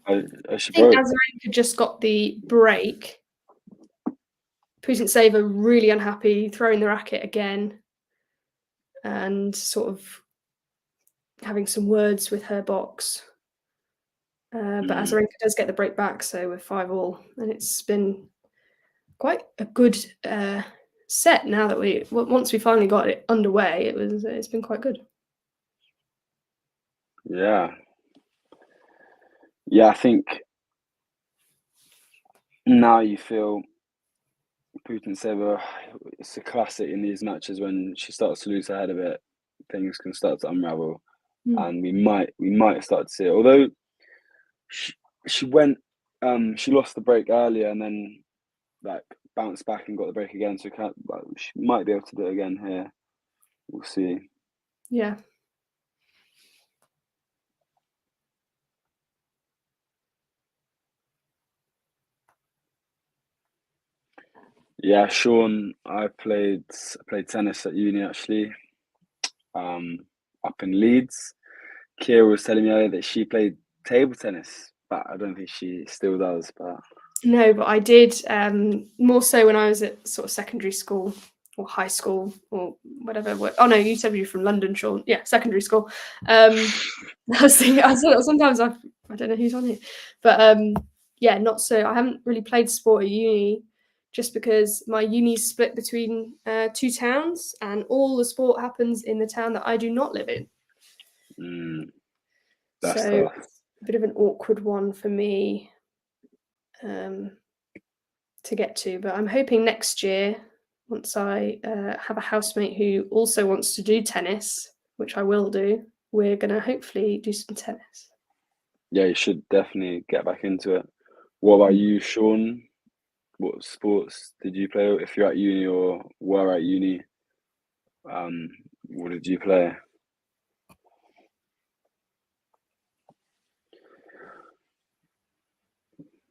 Azarenka just got the break. Putintseva really unhappy, throwing the racket again, and sort of having some words with her box. But Azarenka does get the break back, so we're 5-5, and it's been quite a good set now that once we finally got it underway. It's been quite good. Yeah, I think now you feel Putintseva, it's a classic in these matches when she starts to lose her head a bit, things can start to unravel, and we might start to see it. Although she lost the break earlier and then like bounced back and got the break again, so she might be able to do it again here. We'll see. Yeah. Yeah, Sean, I played tennis at uni actually, up in Leeds. Kira was telling me earlier that she played table tennis, but I don't think she still does. But no, but I did more so when I was at sort of secondary school or high school or whatever. Oh no, you said you were from London, Sean. Yeah, secondary school. I was thinking, sometimes I don't know who's on here, but yeah, not so. I haven't really played sport at uni, just because my uni's split between 2 towns, and all the sport happens in the town that I do not live in. That's so tough. It's a bit of an awkward one for me to get to, but I'm hoping next year, once I have a housemate who also wants to do tennis, which I will do, we're going to hopefully do some tennis. Yeah, you should definitely get back into it. What about you, Sean? What sports did you play if you're at uni or were at uni? What did you play?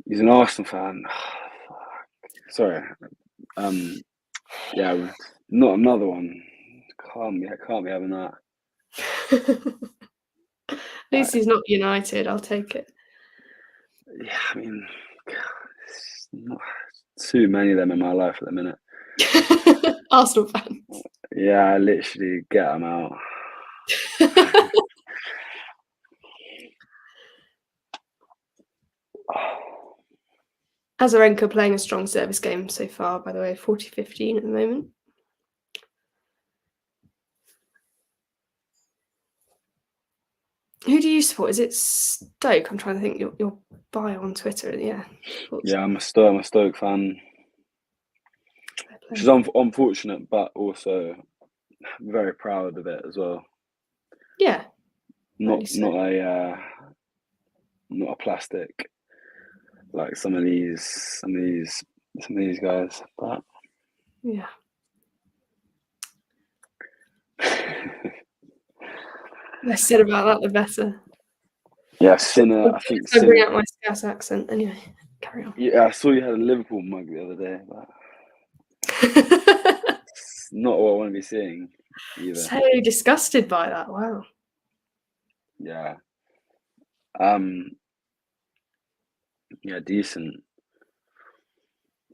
He's an Arsenal fan. Sorry. Yeah, not another one. Can't be having that. At least he's not United. I'll take it. Yeah, I mean, there's not too many of them in my life at the minute. Arsenal fans. Yeah, I literally get them out. Azarenka playing a strong service game so far, by the way, 40-15 at the moment. Who do you support? Is it Stoke? I'm trying to think your bio on Twitter. Yeah. Yeah, I'm a Stoke fan. Which is unfortunate, but also very proud of it as well. Yeah. Not a plastic like some of these guys, but yeah. Less said about that, the better. Yeah, Sinner. I think I bring out my Scouse accent. Anyway, carry on. Yeah, I saw you had a Liverpool mug the other day, but it's not what I want to be seeing either. So disgusted by that. Wow. Yeah. Yeah, decent.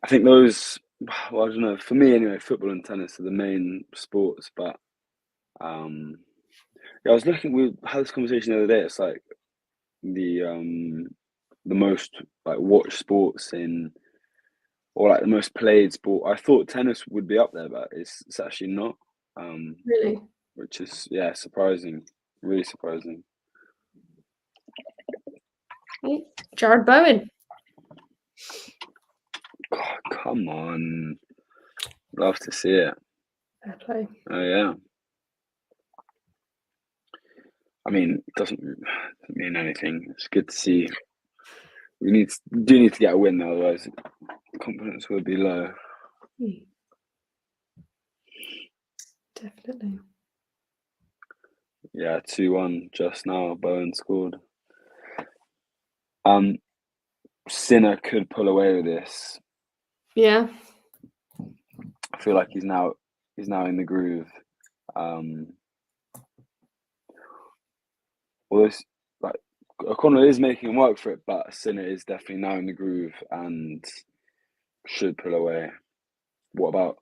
I think those. Well, I don't know. For me, anyway, football and tennis are the main sports. But yeah, I was looking. We had this conversation the other day. It's like the most like watched sports or like the most played sport. I thought tennis would be up there, but it's actually not. Really? Which is surprising. Really surprising. Jared Bowen. God, come on. Love to see it. Fair play. Oh yeah. I mean, it doesn't mean anything. It's good to see. We do need to get a win though, otherwise confidence will be low. Definitely. Yeah, 2-1 just now. Bowen scored. Sinner could pull away with this. Yeah. I feel like he's now in the groove. Although, like, O'Connell is making him work for it, but Sinner is definitely now in the groove and should pull away. What about?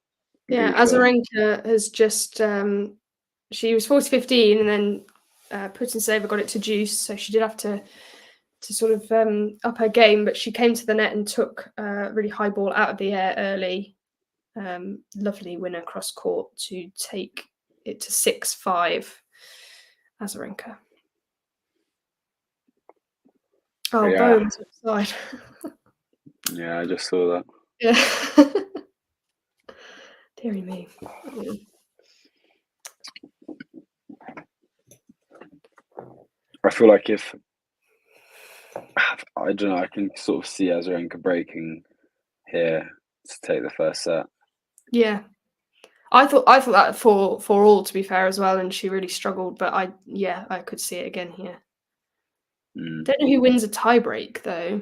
Yeah, Azarenka has just she was 40-15, and then Putintseva got it to juice, so she did have to sort of up her game, but she came to the net and took a really high ball out of the air early. Lovely winner cross court to take it to 6-5. Azarenka. Oh, yeah. Bowen's outside. Yeah, I just saw that. Yeah. Deary me. Yeah. I feel like if I don't know, I can sort of see Azarenka breaking here to take the first set. Yeah, I thought that for all, to be fair, as well, and she really struggled. But I could see it again here. Don't know who wins a tiebreak though.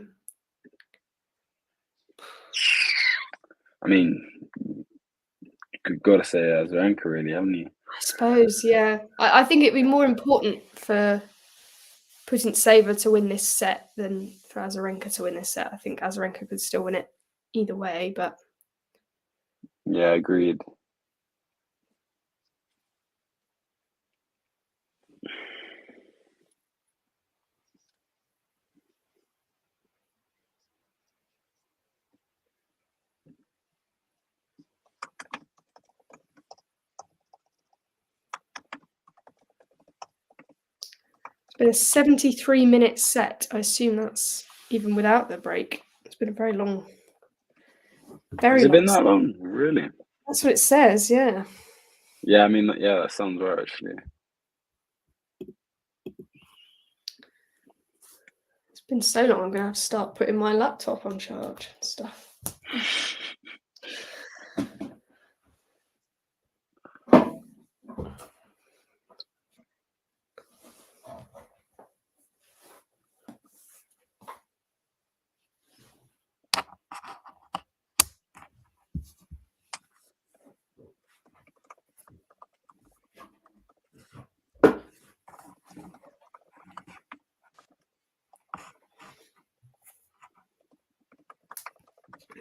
I mean, you've got to say Azarenka, really, haven't you? I suppose, yeah. I think it'd be more important for Putintseva to win this set than for Azarenka to win this set. I think Azarenka could still win it either way, but yeah, agreed. it's been a 73-minute set. I assume that's even without the break. It's been a very long. Has it been that long? Really? That's what it says, yeah. Yeah, I mean, yeah, that sounds right, actually. It's been so long, I'm going to have to start putting my laptop on charge and stuff.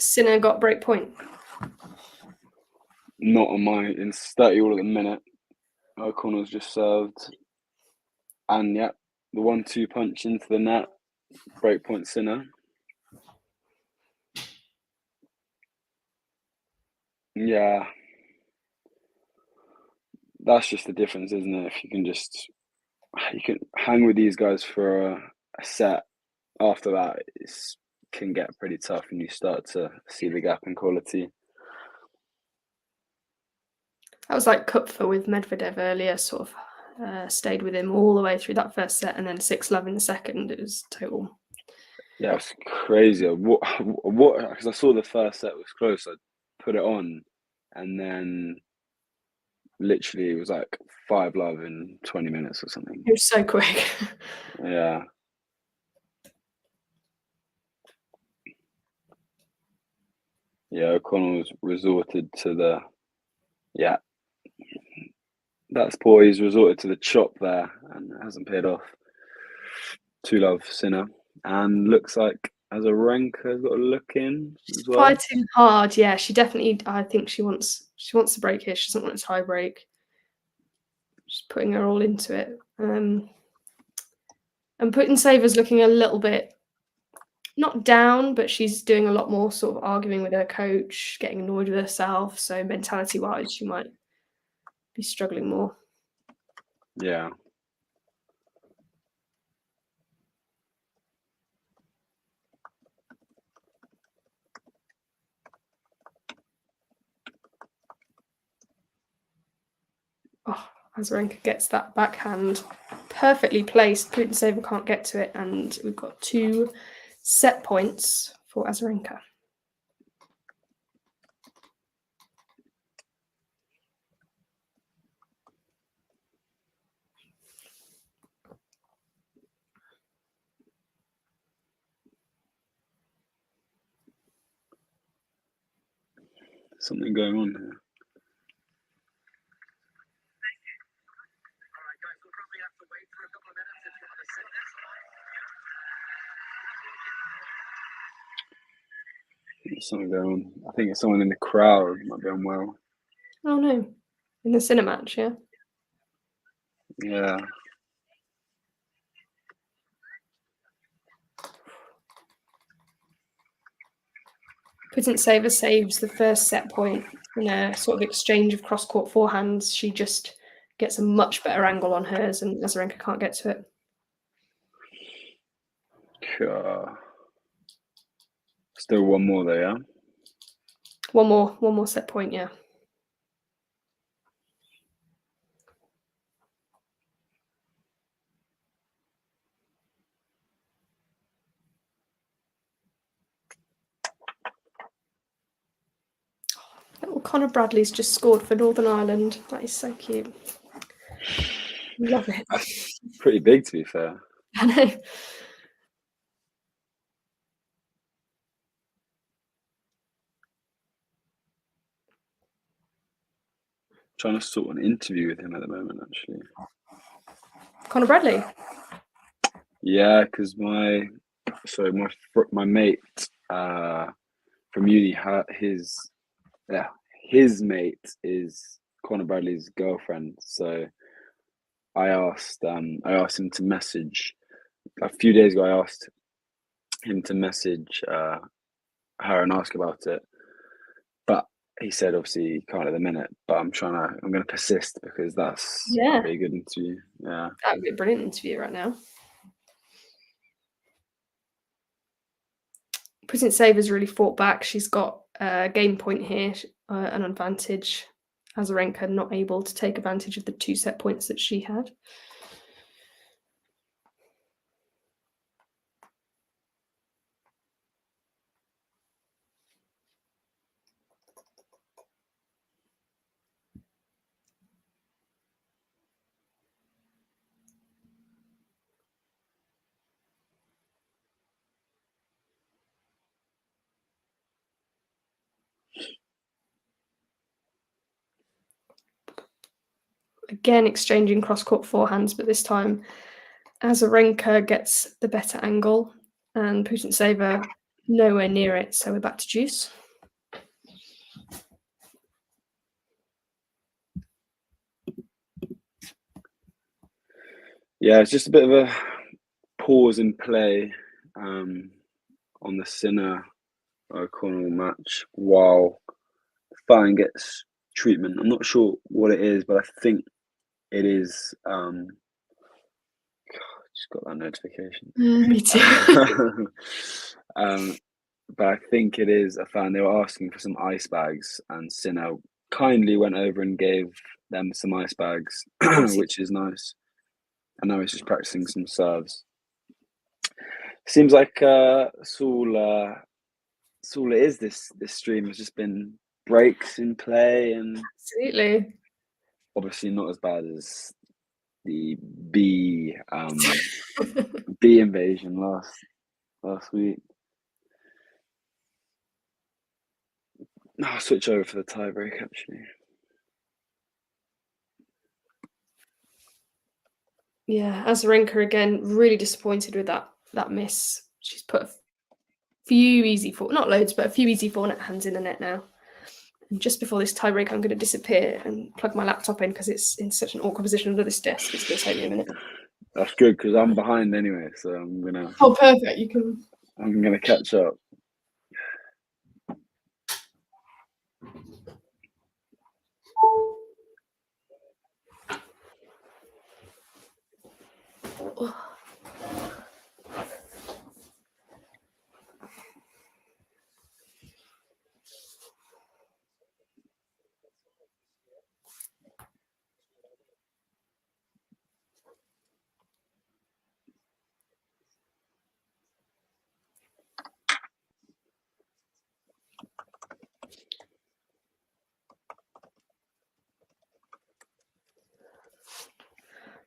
Sinner got break point. Not on mine. In 30 all at the minute. O'Connell's just served. And yeah, the 1-2 punch into the net. Break point Sinner. Yeah. That's just the difference, isn't it? If you can hang with these guys for a set. After that, it can get pretty tough and you start to see the gap in quality. That was like Kupfer with Medvedev earlier, sort of stayed with him all the way through that first set, and then 6-love in the second. It was total. Yeah, it's crazy. What? Because I saw the first set was close. I put it on, and then literally it was like 5-love in 20 minutes or something. It was so quick. Yeah. Yeah, O'Connell's resorted to the, that's poor. He's resorted to the chop there and it hasn't paid off. 2-love Sinner. And looks like Azarenka's got a look in as well. Fighting hard, yeah. She definitely, I think she wants to break here. She doesn't want a tie break. She's putting her all into it. And Putintseva is looking a little bit not down, but she's doing a lot more sort of arguing with her coach, getting annoyed with herself. So mentality-wise, she might be struggling more. Yeah. Oh, Azarenka gets that backhand perfectly placed. Putintseva can't get to it, and we've got 2 set points for Azarenka. Something going on here. There's something going on. I think it's someone in the crowd might be unwell. Oh no, in the cinema match, yeah. Yeah. Putintseva saves the first set point in a sort of exchange of cross-court forehands. She just gets a much better angle on hers, and Azarenka can't get to it. Still one more though, yeah? One more set point, yeah. Little Connor Bradley's just scored for Northern Ireland. That is so cute. Love it. That's pretty big, to be fair. I know. Trying to sort an interview with him at the moment, actually. Connor Bradley? Yeah, because my mate from uni, his mate is Conor Bradley's girlfriend. So I asked him to message a few days ago. I asked him to message her and ask about it, but he said obviously he can't at the minute. But I'm going to persist because that's a pretty good interview. Yeah, that would be a brilliant interview right now. Putintseva really fought back. She's got a game point here, an advantage. Azarenka not able to take advantage of the 2 set points that she had. Again, exchanging cross-court forehands, but this time Azarenka gets the better angle and Putintseva nowhere near it, so we're back to deuce. Yeah, it's just a bit of a pause in play on the Sinner O'Connell match while Fine gets treatment. I'm not sure what it is, but I think it is. Just got that notification. Me too. But I think it is a fan. They were asking for some ice bags, and Sinner kindly went over and gave them some ice bags, which is nice. And now he's just practicing some serves. Seems like that's all it is. This stream has just been breaks in play, and absolutely, obviously not as bad as the B invasion last week. I'll switch over for the tie break actually. Yeah, Azarenka again, really disappointed with that miss. She's put a few easy not loads, but a few easy four-net hands in the net now. And just before this tie break, I'm going to disappear and plug my laptop in because it's in such an awkward position under this desk. It's going to take me a minute. That's good because I'm behind anyway, so I'm gonna. Oh, perfect! You can. I'm gonna catch up.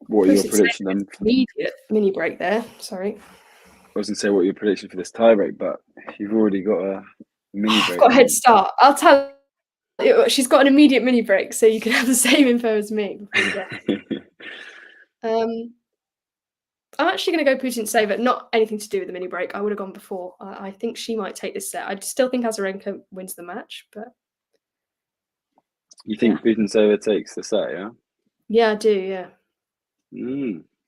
What are your prediction then? Immediate mini break there. Sorry. I was going to say what your prediction for this tie break, but you've already got a mini break. I've got a head start. I'll tell you, she's got an immediate mini break, so you can have the same info as me. I I'm actually going to go Putintseva. Not anything to do with the mini break. I would have gone before. I think she might take this set. I still think Azarenka wins the match, but you think Putintseva takes the set? Yeah. Yeah, I do. Yeah.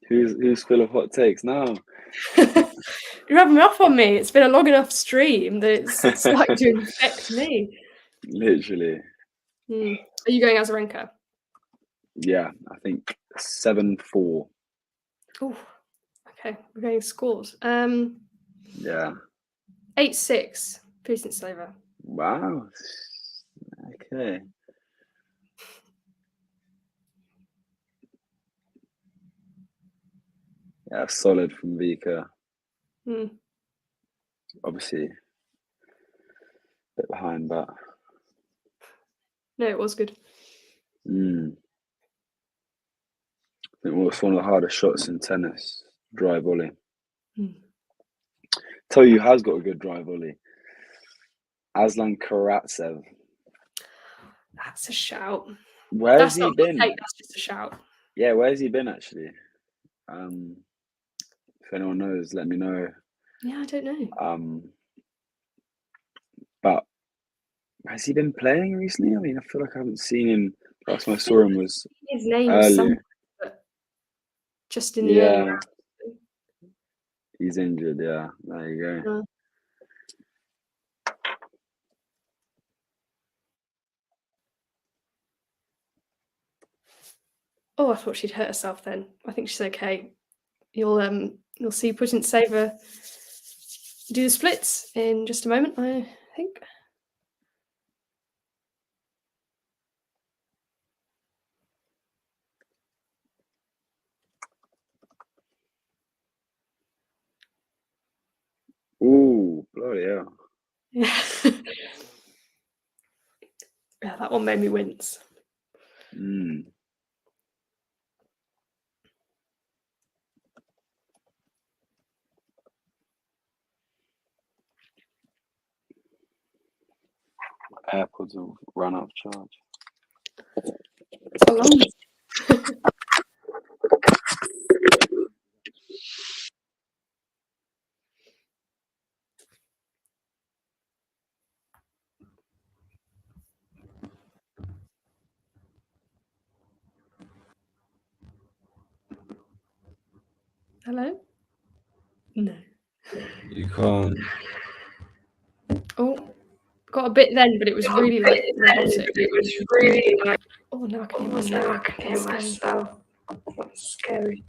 Who's full of hot takes now? You're rubbing off on me. It's been a long enough stream that it's starting to infect me. Literally. Are you going Azarenka? Yeah, I think 7-4. Oh, okay. We're going scores. Yeah. 8-6. Putintseva. Wow. Okay. Yeah, solid from Vika. Obviously, a bit behind, but no, it was good. I think it was one of the hardest shots in tennis. Dry volley. Tell you who has got a good dry volley. Aslan Karatsev. That's a shout. Where's he been? That's just a shout. Yeah, where's he been actually? If anyone knows, let me know. Yeah, I don't know. But has he been playing recently? I mean, I feel like I haven't seen him. Last time I saw him was his name early. But just in the early round. He's injured. Yeah, there you go. Oh, I thought she'd hurt herself then. I think she's okay. You'll see Putintseva do the splits in just a moment, I think. Ooh, bloody hell. Yeah. Yeah, that one made me wince. AirPods will run out of charge. How long? Hello? No. You can't. Oh, got a bit then, but it was really like robotic. It was really like. Oh, now I can hear myself. That's scary.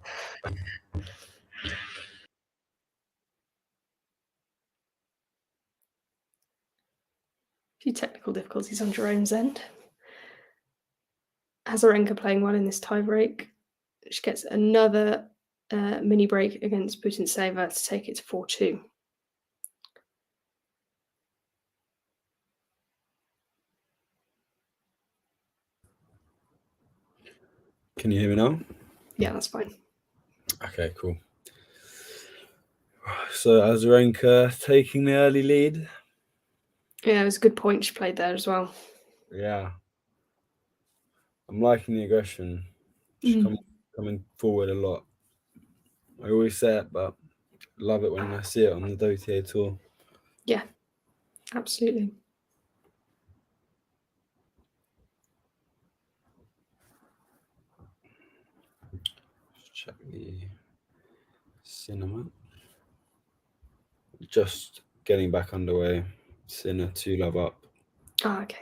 Few technical difficulties on Jerome's end. Azarenka playing well in this tie break. She gets another mini break against Putintseva to take it to 4-2. Can you hear me now? Yeah, that's fine. Okay, cool. So Azarenka taking the early lead. Yeah, it was a good point she played there as well. Yeah. I'm liking the aggression. She's coming forward a lot. I always say it, but love it when I see it on the WTA tour. Yeah, absolutely. Check the cinema. Just getting back underway. Sinner 2-love up. Ah, okay.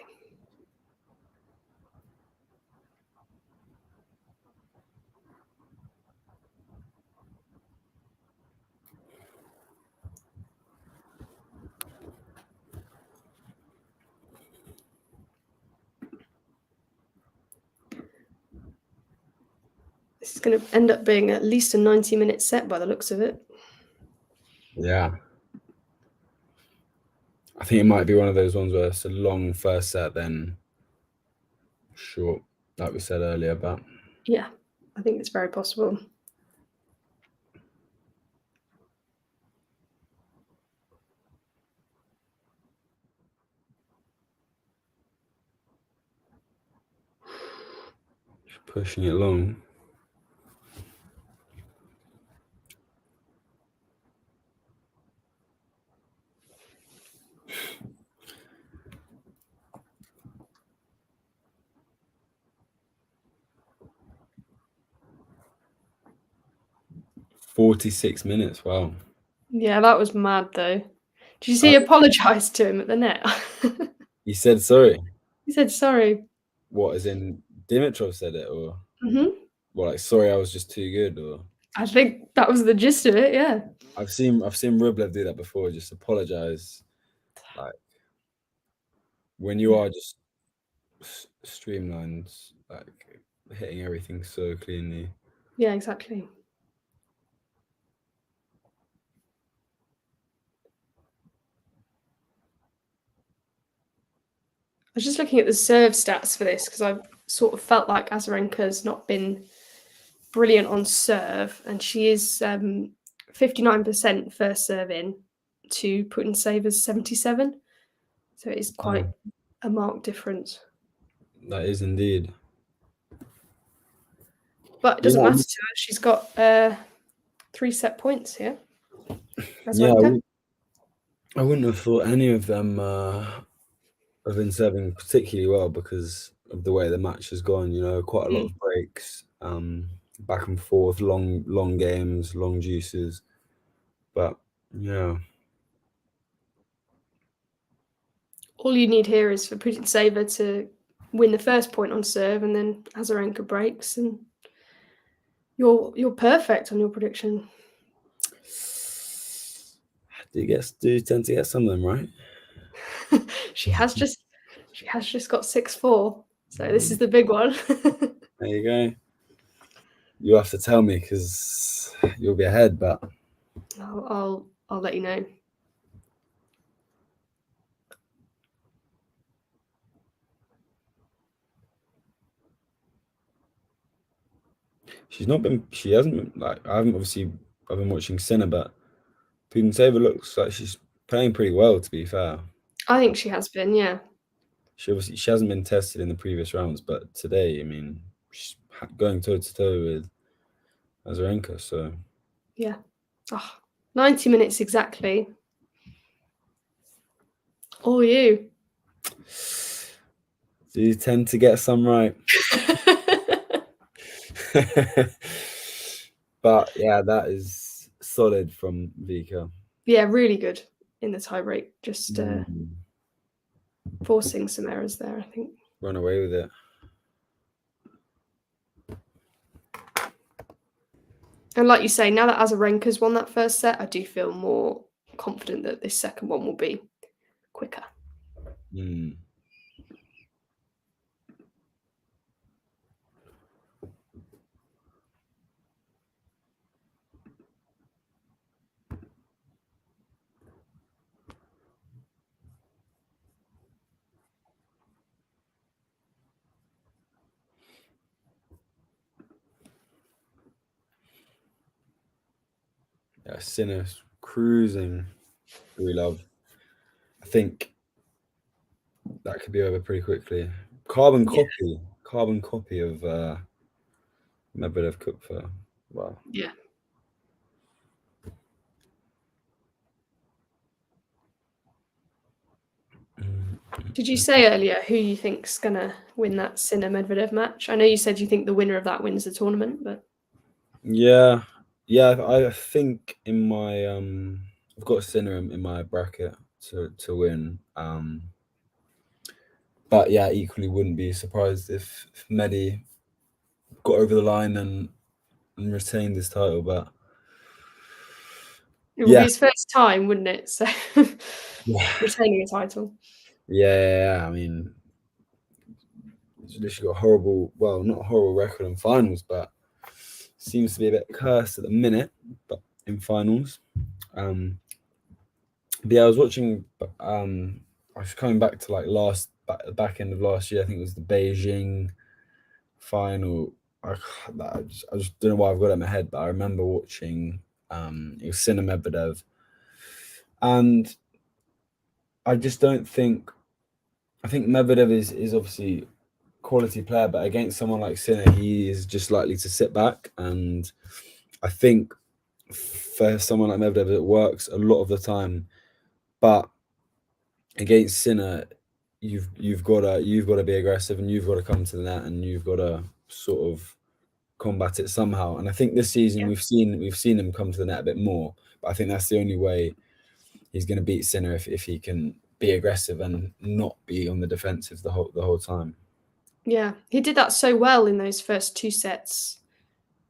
This is going to end up being at least a 90-minute set by the looks of it. Yeah. I think it might be one of those ones where it's a long first set, then short, like we said earlier, but yeah, I think it's very possible. pushing it along. 46 minutes. Wow. Yeah, that was mad though. Did you see he apologised to him at the net? He said sorry. He said sorry. What, as in Dimitrov said it, or Mm-hmm. like sorry, I was just too good, or? I think that was the gist of it. Yeah. I've seen Rublev do that before. Just apologize, like when you are just streamlined, like hitting everything so cleanly. Yeah, exactly. I was just looking at the serve stats for this because I sort of felt like Azarenka's not been brilliant on serve, and she is 59% first serve in to Putintseva 77. So it is quite a marked difference. That is indeed. But it doesn't matter to her. She's got 3 set points here. Azarenka. Yeah, I wouldn't have thought any of them have been serving particularly well because of the way the match has gone. You know, quite a lot of breaks, back and forth, long games, long juices. But yeah, all you need here is for Putintseva to win the first point on serve, and then Azarenka breaks, and you're perfect on your prediction. Do you tend to get some of them right? she has just got 6-4, so this is the big one. There you go. You have to tell me because you'll be ahead, but I'll let you know. she hasn't been, like, I've been watching Sinner, but Putintseva looks like she's playing pretty well, to be fair. I think she has been, yeah. She hasn't been tested in the previous rounds, but today, I mean, she's going toe to toe with Azarenka, so yeah. 90 minutes exactly. All you. Do you tend to get some right? But yeah, that is solid from Vika. Yeah, really good in the tiebreak. Just forcing some errors there, I think. Run away with it. And like you say, now that Azarenka's won that first set, I do feel more confident that this second one will be quicker. Yeah, Sinner's cruising through love. I think that could be over pretty quickly. Carbon copy of Medvedev Kupfer. Wow. Yeah. Did you say earlier who you think's gonna win that Sinner Medvedev match? I know you said you think the winner of that wins the tournament, but yeah, I think in my I've got Sinner in my bracket to win. But yeah, equally wouldn't be surprised if Medi got over the line and retained his title. But it would be his first time, wouldn't it? So retaining a title. Yeah, I mean, he's literally got a horrible, well, not a horrible record in finals, but seems to be a bit cursed at the minute, but in finals. But yeah, I was watching, I was coming back to like back end of last year. I think it was the Beijing final. I just don't know why I've got it in my head, but I remember watching, it was Sinner Medvedev. And I just don't think, I think Medvedev is obviously quality player, but against someone like Sinner, he is just likely to sit back. And I think for someone like Medvedev, it works a lot of the time. But against Sinner, you've got to be aggressive, and you've got to come to the net, and you've got to sort of combat it somehow. And I think this season we've seen him come to the net a bit more. But I think that's the only way he's going to beat Sinner, if he can be aggressive and not be on the defensive the whole time. Yeah, he did that so well in those first 2 sets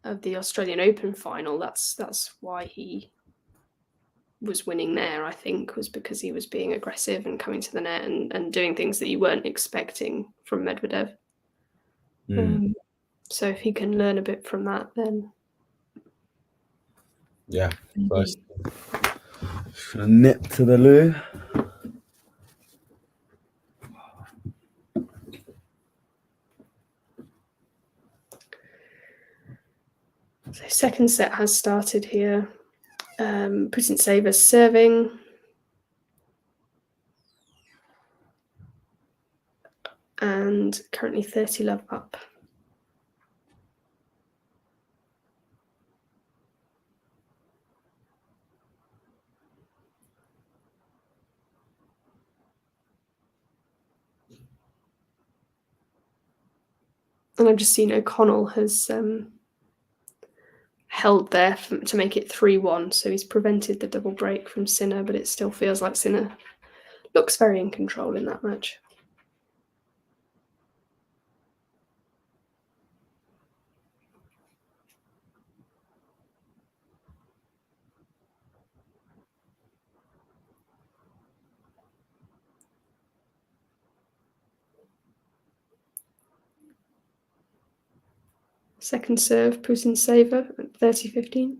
of the Australian Open final. That's why he was winning there, I think, was because he was being aggressive and coming to the net and doing things that you weren't expecting from Medvedev. So if he can learn a bit from that, then yeah. Nip to the loo. So second set has started here. Putintseva serving. And currently 30 love up. And I've just seen O'Connell has held there to make it 3-1. So he's prevented the double break from Sinner, but it still feels like Sinner looks very in control in that match. Second serve, Putintseva at 30-15.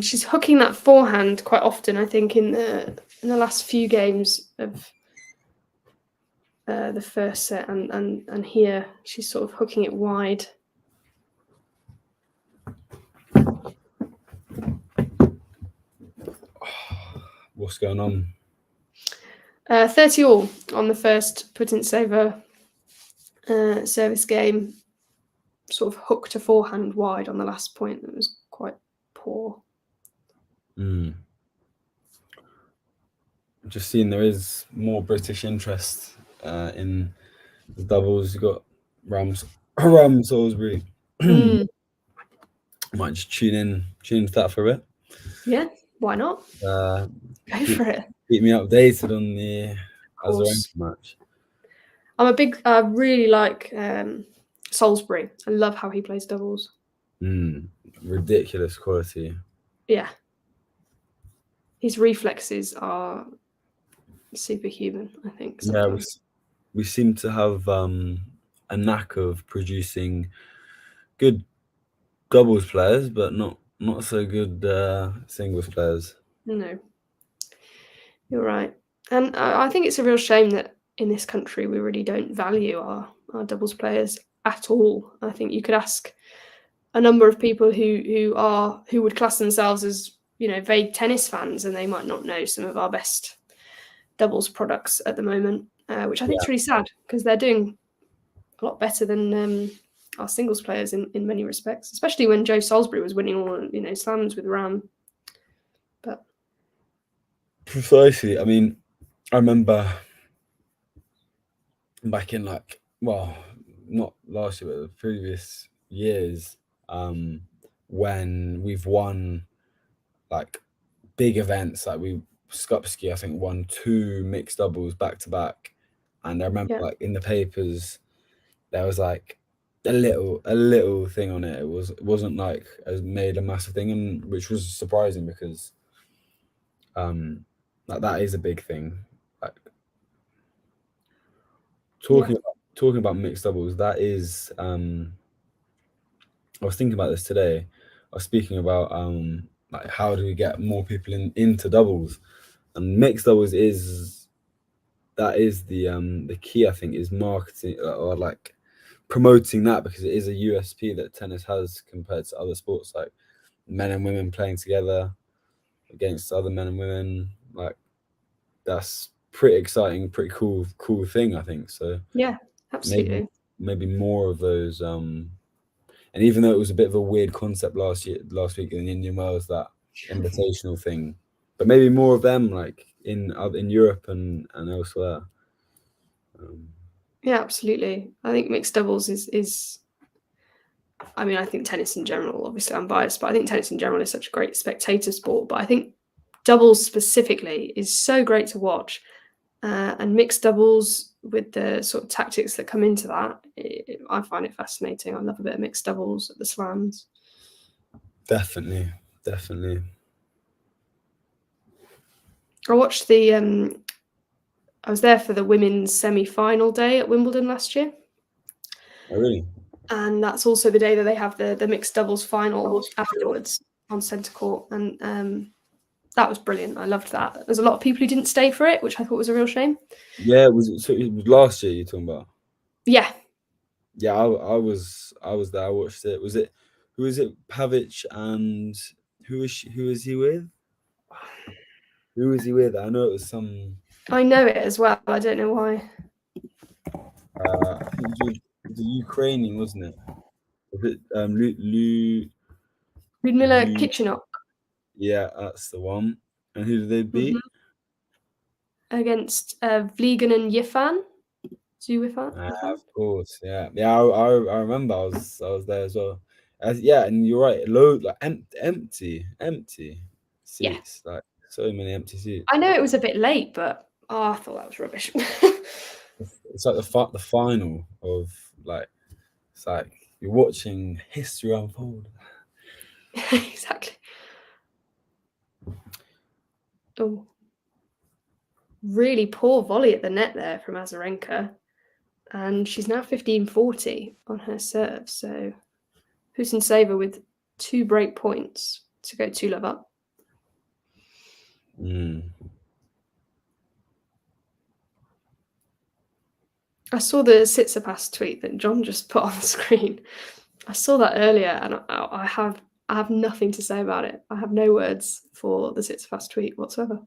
She's hooking that forehand quite often, I think, in the last few games of the first set, and here she's sort of hooking it wide. What's going on? 30 all on the first Putintseva service game. Sort of hooked a forehand wide on the last point. That was quite poor. Just seeing there is more British interest in the doubles. You've got Ram Salisbury. Might just tune in to that for a bit. Yeah, why not? Go for it. Keep me updated on the Azarenka match. I really like Salisbury. I love how he plays doubles. Ridiculous quality. Yeah. His reflexes are superhuman, I think. Sometimes. Yeah, we seem to have a knack of producing good doubles players, but not so good singles players. No, you're right. And I think it's a real shame that in this country we really don't value our doubles players at all. I think you could ask a number of people who would class themselves as, you know, vague tennis fans, and they might not know some of our best doubles products at the moment, which I think is really sad, because they're doing a lot better than our singles players in many respects, especially when Joe Salisbury was winning all, you know, slams with Ram. But precisely. I mean, I remember back in not last year, but the previous years, when we've won like big events, like Skupski, I think, won 2 mixed doubles back to back, and I remember like in the papers there was like a little thing on it. It wasn't like as made a massive thing, and which was surprising because like that is a big thing. Like talking about mixed doubles, that is I was thinking about this today. I was speaking about like how do we get more people into doubles, and mixed doubles is the key, I think, is marketing or like promoting that, because it is a USP that tennis has compared to other sports, like men and women playing together against other men and women. Like that's pretty exciting, pretty cool thing, I think. So yeah, absolutely. Maybe more of those. And even though it was a bit of a weird concept last week in the Indian Wells, that invitational thing, but maybe more of them like in Europe and elsewhere. Yeah, absolutely. I think mixed doubles is. I mean, I think tennis in general. Obviously, I'm biased, but I think tennis in general is such a great spectator sport. But I think doubles specifically is so great to watch, and mixed doubles with the sort of tactics that come into that. I find it fascinating. I love a bit of mixed doubles at the slams. Definitely. I watched the. I was there for the women's semi-final day at Wimbledon last year. Oh, really? And that's also the day that they have the mixed doubles final afterwards on centre court. And that was brilliant. I loved that. There's a lot of people who didn't stay for it, which I thought was a real shame. Yeah, it was last year you're talking about? Yeah. Yeah, I was there. I watched it. Who was it? Pavic and who was he with? Who was he with? I know it was some. I know it as well. I don't know why. I think it was the Ukrainian, wasn't it? Was it Ludmila Kitchenok. Yeah, that's the one. And who did they beat? Against Vliegen and Yifan. Of course, yeah. I remember I was there as well. Yeah, and you're right. Load like empty seats. Yeah. Like so many empty seats. I know it was a bit late, but I thought that was rubbish. It's like the final of like, it's like you're watching history unfold. Exactly. Oh, really poor volley at the net there from Azarenka, and she's now 15-40 on her serve. So Putintseva with 2 break points to go 2-love up. I saw the Tsitsipas tweet that John just put on the screen. I saw that earlier, and I have nothing to say about it. I have no words for the Tsitsipas tweet whatsoever.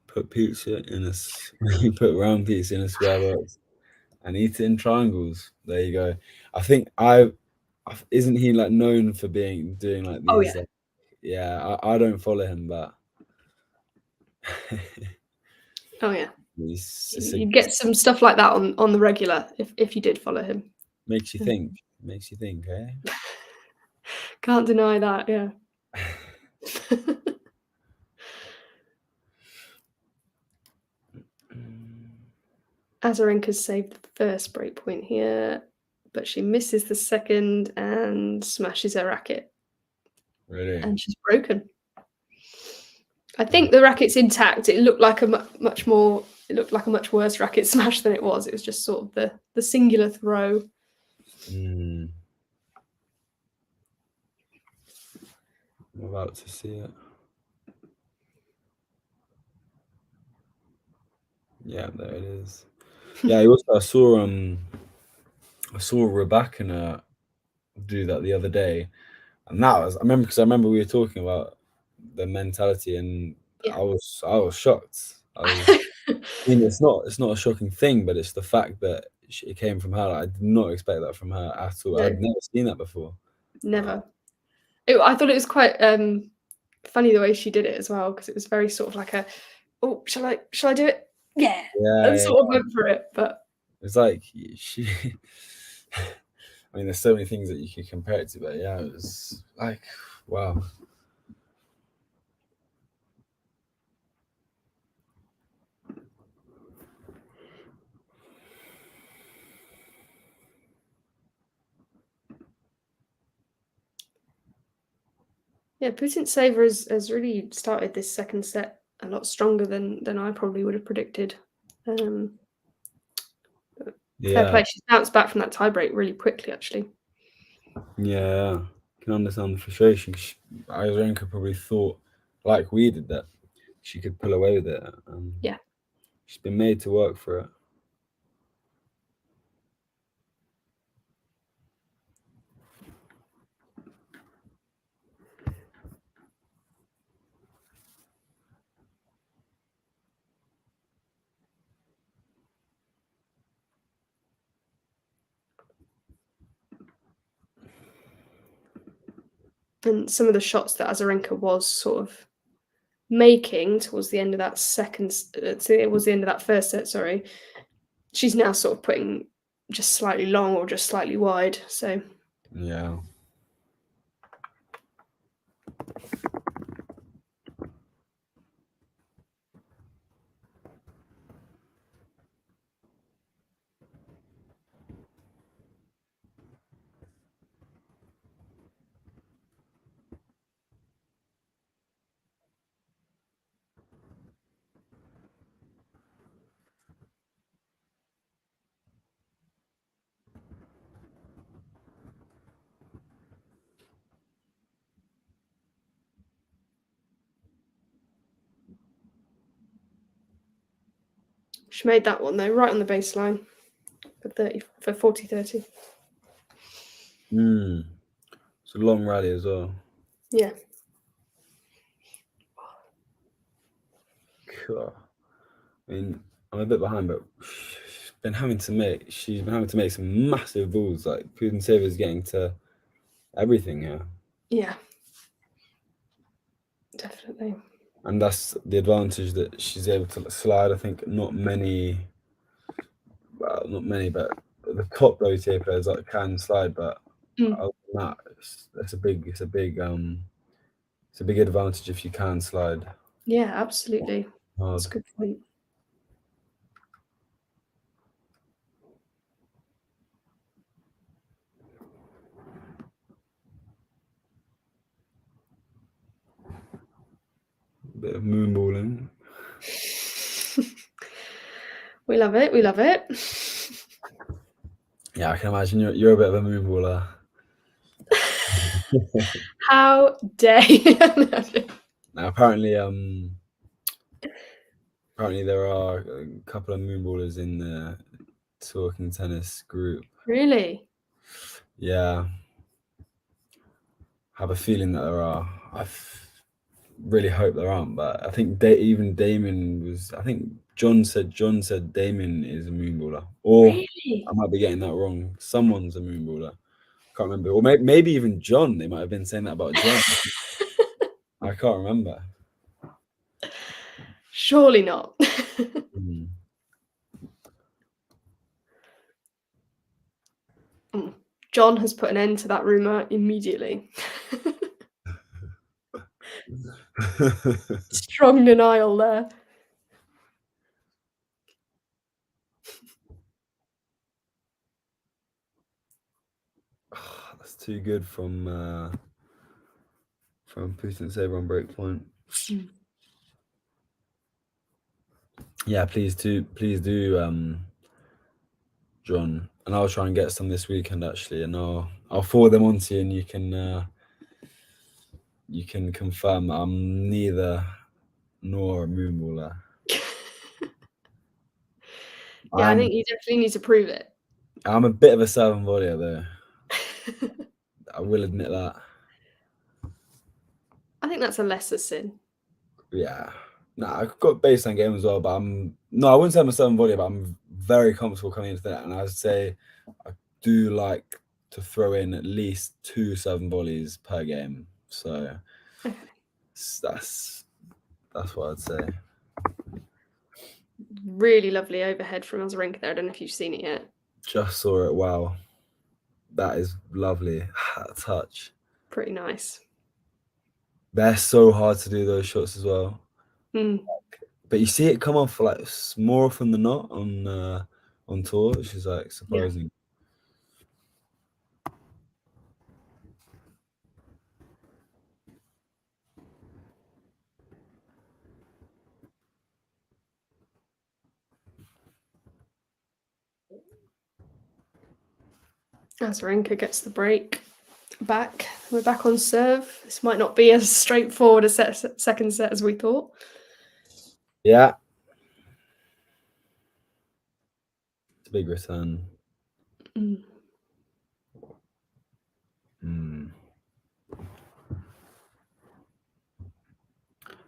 Put pizza in a put round pizza in a square box and eat it in triangles. There you go. I think isn't he like known for doing like these? Oh yeah. Yeah, I don't follow him, but oh yeah. You'd get some stuff like that on the regular if you did follow him. Makes you think, eh? Can't deny that, yeah. Azarenka's saved the first break point here, but she misses the second and smashes her racket. Really? And she's broken. I think the racket's intact. It looked like a much worse racket smash than it was. It was just sort of the singular throw. I'm about to see it. Yeah, there it is. Yeah, I saw Rebecca do that the other day, and I remember we were talking about the mentality, and yeah. I was shocked. I mean, it's not a shocking thing, but it's the fact that it came from her. I did not expect that from her at all. No. I'd never seen that before. Never. I thought it was quite funny the way she did it as well, because it was very sort of like a, oh, shall I do it? Yeah. And sort of went for it, but it's like she. I mean, there's so many things that you could compare it to, but yeah, it was like, wow. Yeah, Putintseva has really started this second set a lot stronger than I probably would have predicted. Fair play. She's bounced back from that tiebreak really quickly, actually. Yeah, I can understand the frustration. Azarenka probably thought, like we did, that she could pull away with it. Yeah. She's been made to work for it. And some of the shots that Azarenka was sort of making towards the end of that first set, sorry, she's now sort of putting just slightly long or just slightly wide. So yeah. she made that one though, right on the baseline for 40-30. It's a long rally as well. Yeah. Cool. I mean, I'm a bit behind, but she's been having to make some massive balls. Like Putintseva is getting to everything here. Yeah. Definitely. And that's the advantage that she's able to slide. I think not many, but the top WTA players like can slide, but other than that, it's a big advantage if you can slide. Yeah, absolutely. Hard. That's a good point. Bit of moonballing. We love it. We love it. Yeah, I can imagine you're a bit of a moonballer. How dare you? Now, apparently there are a couple of moonballers in the Talking Tennis group. Really? Yeah. I have a feeling that there are. I really hope there aren't, but I think even Damon was. I think John said Damon is a moonballer, or really? I might be getting that wrong. Someone's a moonballer. Can't remember, or maybe even John. They might have been saying that about John. I can't remember. Surely not. John has put an end to that rumor immediately. Strong denial there. That's too good from Putintseva on break point. Yeah, please do, John, and I'll try and get some this weekend actually, and I'll forward them on to you, and you can confirm that I'm neither nor a moonballer. Yeah, I think you definitely need to prove it. I'm a bit of a serve and volleyer though. I will admit that. I think that's a lesser sin. Yeah. Nah, I've got baseline game as well, but I wouldn't say I'm a serve and volleyer, but I'm very comfortable coming into that, and I'd say I do like to throw in at least 2 serve and volleys per game. So that's what I'd say. Really lovely overhead from Azarenka there. I don't know if you've seen it yet. Just saw it. Wow. That is lovely. That touch. Pretty nice. They're so hard to do those shots as well. But you see it come off like more often than not on tour, which is like surprising. Azarenka gets the break back. We're back on serve. This might not be as straightforward a second set as we thought. Yeah. It's a big return.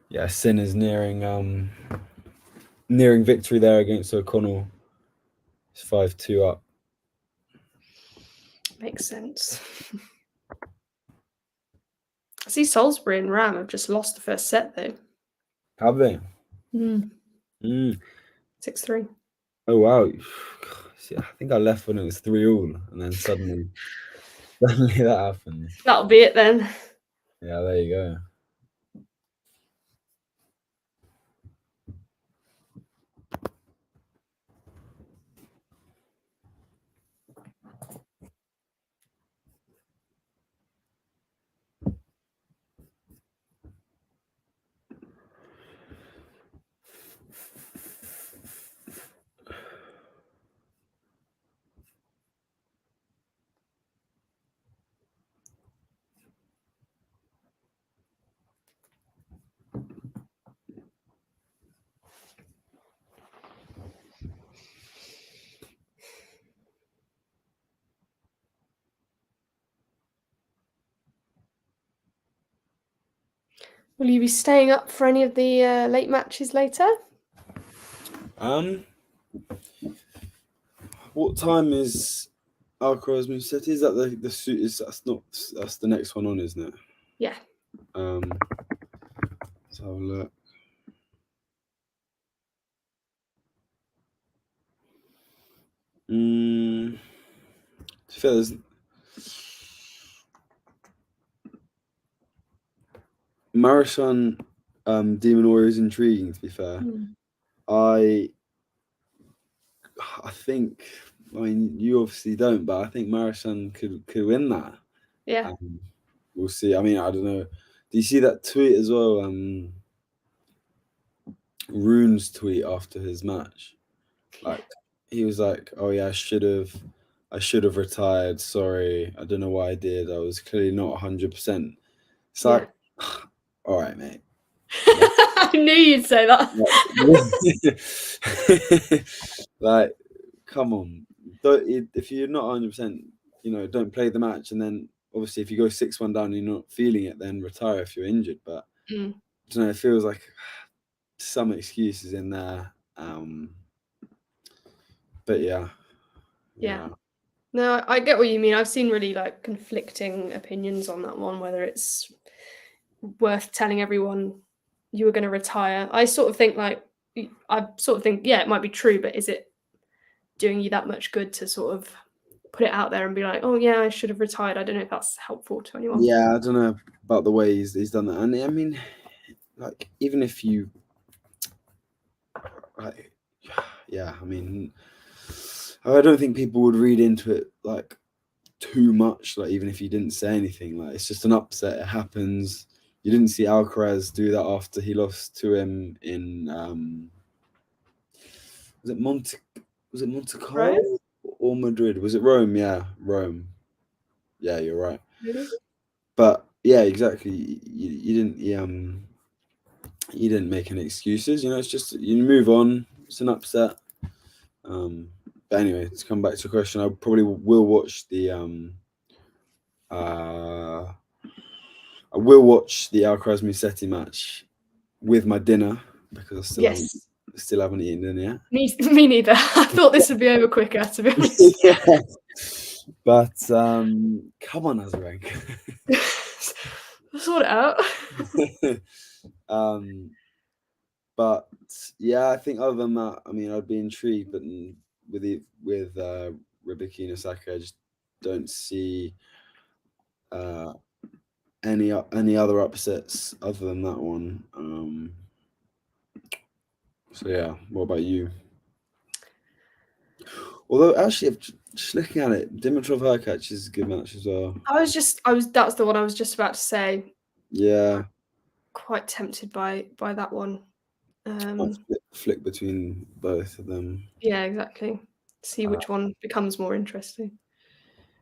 Yeah, Sin is nearing victory there against O'Connell. It's 5-2 up. Makes sense. I see Salisbury and Ram have just lost the first set though. Have they? 6-3. Oh wow! See, I think I left when it was 3-3, and then suddenly that happens. That'll be it then. Yeah, there you go. Will you be staying up for any of the late matches later? What time is Alcaraz Musetti? Is that the suit? That's the next one on, isn't it? Yeah. Let's have a look. Marathon Demon Warrior is intriguing, to be fair. I think, I mean, you obviously don't, but I think Marathon could win that. Yeah. We'll see. I mean, I don't know. Do you see that tweet as well? Rune's tweet after his match. Like, he was like, "Oh yeah, I should have retired. Sorry, I don't know why I did. I was clearly not 100%." It's like, all right, mate. I knew you'd say that. Like, come on. If you're not 100%, don't play the match. And then obviously, if you go 6-1 down and you're not feeling it, then retire if you're injured. But I don't know, it feels like some excuses in there. But yeah. No, I get what you mean. I've seen really like conflicting opinions on that one, whether it's worth telling everyone you were going to retire. I sort of think yeah, it might be true, but is it doing you that much good to sort of put it out there and be like, oh yeah, I should have retired? I don't know if that's helpful to anyone. Yeah, I don't know about the way he's done that. And I mean, like, even if you, like, yeah, I mean, I don't think people would read into it like too much. Like, even if you didn't say anything, like, it's just an upset. It happens. You didn't see Alcaraz do that after he lost to him in was it Monte Carlo or Madrid? Was it Rome? Yeah, Rome. Yeah, you're right. Really? But yeah, exactly. You didn't make any excuses. It's just you move on. It's an upset. But anyway, to come back to the question, I probably will watch the I will watch the Alcaraz Musetti match with my dinner because I still haven't eaten dinner yet. Me neither. I thought this would be over quicker, to be honest. Yeah. But come on, Azarenka. Sort it out. But yeah, I think other than that, I mean, I'd be intrigued, but with Rybakina Osaka, I just don't see any other upsets other than that one. So yeah, what about you? Although actually, just looking at it, Dimitrov Hurkacz is a good match as well. That's the one I was just about to say. Yeah. Quite tempted by that one. Flick between both of them. Yeah, exactly. See which one becomes more interesting.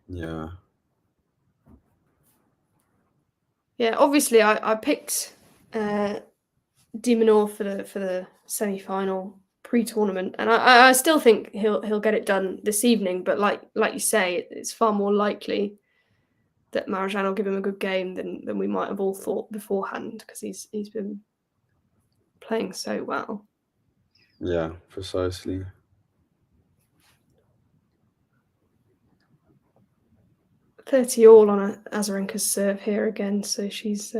Yeah. Yeah, obviously I picked de Minaur for the semi-final pre-tournament, and I still think he'll get it done this evening. But like you say, it's far more likely that Marozsan will give him a good game than we might have all thought beforehand, because he's been playing so well. Yeah, precisely. 30 all on Azarenka's serve here again, so she's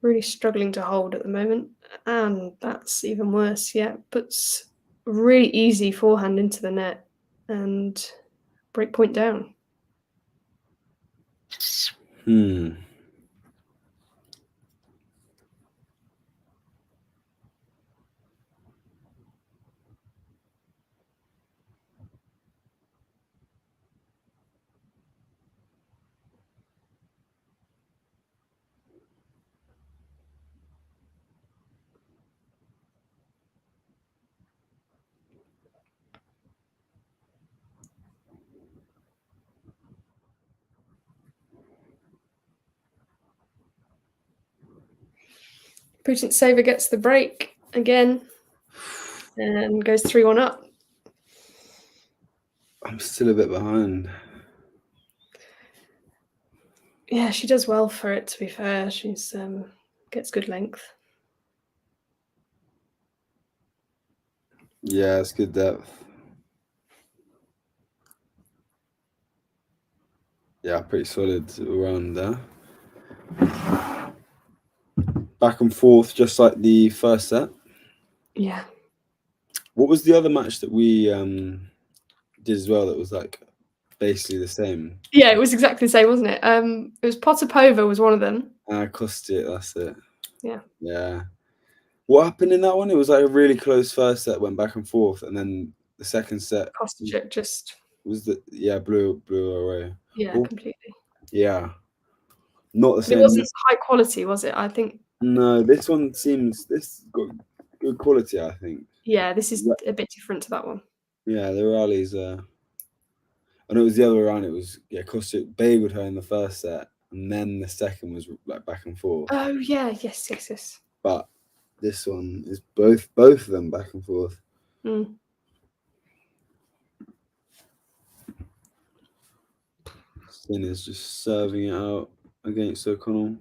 really struggling to hold at the moment, and that's even worse. Yeah, puts a really easy forehand into the net and break point down. Putintseva gets the break again and goes 3-1 up. I'm still a bit behind. Yeah, she does well for it, to be fair. She's gets good length. Yeah, it's good depth. Yeah, pretty solid around there. Back and forth, just like the first set. Yeah. What was the other match that we did as well that was like basically the same? Yeah, it was exactly the same, wasn't it? It was Potapova was one of them. Kostic, that's it. Yeah. Yeah. What happened in that one? It was like a really close first set, went back and forth, and then the second set Kostic just was blew away. Yeah, completely. Yeah. Not the same. It wasn't high quality, was it? I think. No, this one this got good quality, I think. Yeah, this is a bit different to that one. Yeah, the rallies. And it was the other way around. It was Kostic bageled her in the first set, and then the second was like back and forth. Oh yeah, yes. But this one is both of them back and forth. Sinner's just serving it out against O'Connell.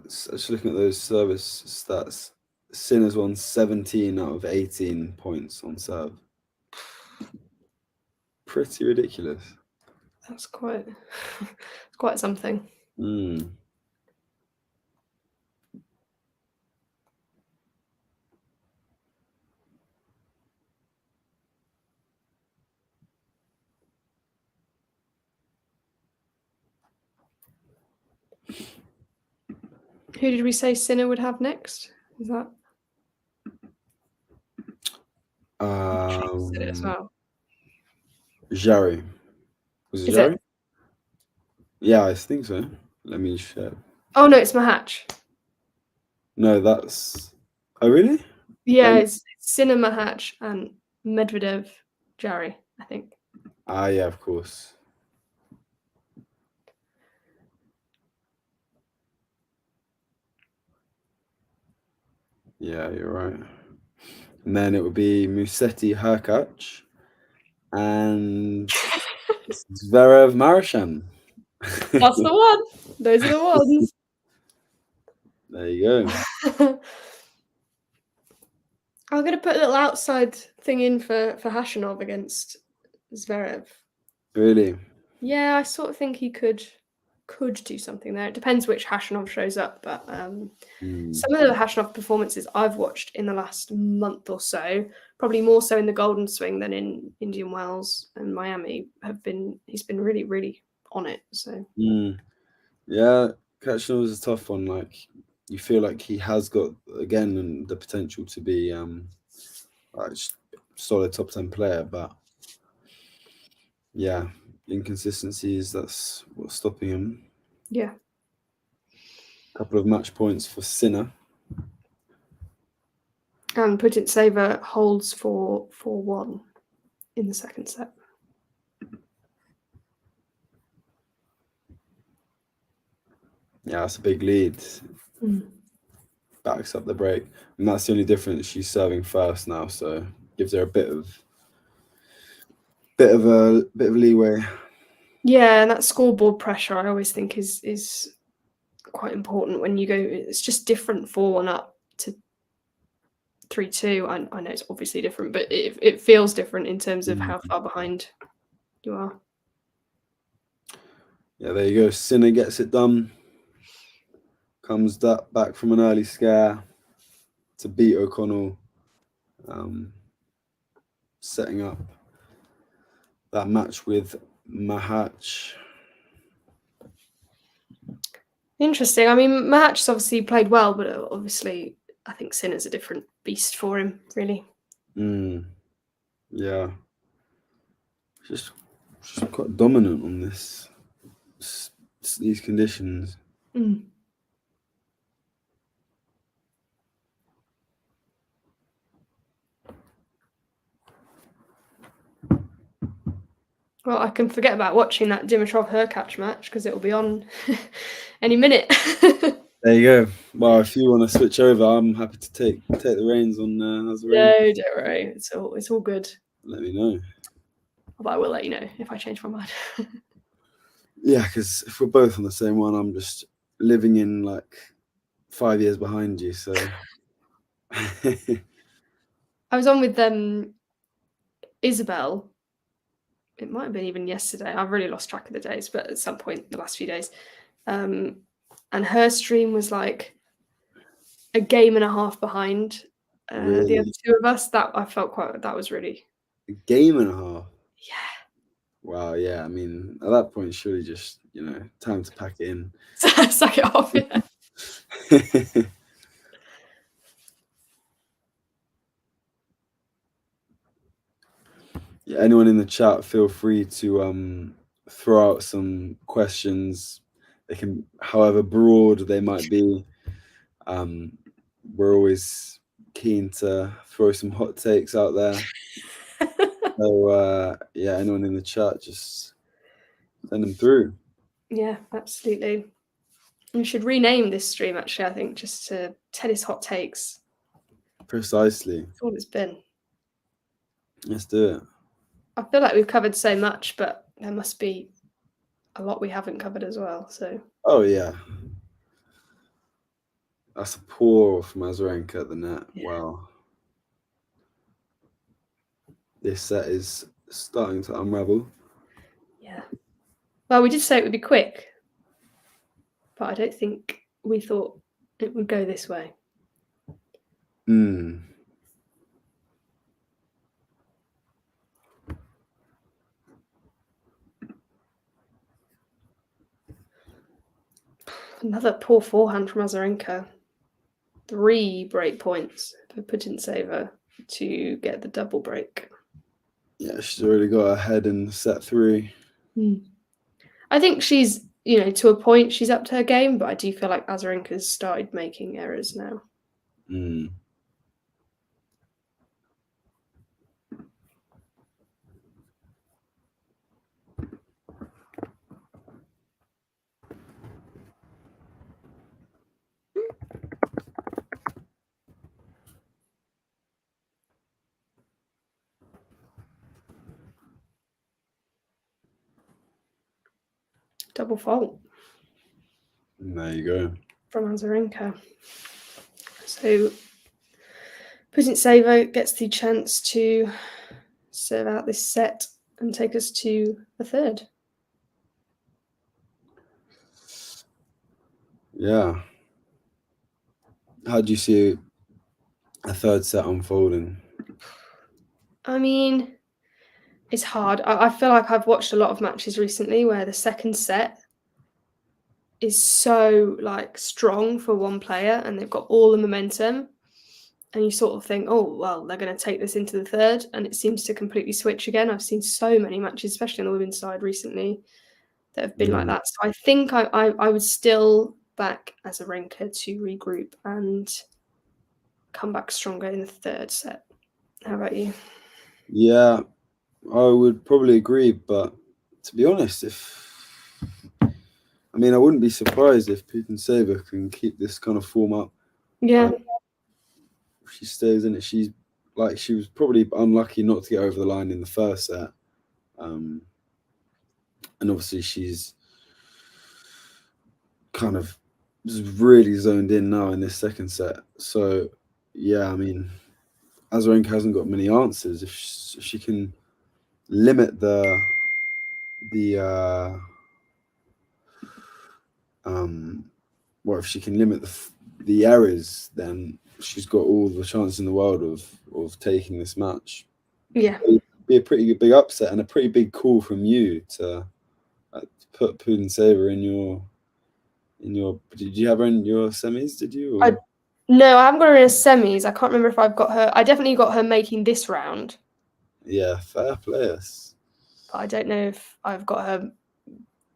Just looking at those service stats, Sinner's won 17 out of 18 points on serve. Pretty ridiculous. That's quite something. Who did we say Sinner would have next? Is that? Said it as well. Jarry. Was it Jarry? Yeah, I think so. Let me check. Oh no, it's Mahatch. No, that's. Oh really? Yeah, it's Sinner, Mahatch, and Medvedev, Jarry, I think. Yeah, of course. Yeah, you're right. And then it would be Musetti, Hurkacz, and Zverev, Marushan. That's the one. Those are the ones. There you go. I'm going to put a little outside thing in for Khachanov against Zverev. Really? Yeah, I sort of think he could do something there. It depends which Khachanov shows up, but some of the Khachanov performances I've watched in the last month or so, probably more so in the Golden Swing than in Indian Wells and Miami, he's been really, really on it. So yeah, Khachanov is a tough one. Like you feel like he has got again the potential to be like solid top 10 player, but yeah, inconsistencies, that's what's stopping him. Yeah. A couple of match points for Sinner. And Putintseva holds for 4-1 in the second set. Yeah, that's a big lead. Backs up the break. And that's the only difference. She's serving first now, so gives her a bit of leeway. Yeah, and that scoreboard pressure I always think is quite important when you go. It's just different 4-1 up to 3-2. I know it's obviously different, but it feels different in terms of how far behind you are. Yeah, there you go. Sinner gets it done. Comes back from an early scare to beat O'Connell, setting up that match with Mahach. Interesting. I mean, Mahach's obviously played well, but obviously I think Sinner's a different beast for him, really. Yeah. Just quite dominant on these conditions. Well, I can forget about watching that Dimitrov-Hurkacz match because it will be on any minute. There you go. Well, if you want to switch over, I'm happy to take the reins on Azarenka. No, don't worry. It's all good. Let me know. But I will let you know if I change my mind. Yeah, because if we're both on the same one, I'm just living in like 5 years behind you. So I was on with Isabel. It might have been even yesterday. I've really lost track of the days, but at some point the last few days. And her stream was like a game and a half behind really? the other two of us. That was really a game and a half. Yeah. Wow. Yeah. I mean, at that point, surely just time to pack it in. Suck it off. Yeah. Yeah, anyone in the chat, feel free to throw out some questions. They can, however broad they might be. We're always keen to throw some hot takes out there. So yeah, anyone in the chat, just send them through. Yeah, absolutely. We should rename this stream, actually, I think, just to Tennis Hot Takes. Precisely. That's all it's been. Let's do it. I feel like we've covered so much, but there must be a lot we haven't covered as well. So. Oh yeah. That's a pour from Azarenka at the net. Yeah. Wow. This set is starting to unravel. Yeah. Well, we did say it would be quick, but I don't think we thought it would go this way. Another poor forehand from Azarenka. 3 break points for Putintseva to get the double break. Yeah, she's already got ahead in set 3. I think she's, to a point, she's up to her game, but I do feel like Azarenka's started making errors now. Double fault. There you go. From Azarenka. So Putintseva gets the chance to serve out this set and take us to the third. Yeah. How do you see a third set unfolding? I mean, it's hard. I feel like I've watched a lot of matches recently where the second set is so strong for one player and they've got all the momentum, and you sort of think, oh well, they're going to take this into the third, and it seems to completely switch again. I've seen so many matches, especially on the women's side recently, that have been like that. So I think I would still back Azarenka to regroup and come back stronger in the third set. How about you? Yeah, I would probably agree, but to be honest, I wouldn't be surprised if Putintseva can keep this kind of form up. Yeah. If she stays in it, she was probably unlucky not to get over the line in the first set. And and obviously she's kind of really zoned in now in this second set. So yeah, I mean, Azarenka hasn't got many answers. If she can limit if she can limit the errors, then she's got all the chance in the world of taking this match. Yeah, It'd be a pretty big upset and a pretty big call from you to put Putintseva in your. Did you have her in your semis? Did you? Or? No, I haven't got her in semis. I can't remember if I've got her. I definitely got her making this round. Yeah, fair players. But I don't know if I've got her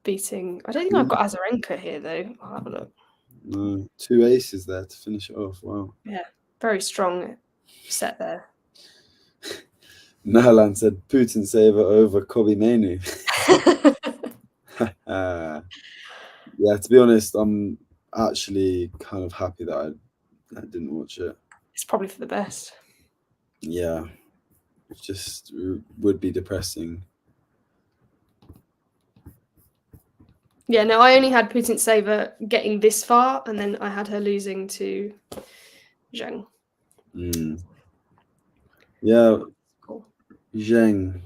beating. I don't think I've got Azarenka here though. I'll have a look. No, 2 aces there to finish it off. Wow. Yeah, very strong set there. Nahalan said Putintseva over Kobe Mainu. Yeah, to be honest, I'm actually kind of happy that I didn't watch it. It's probably for the best. Yeah, it just would be depressing. Yeah, no, I only had Putintseva getting this far, and then I had her losing to Zheng. Yeah, Cool. Zheng,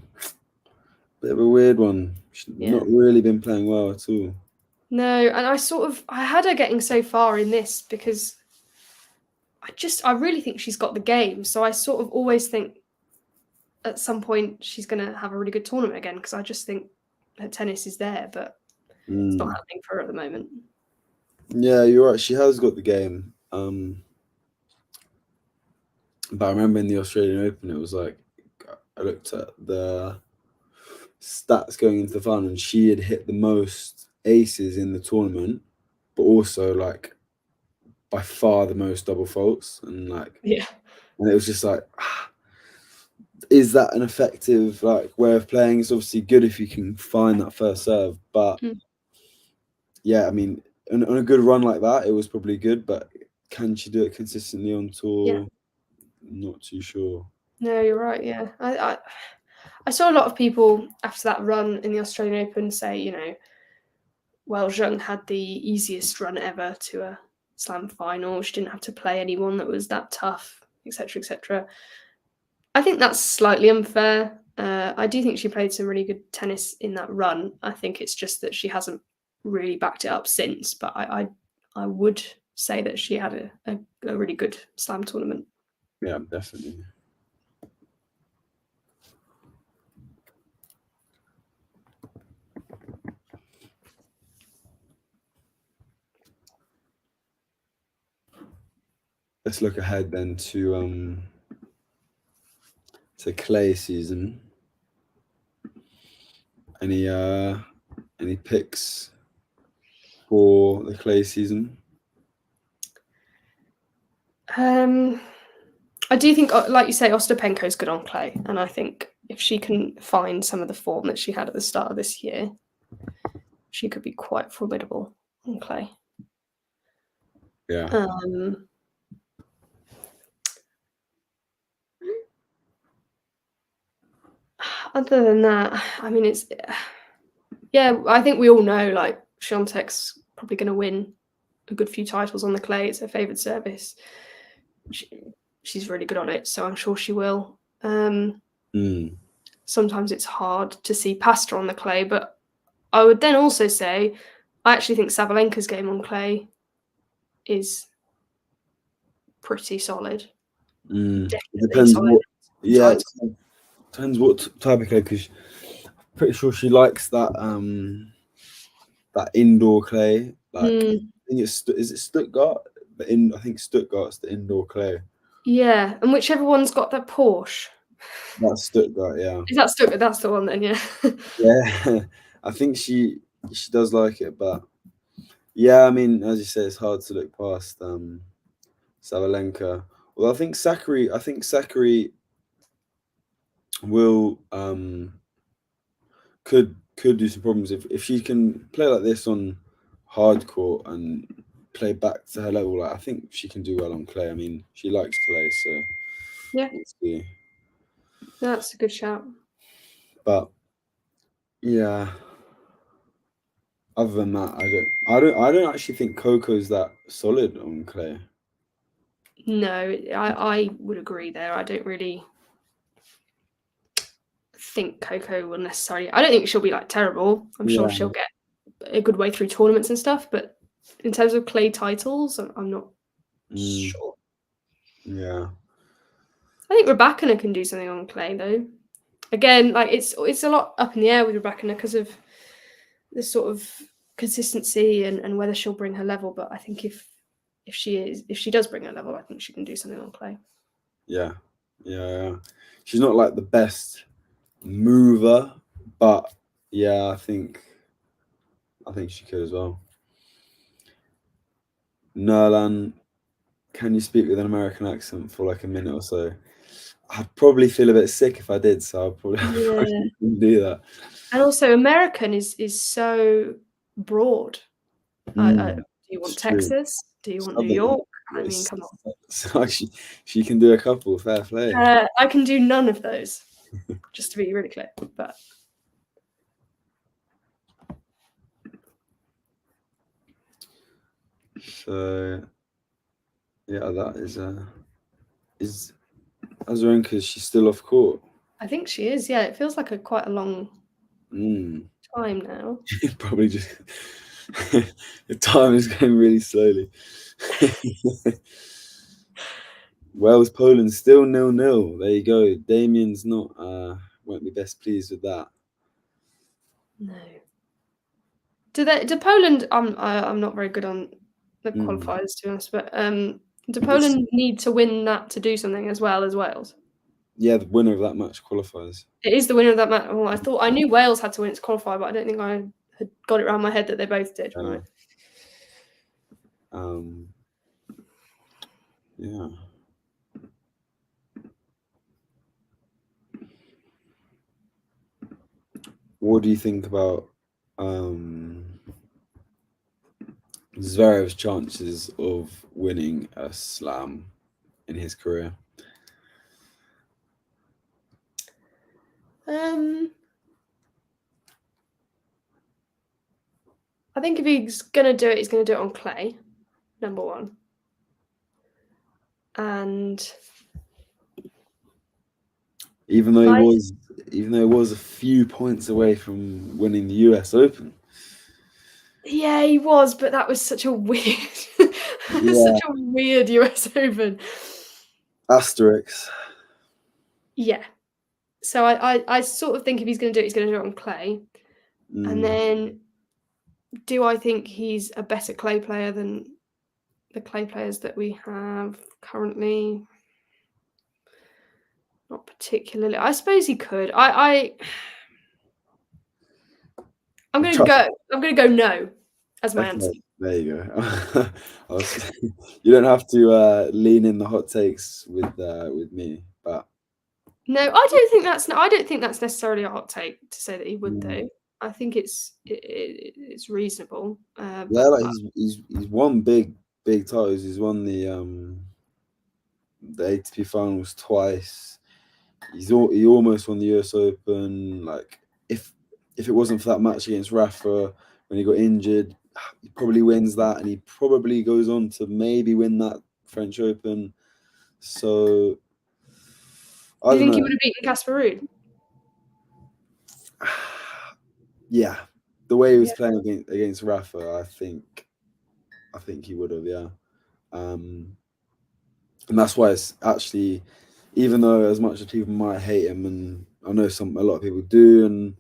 bit of a weird one. She's not really been playing well at all. No, and I had her getting so far in this because I really think she's got the game. So I sort of always think at some point she's going to have a really good tournament again because I just think her tennis is there, but it's not happening for her at the moment. Yeah, you're right. She has got the game. But I remember in the Australian Open, it was like I looked at the stats going into the final, and she had hit the most aces in the tournament, but also like by far the most double faults, and like and it was just like, is that an effective like way of playing? It's obviously good if you can find that first serve, but yeah, I mean, on a good run like that, it was probably good, but can she do it consistently on tour? Yeah. Not too sure. No, you're right. Yeah, I saw a lot of people after that run in the Australian Open say, you know, well, Zheng had the easiest run ever to a slam final. She didn't have to play anyone that was that tough, etc., etc. I think that's slightly unfair. I do think she played some really good tennis in that run. I think it's just that she hasn't really backed it up since. But I would say that she had a really good slam tournament. Yeah, definitely. Let's look ahead then to clay season. Any picks for the clay season? I do think, like you say, Ostapenko's good on clay, and I think if she can find some of the form that she had at the start of this year, she could be quite formidable on clay. Yeah. Other than that, I mean, I think we all know like Świątek's probably going to win a good few titles on the clay. It's her favourite service. She's really good on it, so I'm sure she will. Sometimes it's hard to see past her on the clay, but I would then also say I actually think Sabalenka's game on clay is pretty solid. Depends solid. Depends what type of clay, because I'm pretty sure she likes that that indoor clay. Like I think is it Stuttgart? I think Stuttgart's the indoor clay. Yeah, and whichever one's got that Porsche. That's Stuttgart, yeah. Is that Stuttgart? That's the one then, yeah. Yeah, I think she does like it, but yeah, I mean, as you say, it's hard to look past Sabalenka. Well, I think Sakkari will could do some problems if she can play like this on hard court and play back to her level. Like, I think she can do well on clay. I mean, she likes clay, so yeah, let's see. That's a good shout. But yeah, Other than that, I don't actually think Coco's that solid on clay. No, I would agree there. I don't really think Coco will necessarily. I don't think she'll be like terrible. I'm sure she'll get a good way through tournaments and stuff. But in terms of clay titles, I'm not sure. Yeah. I think Rybakina can do something on clay though. Again, like it's a lot up in the air with Rybakina because of the sort of consistency and whether she'll bring her level. But I think if she does bring her level, I think she can do something on clay. Yeah. She's not like the best mover, but yeah, I think she could as well. Nerlan, can you speak with an American accent for like a minute or so? I'd probably feel a bit sick if I did, so I'll probably wouldn't do that. And also, American is so broad. Do you want Texas? Do you want New York? I mean, come on. So she can do a couple. Fair play. I can do none of those, just to be really clear. But so yeah, that is Azarenka. Is she still off court? I think she is. Yeah, it feels like quite a long time now. Probably just the time is going really slowly. Wales, Poland still 0-0. There you go. Damien's not won't be best pleased with that. No. Do Poland? I'm not very good on the qualifiers, to be honest. But do Poland need to win that to do something as well as Wales? Yeah, the winner of that match qualifies. It is the winner of that match. Oh, I knew Wales had to win it to qualify, but I don't think I had got it around my head that they both did. Right. Yeah. What do you think about Zverev's chances of winning a slam in his career? I think if he's going to do it, he's going to do it on clay, number one. And even though he was a few points away from winning the US Open. Yeah, he was, but that was such a weird such a weird US Open. Asterix. Yeah. So I sort of think if he's going to do it, he's going to do it on clay. And then do I think he's a better clay player than the clay players that we have currently? Not particularly. I suppose he could. I'm going to go no as my answer. There you go. You don't have to lean in the hot takes with me, but no, I don't think that's necessarily a hot take to say that he would though. I think it's reasonable. He's won big titles. He's won the ATP finals twice. He almost won the US Open. Like if it wasn't for that match against Rafa when he got injured, he probably wins that, and he probably goes on to maybe win that French Open. So do you think he would have beaten Casper Ruud? Yeah, the way he was playing against Rafa, I think he would have. Yeah, and that's why it's actually, even though as much as people might hate him, and I know a lot of people do, and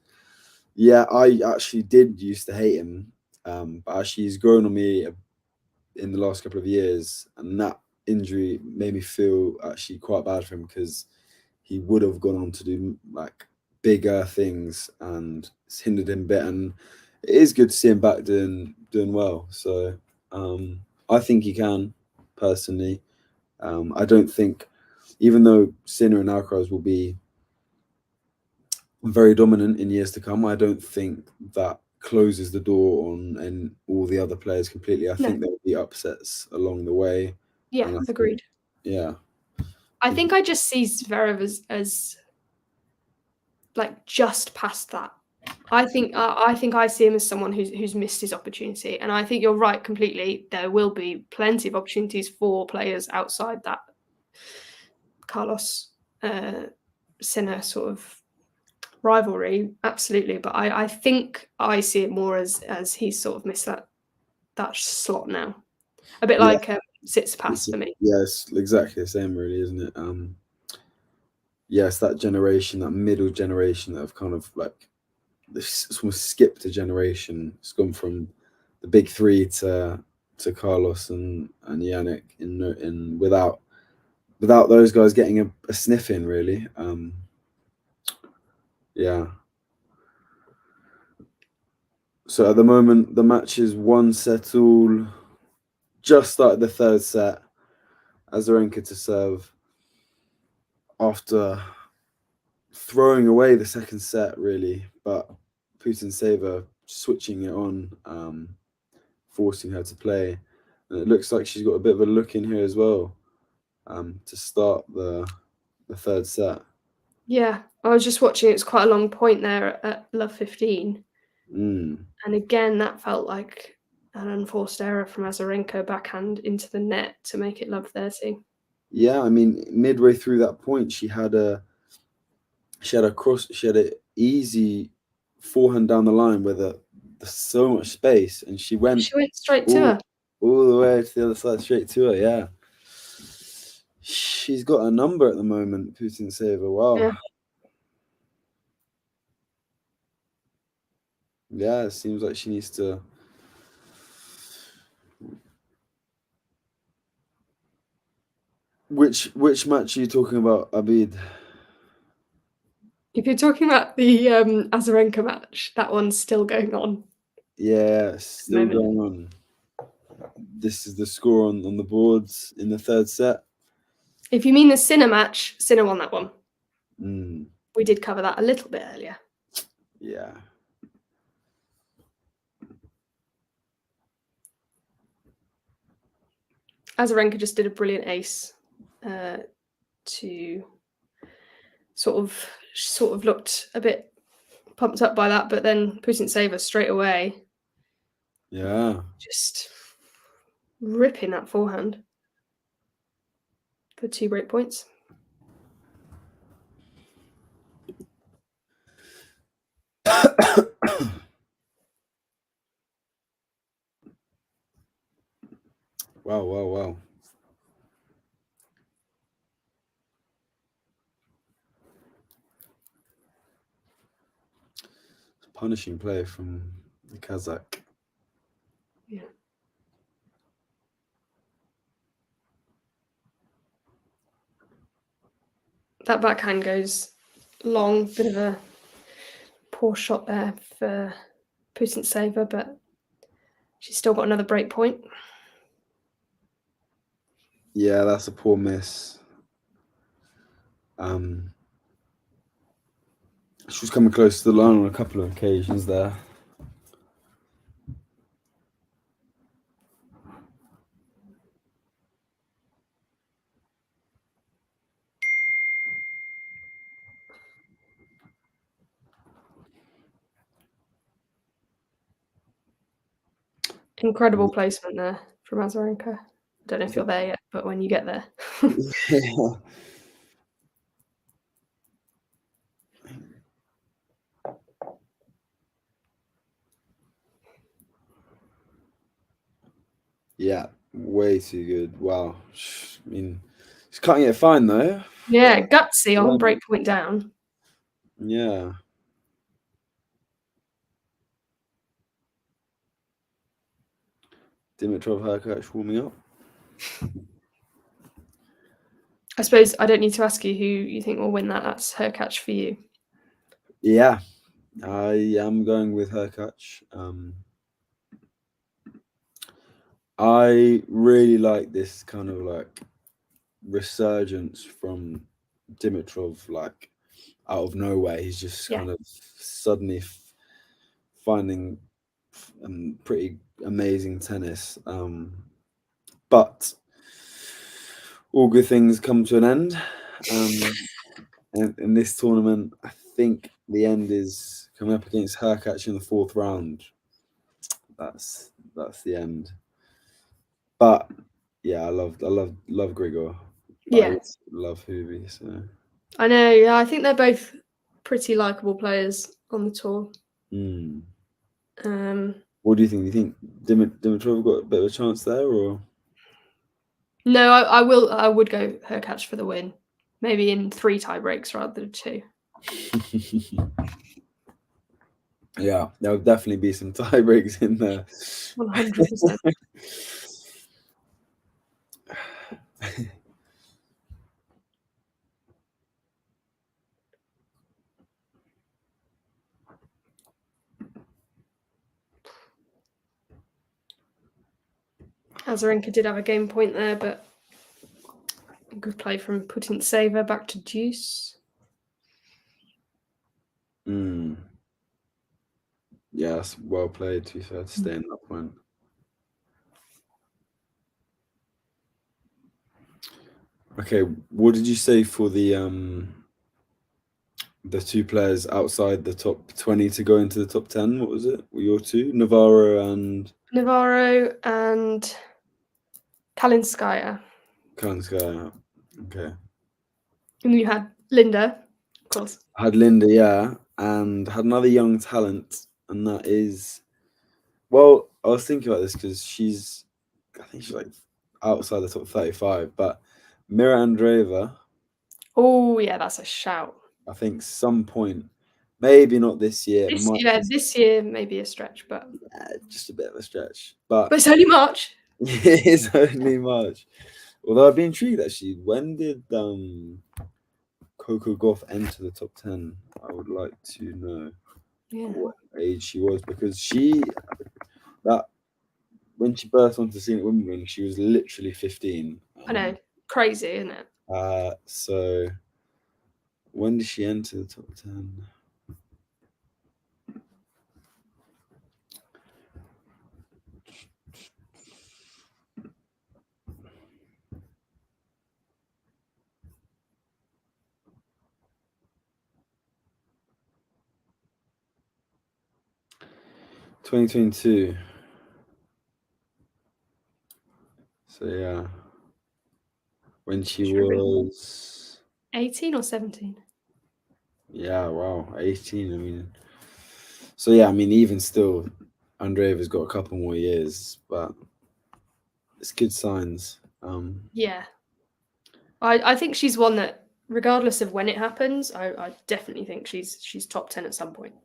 yeah, I actually did used to hate him, but actually he's grown on me in the last couple of years, and that injury made me feel actually quite bad for him because he would have gone on to do like bigger things, and it's hindered him a bit. And it is good to see him back doing well. So I think he can personally. I don't think, even though Sinner and Alcaraz will be very dominant in years to come, I don't think that closes the door on all the other players completely. I think there will be upsets along the way. Yeah, agreed. I think I just see Zverev as like just past that I think I see him as someone who's missed his opportunity, and I think you're right completely. There will be plenty of opportunities for players outside that Carlos Sinner sort of rivalry, absolutely. But I think I see it more as he's sort of missed that slot now, a bit like Tsitsipas for me. Yes, exactly the same, really, isn't it? Yes, that generation, that middle generation that have kind of like almost skipped a generation. It's gone from the big three to Carlos and Yannick in without those guys getting a sniff in, really. Yeah. So at the moment, the match is 1-all. Just started the third set. Azarenka to serve after throwing away the second set, really, but Putintseva switching it on, forcing her to play. And it looks like she's got a bit of a look in here as well, to start the third set. Yeah, I was just watching. It's quite a long point there at love 15. And again, that felt like an unforced error from Azarenka, backhand into the net to make it love 30. Yeah, I mean, midway through that point, she had an easy forehand down the line with there's so much space, and she went straight to her. All the way to the other side, straight to her, yeah. She's got a number at the moment, Putintseva. Wow. Yeah. Yeah, it seems like she needs to. Which match are you talking about, Abid? If you're talking about the Azarenka match, that one's still going on. Yeah, still going on. This is the score on the boards in the third set. If you mean the Sinner match, Sinner won that one. Mm. We did cover that a little bit earlier. Yeah. Azarenka just did a brilliant ace to sort of looked a bit pumped up by that, but then Putintseva straight away. Yeah. Just ripping that forehand for 2 break points. Wow. Punishing play from the Kazakh. Yeah. That backhand goes long, bit of a poor shot there for Putintseva, but she's still got another break point. Yeah, that's a poor miss. She was coming close to the line on a couple of occasions there. Incredible placement there from Azarenka. I don't know if you're there yet, but when you get there. Yeah, way too good. Wow. I mean, she's cutting it fine though. Yeah, gutsy on break point down. Yeah. Dimitrov Hurkacz warming up. I suppose I don't need to ask you who you think will win that. That's Hurkacz for you. Yeah, I am going with Hurkacz. I really like this kind of like resurgence from Dimitrov, like out of nowhere. He's just kind of suddenly finding pretty amazing tennis. But all good things come to an end. And in this tournament, I think the end is coming up against Hurkacz in the 4th round. That's the end. But yeah, I love Grigor. Yeah, I love Hoovy. So I know. Yeah, I think they're both pretty likable players on the tour. What do you think? Do you think Dimitrov got a bit of a chance there, or? No, I would go Hurkacz for the win. Maybe in 3 tie breaks rather than 2. Yeah, there'll definitely be some tie breaks in there. 100%. Azarenka did have a game point there, but a good play from Putintseva back to deuce. Yeah, that's well played, to be fair, to stay in that point. Okay, what did you say for the 2 players outside the top 20 to go into the top 10? What was it? Were your 2? Navarro and Kalinskaya. Kalinskaya. Okay. And you had Linda, of course. I had Linda, yeah, and had another young talent, and that is, well, I was thinking about this because I think she's like outside the top 35, but Mira Andreeva. Oh yeah, that's a shout. I think some point, maybe not this year. This year may be a stretch, but just a bit of a stretch. But it's only March. It is only March. Although I'd be intrigued actually, when did Coco Gauff enter the top 10? I would like to know what age she was, because when she burst onto the scene at Wimbledon, she was literally 15. I know, crazy, isn't it? So when did she enter the top 10? (2022). So yeah, when she was 18 or 17. Yeah, wow, 18. I mean, so yeah, I mean, even still, Andreeva's got a couple more years, but it's good signs. Yeah, I think she's one that, regardless of when it happens, I definitely think she's top 10 at some point.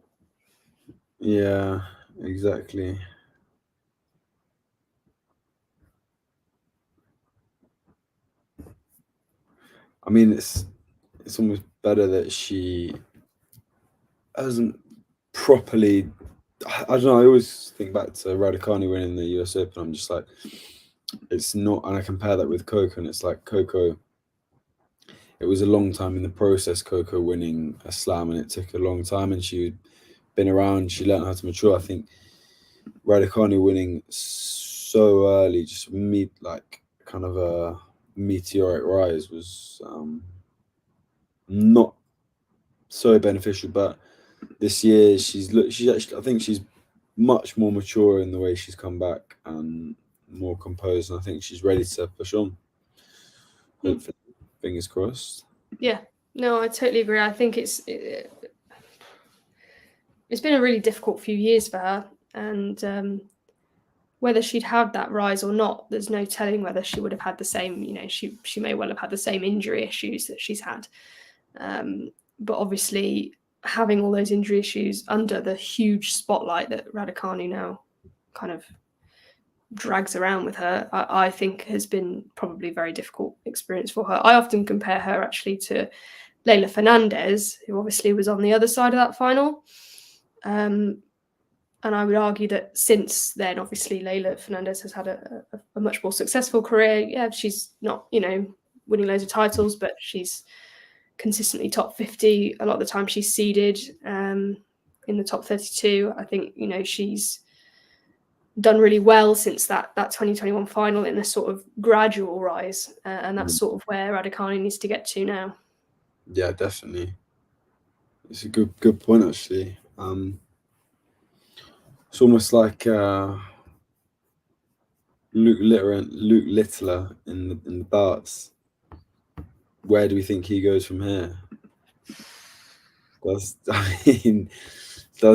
Yeah, exactly. I mean, it's almost better that she hasn't properly. I don't know. I always think back to Raducanu winning the US Open. I'm just like, it's not, and I compare that with Coco, and it's like Coco. It was a long time in the process, Coco winning a slam, and it took a long time, and she'd been around. She learned how to mature. I think Raducanu winning so early, just like kind of a meteoric rise, was not so beneficial. But this year, she's actually, I think she's much more mature in the way she's come back and more composed, and I think she's ready to push on. Hopefully, fingers crossed. Yeah, no, I totally agree. I think it's been a really difficult few years for her, and whether she'd had that rise or not, there's no telling whether she would have had the same. You know, she may well have had the same injury issues that she's had, but obviously having all those injury issues under the huge spotlight that Raducanu now kind of drags around with her, I think has been probably a very difficult experience for her. I often compare her actually to Leylah Fernandez, who obviously was on the other side of that final. And I would argue that since then, obviously, Leylah Fernandez has had a much more successful career. Yeah, she's not, winning loads of titles, but she's consistently top 50. A lot of the time she's seeded in the top 32. I think, she's done really well since that 2021 final in a sort of gradual rise. And that's sort of where Raducanu needs to get to now. Yeah, definitely. It's a good point, actually. It's almost like Luke Littler in the darts. Where do we think he goes from here? Does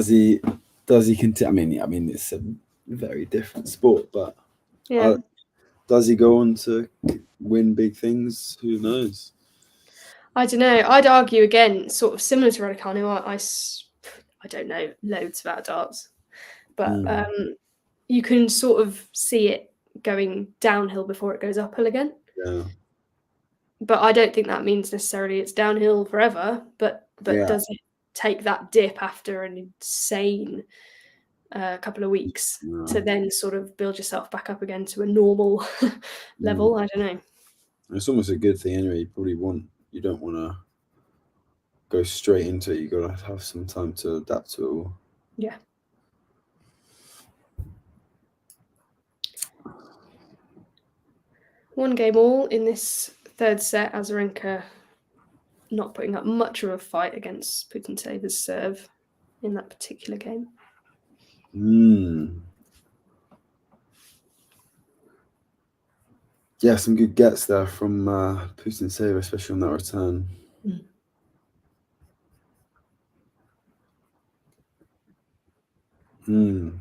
he continue? I mean, it's a very different sport, but Yeah. Does he go on to win big things? Who knows? I don't know. I'd argue again, sort of similar to Raducanu. I don't know loads about darts, but you can sort of see it going downhill before it goes uphill again. Yeah. But I don't think that means necessarily it's downhill forever. But does it take that dip after an insane couple of weeks to then sort of build yourself back up again to a normal level? I don't know. It's almost a good thing anyway. You don't want to go straight into it. You got to have some time to adapt to it all. Yeah. One game all in this third set. Azarenka not putting up much of a fight against Putintseva's serve in that particular game. Yeah, some good gets there from Putintseva, especially on that return.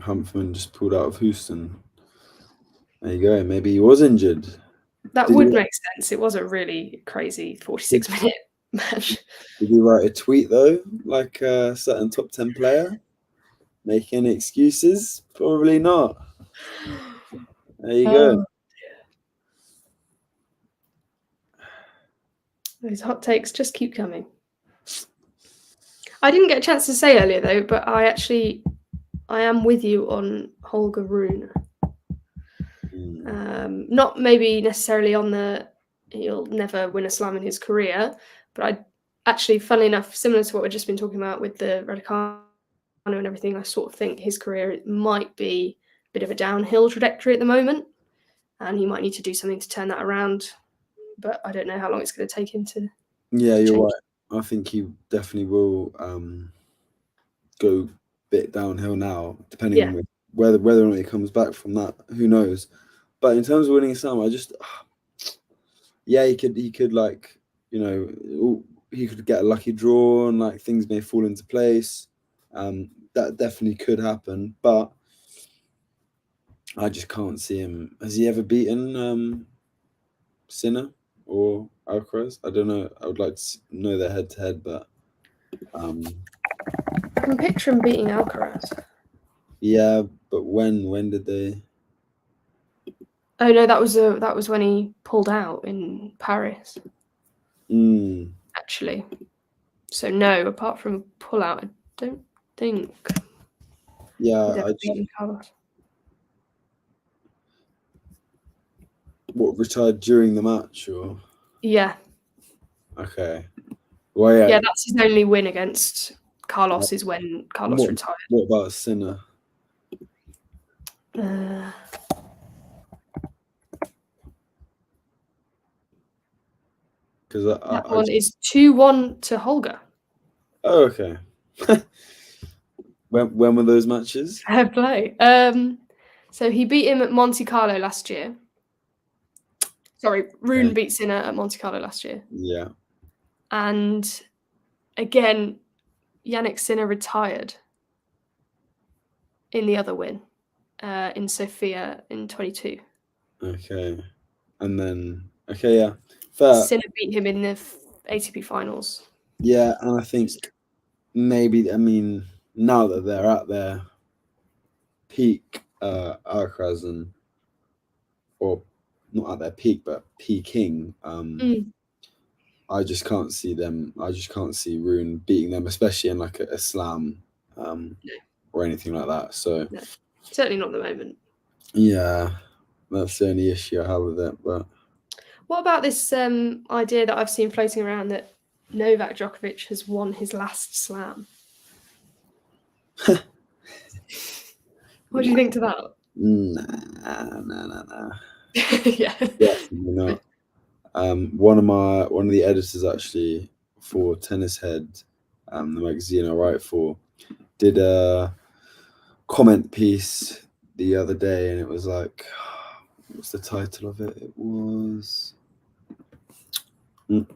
Humphrey just pulled out of Houston. There you go. Maybe he was injured. That would make sense. It was a really crazy 46-minute match. Did he write a tweet, though, like a certain top 10 player? Make any excuses? Probably not. There you go. Those hot takes just keep coming. I didn't get a chance to say earlier, though, but I am with you on Holger Rune. Not maybe necessarily on he'll never win a slam in his career, but I actually, funnily enough, similar to what we've just been talking about with the Raducanu and everything, I sort of think his career might be a bit of a downhill trajectory at the moment, and he might need to do something to turn that around, but I don't know how long it's going to take him to you're change. right. I think he definitely will go a bit downhill now, depending on whether or not he comes back from that. Who knows? But in terms of winning a slam, he could like, he could get a lucky draw and like things may fall into place. That definitely could happen, but I just can't see him. Has he ever beaten Sinner or Alcaraz? I don't know. I would like to know their head-to-head, but I can picture him beating Alcaraz. Yeah, but when did they? Oh no, that was when he pulled out in Paris. Actually, so no. Apart from pull out, I don't think. Yeah, What, retired during the match or? Yeah. Okay. Well, yeah. Yeah, that's his only win against Carlos. Is when Carlos retired. What about Sinner? Because that one is 2-1 to Holger. Oh, okay. When were those matches? Fair play. So he beat him at Monte Carlo last year. Sorry, Rune beat Sinner at Monte Carlo last year. Yeah. And again, Yannick Sinner retired in the other win in Sofia in 22. Okay. And then, yeah. Fair. Sinner beat him in the ATP finals. Yeah, and I think maybe, now that they're at their peak, Alcaraz or not at their peak, but peaking, I just can't see them. I just can't see Rune beating them, especially in like a slam or anything like that. So no, certainly not at the moment. Yeah, that's the only issue I have with it. But what about this idea that I've seen floating around that Novak Djokovic has won his last slam? What do you think to that? Nah. Yeah. Definitely not. One of the editors actually for Tennis Head, the magazine I write for, did a comment piece the other day, and it was like, what's the title of it? It was we're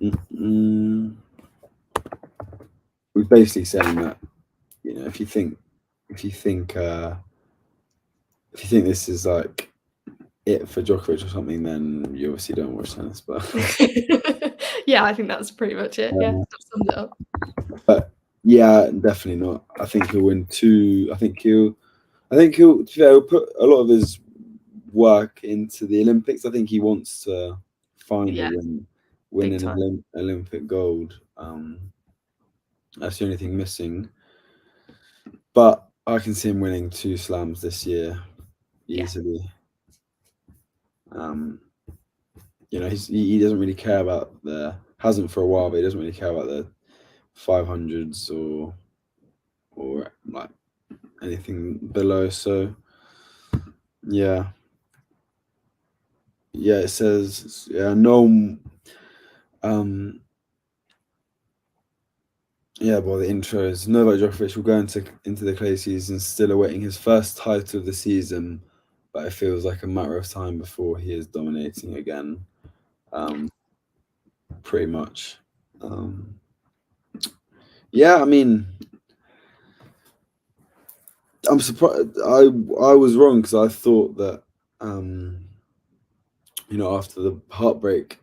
basically saying that, you know, if you think this is like it for Djokovic or something, then you obviously don't watch tennis. But yeah, I think that's pretty much it. Yeah, that sums it up. But yeah, definitely not. I think he'll win 2. I think he'll put a lot of his work into the Olympics. I think he wants to finally win an Olympic gold. That's the only thing missing. But I can see him winning 2 slams this year easily. You know, he doesn't really care about hasn't for a while, but he doesn't really care about the 500s or like anything below. So yeah, it says no. Well, the intro is Novak Djokovic will go into the clay season still awaiting his first title of the season, but it feels like a matter of time before he is dominating again. Pretty much. I mean, I'm surprised. I was wrong because I thought that you know, after the heartbreak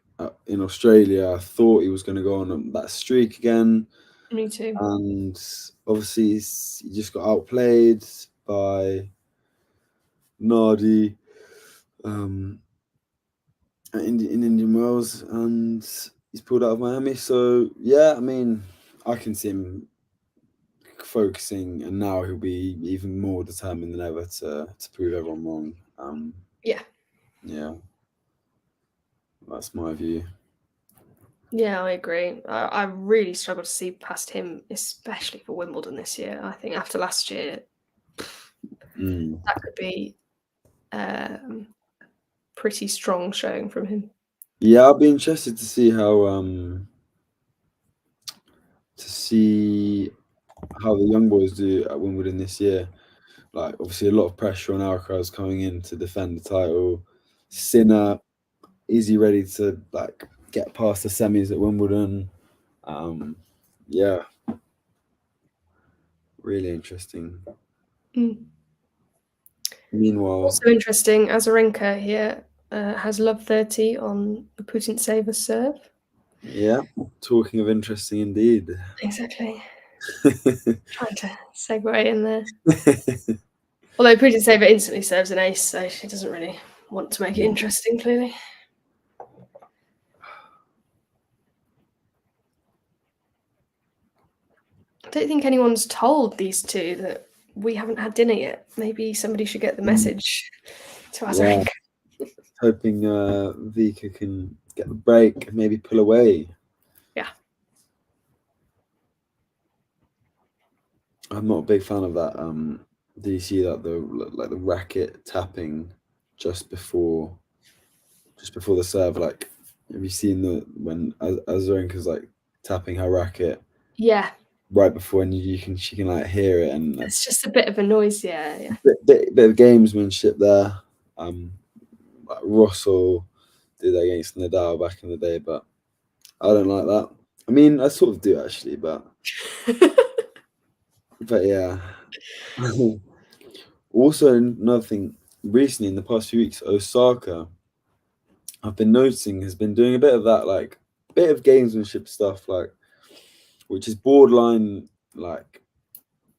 in Australia, I thought he was going to go on that streak again. Me too. And obviously, he just got outplayed by Nardi in Indian Wells, and he's pulled out of Miami. So yeah, I mean, I can see him focusing, and now he'll be even more determined than ever to prove everyone wrong. Yeah, that's my view. Yeah, I agree. I really struggle to see past him, especially for Wimbledon this year. I think after last year, that could be pretty strong showing from him. Yeah, I'll be interested to see how the young boys do at Wimbledon this year. Like, obviously, a lot of pressure on Alcaraz coming in to defend the title. Sinner, is he ready to like get past the semis at Wimbledon? Yeah, really interesting. Meanwhile, also interesting, Azarenka here has love 30 on the Putintseva serve. Yeah, talking of interesting indeed. Exactly. Trying to segue in there. Although Putintseva instantly serves an ace, so she doesn't really want to make it interesting, clearly. I don't think anyone's told these two that we haven't had dinner yet. Maybe somebody should get the message to Azarenka. Yeah. Hoping Vika can get the break and maybe pull away. Yeah. I'm not a big fan of that. Do you see that the racket tapping just before the serve? Like, have you seen when Azarenka's like tapping her racket? Yeah. Right before, and she can like hear it, and it's just a bit of a noise. Yeah. Bit of gamesmanship there. Like Russell did that against Nadal back in the day, but I don't like that. I mean, I sort of do actually, but yeah. Also, another thing, recently in the past few weeks, Osaka, I've been noticing, has been doing a bit of that, like bit of gamesmanship stuff, like, which is borderline like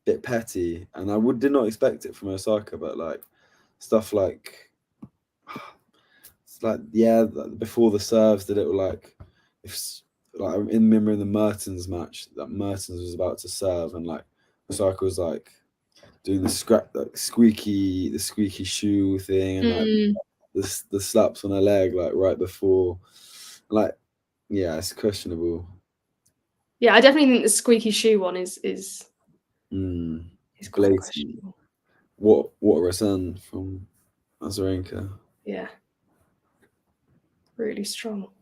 bit petty, and I did not expect it from Osaka, but like stuff like it's like before the serves, the little like I remember in the Mertens match that Mertens was about to serve, and like Osaka was like doing the squeaky shoe thing, and like the slaps on her leg like right before, like it's questionable. Yeah, I definitely think the squeaky shoe one is quite questionable. What a return from Azarenka. Yeah, really strong.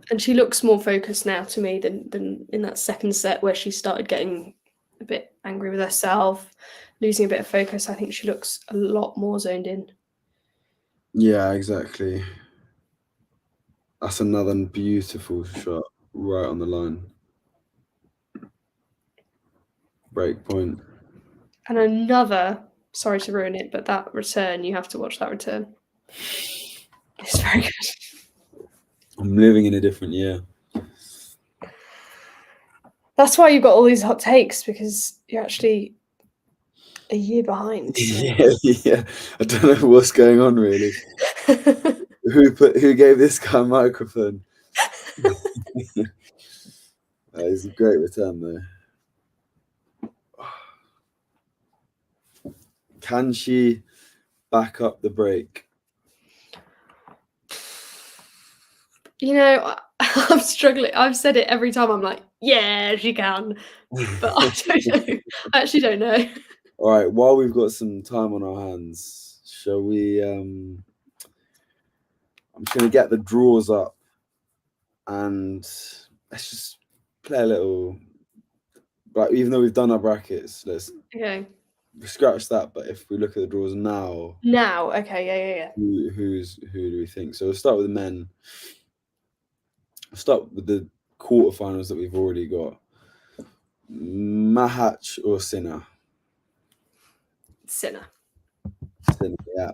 And she looks more focused now to me than in that second set where she started getting a bit angry with herself, losing a bit of focus. I think she looks a lot more zoned in. Yeah, exactly. That's another beautiful shot right on the line. Break point. And another, sorry to ruin it, but that return, you have to watch that return. It's very good. I'm living in a different year. That's why you've got all these hot takes, because you're actually a year behind. So. Yeah. I don't know what's going on really. Who gave this guy a microphone? That is a great return though. Can she back up the break? You know, I'm struggling. I've said it every time. I'm like, yeah, she can. But I don't know. I actually don't know. All right, while we've got some time on our hands, shall we I'm just gonna get the draws up and let's just play a little, like, even though we've done our brackets, let's scratch that, but if we look at the draws now, okay, yeah. Who do we think? So we'll start with the men. We'll start with the quarterfinals that we've already got. Mahatch or Sinner? Sinner, yeah.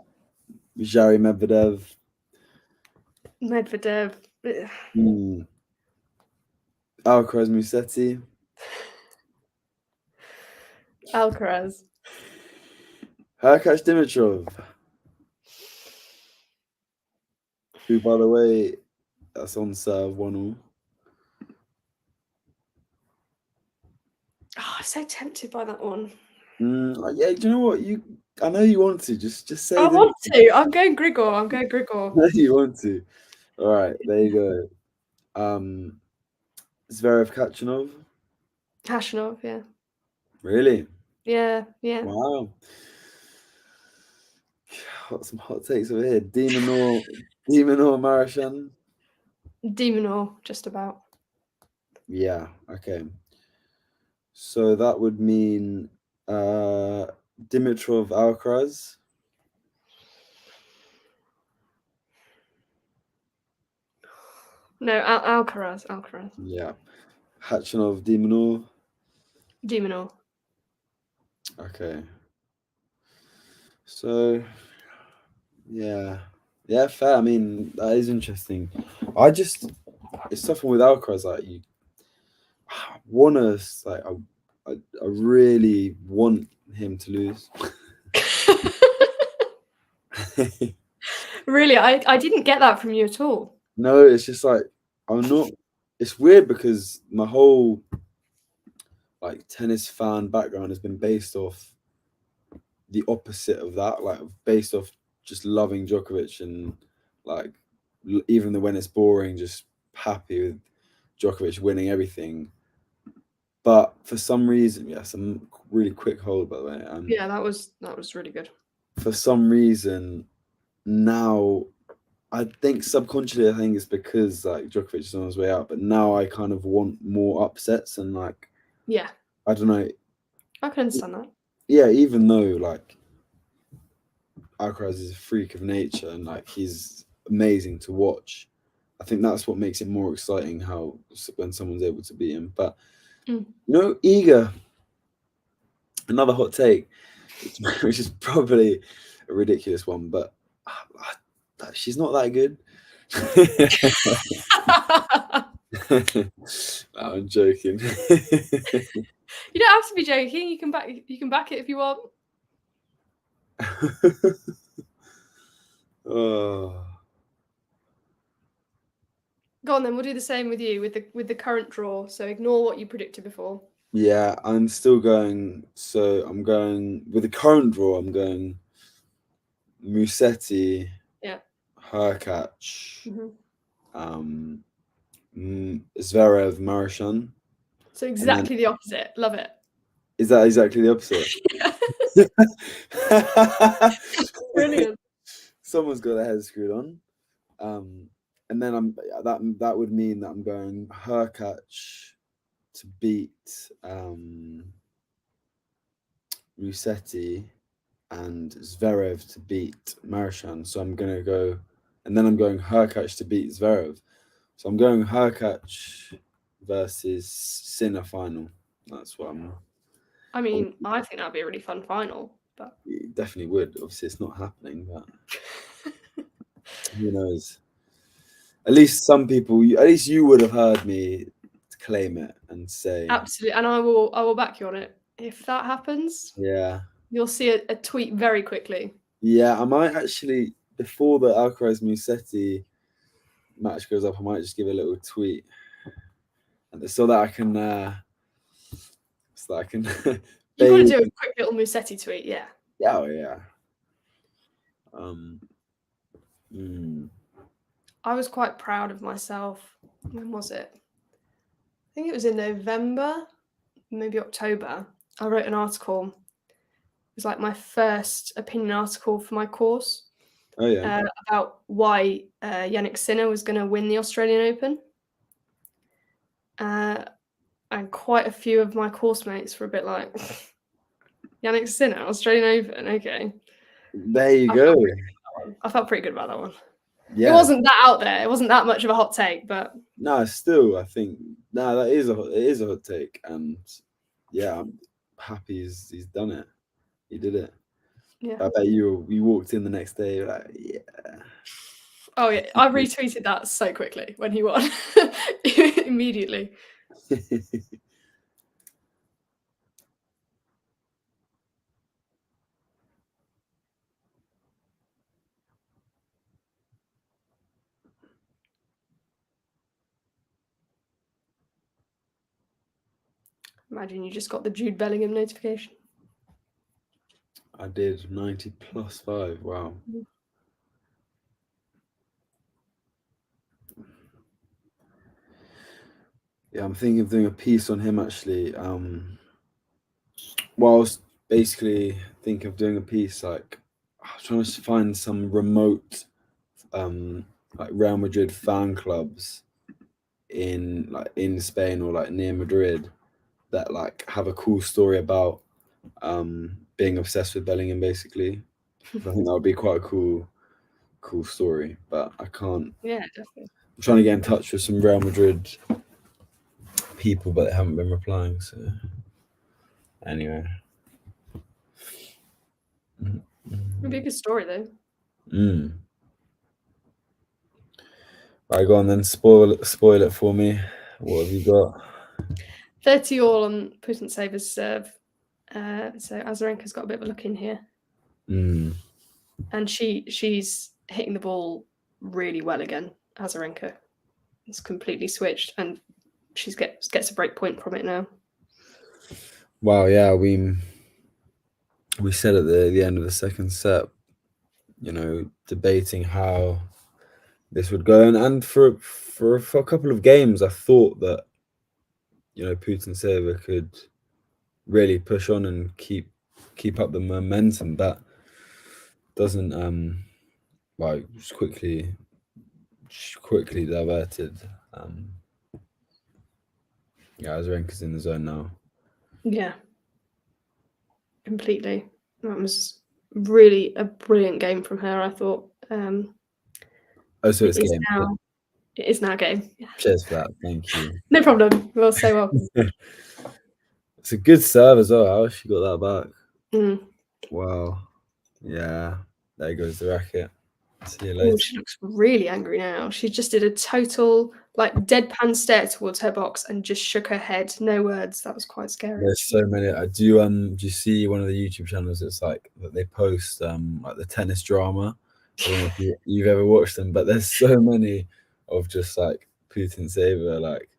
Jari Medvedev. Alcaraz Musetti. Alcaraz. Hurkacz Dimitrov. Who, by the way, that's on serve 1-1. Oh, I'm so tempted by that one. Yeah, do you know what? I know you want to. Just say. I want to. I'm going Grigor. No, you want to. All right, there you go. Zverev Kachanov. Khachanov, yeah. Really? Yeah. Wow. Got some hot takes over here. Demon or Marashan? Demonor, just about. Yeah, okay. So that would mean Dimitrov Alcaraz. No, Alcaraz. Yeah. Khachanov Demonor. Demonor. Okay. So yeah, fair. I mean, that is interesting. It's something with Alcaraz, like, you want to, like, I really want him to lose. Really, I didn't get that from you at all. No, it's just like, it's weird because my whole, like, tennis fan background has been based off the opposite of that, like, based off just loving Djokovic and, like, even when it's boring, just happy with Djokovic winning everything. But for some reason, some really quick hold, by the way. Yeah, that was really good. For some reason, now, I think subconsciously, I think it's because, like, Djokovic is on his way out. But now I kind of want more upsets and, like, yeah, I don't know. I can understand that. Yeah, even though, like, Alcaraz is a freak of nature and, like, he's amazing to watch, I think that's what makes it more exciting when someone's able to beat him. But Iga, another hot take, which is probably a ridiculous one, but she's not that good. I'm joking. You don't have to be joking. You can back it if you want. Oh. Go on then. We'll do the same with you with the current draw. So ignore what you predicted before. Yeah, I'm still going. So I'm going with the current draw. I'm going Musetti. Yeah. Hurkacz. Zverev, Marashan. So exactly the opposite. Love it. Is that exactly the opposite? Brilliant. Someone's got their head screwed on. and then that would mean that I'm going Hurkacz to beat Musetti and Zverev to beat Marushan. So I'm going to go, and then I'm going Hurkacz to beat Zverev. So I'm going Hurkacz versus Sinner final. That's what I'm. I mean, I think that'd be a really fun final. But It definitely would. Obviously, it's not happening, but who knows? At least some people, at least you would have heard me claim it and say absolutely, and I will back you on it. If that happens, yeah, you'll see a tweet very quickly. Yeah, I might actually, before the Alcaraz Musetti match goes up, I might just give a little tweet, and so that I can You want to do a quick little Musetti tweet, yeah. Yeah, oh, yeah. I was quite proud of myself. When was it? I think it was in November, maybe October. I wrote an article. It was like my first opinion article for my course. Oh yeah. About why Jannik Sinner was going to win the Australian Open. And quite a few of my course mates were a bit like, Jannik Sinner, Australian Open, okay. There you go. I felt pretty good about that one. Yeah. It wasn't that out there. It wasn't that much of a hot take, but no, still, I think it is a hot take, and yeah, I'm happy he's done it. He did it. Yeah. I bet you walked in the next day like, yeah. Oh yeah, I retweeted that so quickly when he won. Immediately. Imagine you just got the Jude Bellingham notification. I did 90 plus 5. Wow. Yeah, I'm thinking of doing a piece on him actually. Whilst basically thinking of doing a piece, like I was trying to find some remote, like Real Madrid fan clubs in Spain or like near Madrid that like have a cool story about being obsessed with Bellingham basically. I think that would be quite a cool story, but I can't. Yeah, definitely. I'm trying to get in touch with some Real Madrid people, but they haven't been replying. So anyway, It'd be a good story though. Right, go on then. Spoil it for me. What have you got? 30 all on Putintseva's serve. So Azarenka's got a bit of a look in here. And she's hitting the ball really well again. Azarenka. It's completely switched, and she gets a break point from it now. Wow, yeah, we said at the end of the second set, debating how this would go, and for a couple of games, I thought that Putintseva could really push on and keep up the momentum, but doesn't just quickly diverted. Azarenka's in the zone now. Yeah, completely. That was really a brilliant game from her, I thought. So it's game. It is now game. Yeah. Cheers for that. Thank you. No problem. You're so welcome. It's a good serve as well. How she got that back? Wow. Yeah. There goes the racket. See you later. She looks really angry now. She just did a total deadpan stare towards her box and just shook her head. No words. That was quite scary. There's so many. Do you see one of the YouTube channels? It's like that they post like the tennis drama. I don't know if you've ever watched them, but there's so many of just like Putintseva like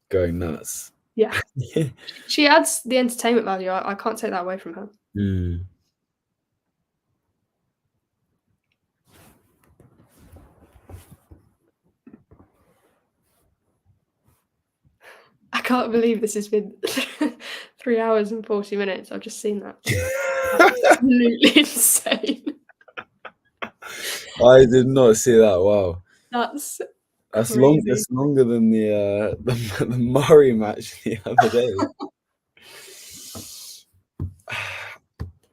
going nuts. Yeah. She adds the entertainment value. I can't take that away from her. I can't believe this has been 3 hours and 40 minutes. I've just seen that. Absolutely insane. I did not see that. Wow. That's That's Crazy. That's longer than the Murray match the other day.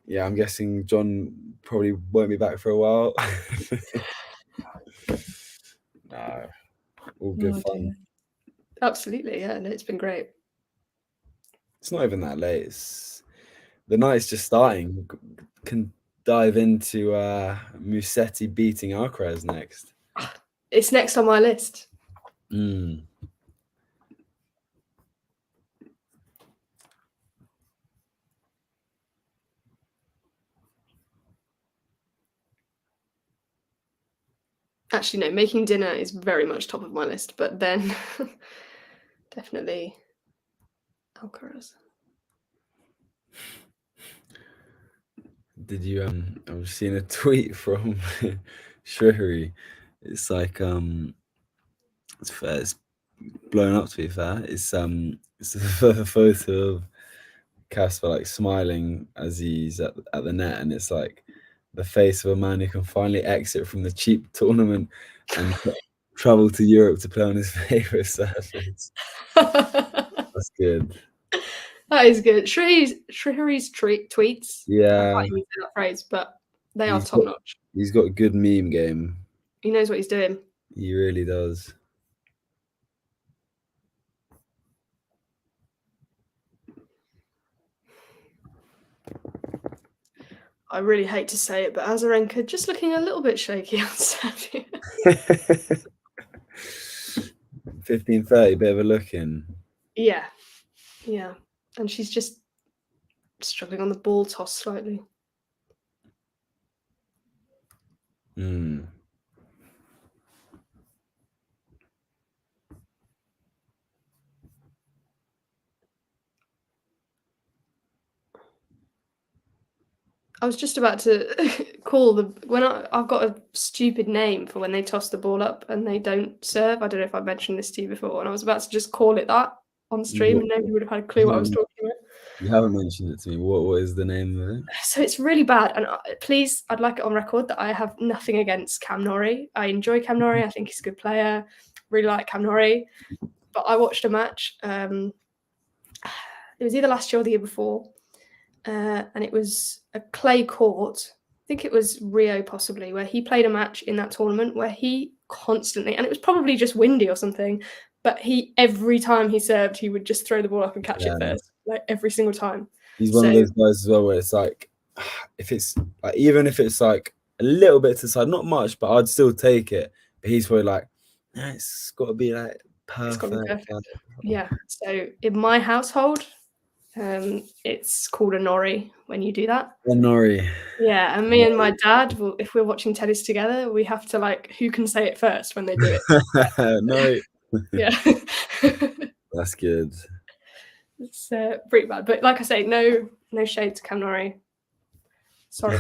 Yeah, I'm guessing John probably won't be back for a while. No, all good fun. Dear. Absolutely, yeah. No, it's been great. It's not even that late. The night's just starting. Can dive into Musetti beating Alcaraz next. It's next on my list. Actually, no, making dinner is very much top of my list, but then definitely Alcaraz. Did you I was seeing a tweet from Shrihari. It's like it's fair, it's blown up to be fair. It's a photo of Casper like smiling as he's at the net, and it's like the face of a man who can finally exit from the cheap tournament and travel to Europe to play on his favorite surface. That's good. That is good. Shrihari's tweets. Yeah, I can't even say that phrase, but they are top notch. He's got a good meme game. He knows what he's doing. He really does. I really hate to say it, but Azarenka just looking a little bit shaky on Saturday. 15-30, bit of a look in. Yeah. And she's just struggling on the ball toss slightly. I was just about to call I've got a stupid name for when they toss the ball up and they don't serve. I don't know if I mentioned this to you before, and I was about to just call it that on stream, and nobody would have had a clue what I was talking about. You haven't mentioned it to me. What is the name of it? So it's really bad, and please, I'd like it on record that I have nothing against Cam Norrie. I enjoy Cam Norrie. I think he's a good player. Really like Cam Norrie. But I watched a match. It was either last year or the year before. And it was a clay court. I think it was Rio possibly, where he played a match in that tournament where he constantly, and it was probably just windy or something, but every time he served, he would just throw the ball up and catch it first, like every single time. He's one of those guys as well where it's like, if it's like, even if it's like a little bit to the side, not much, but I'd still take it. But he's probably like, nah, it's got to be like perfect. It's got to be perfect. Yeah. So in my household, it's called a Norrie when you do that. A Norrie. Yeah, and me and my dad, if we're watching tennis together, we have to who can say it first when they do it. No. Yeah. That's good. It's pretty bad, but like I say, no shade to Cam Norrie. Sorry.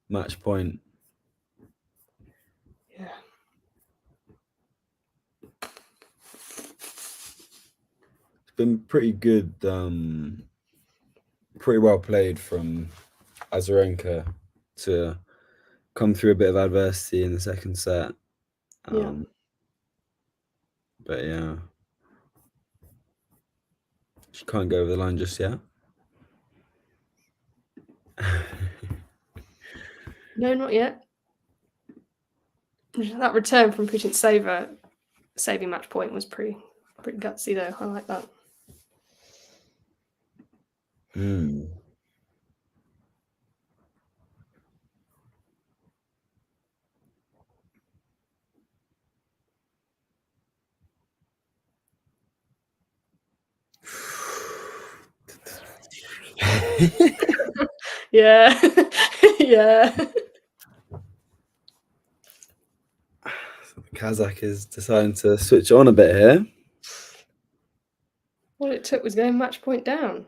Match point. Yeah. Been pretty good, pretty well played from Azarenka to come through a bit of adversity in the second set. But yeah, she can't go over the line just yet. No, not yet. That return from Putintseva saving match point was pretty gutsy though. I like that. Yeah. Yeah. So the Kazakh is deciding to switch on a bit here. All it took was going match point down.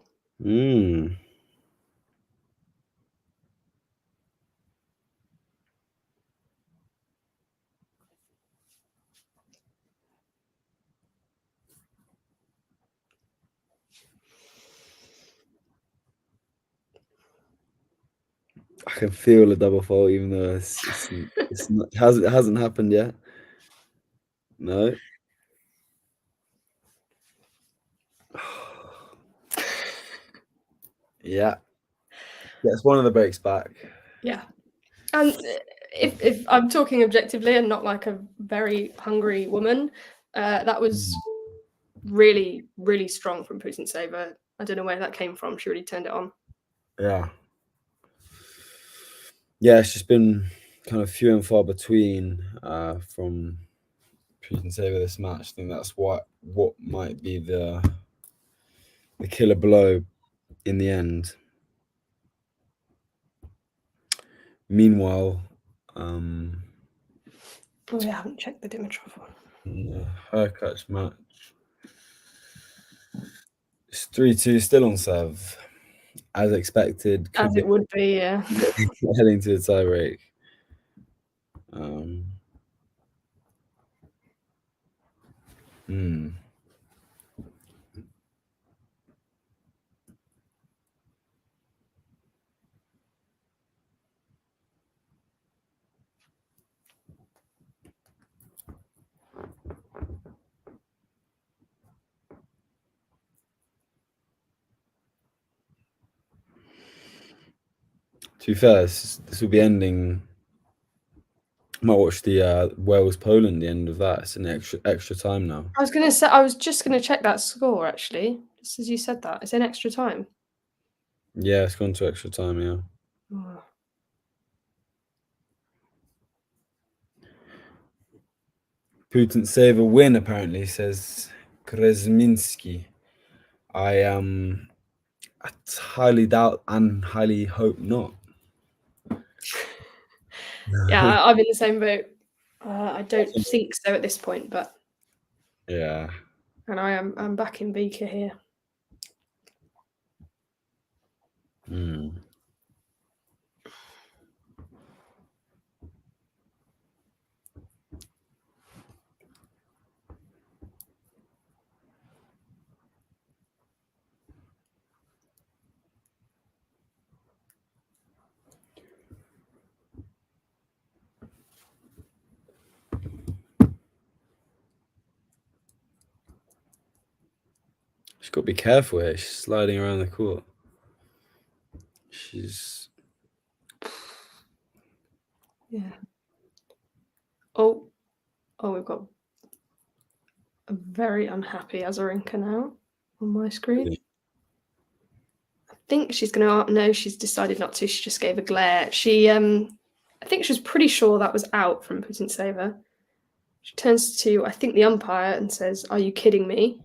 I can feel a double fault, even though it hasn't happened yet. No. Yeah. Gets one of the breaks back. Yeah. And if I'm talking objectively and not like a very hungry woman, that was really, really strong from Putintseva. I don't know where that came from. She really turned it on. Yeah. Yeah, it's just been kind of few and far between from Putintseva this match. I think that's what might be the killer blow in the end. Meanwhile, Oh, yeah, I haven't checked the Dimitrov one. her catch match. It's 3-2, still on serve, as expected. As it would be, yeah. Heading to the tie break. To be fair, this will be ending. I might watch the Wales-Poland, the end of that. It's an extra time now. I was gonna say, I was just gonna check that score actually, just as you said that. It's in extra time. Yeah, it's gone to extra time, yeah. Oh. Putintseva win, apparently, says Kresminski. I highly doubt and highly hope not. Yeah, I'm in the same boat. I don't think so at this point, but yeah. And I'm back in Beaker here. She's got to be careful here. She's sliding around the court. She's... Yeah. Oh, we've got a very unhappy Azarenka now on my screen. Really? I think she's going to... No, she's decided not to. She just gave a glare. She... I think she was pretty sure that was out from Putintseva. She turns to, I think, the umpire and says, "Are you kidding me?"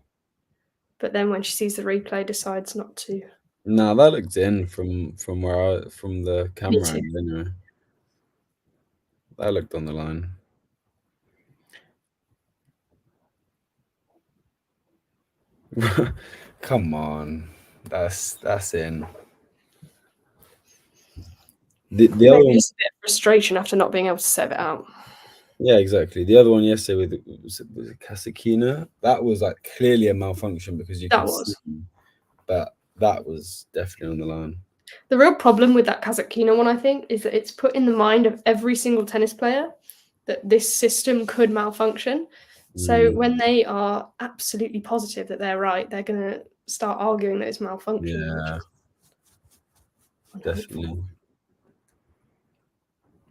But then when she sees the replay, decides not to. No, that looked in from the camera anyway. That looked on the line. Come on, that's in. The other one, just a bit of frustration after not being able to serve it out. Yeah, exactly. The other one yesterday was it Kasakina? That was like clearly a malfunction because you can see, but that was definitely on the line. The real problem with that Kasakina one, I think, is that it's put in the mind of every single tennis player that this system could malfunction. So when they are absolutely positive that they're right, they're going to start arguing that it's malfunction. Yeah, definitely.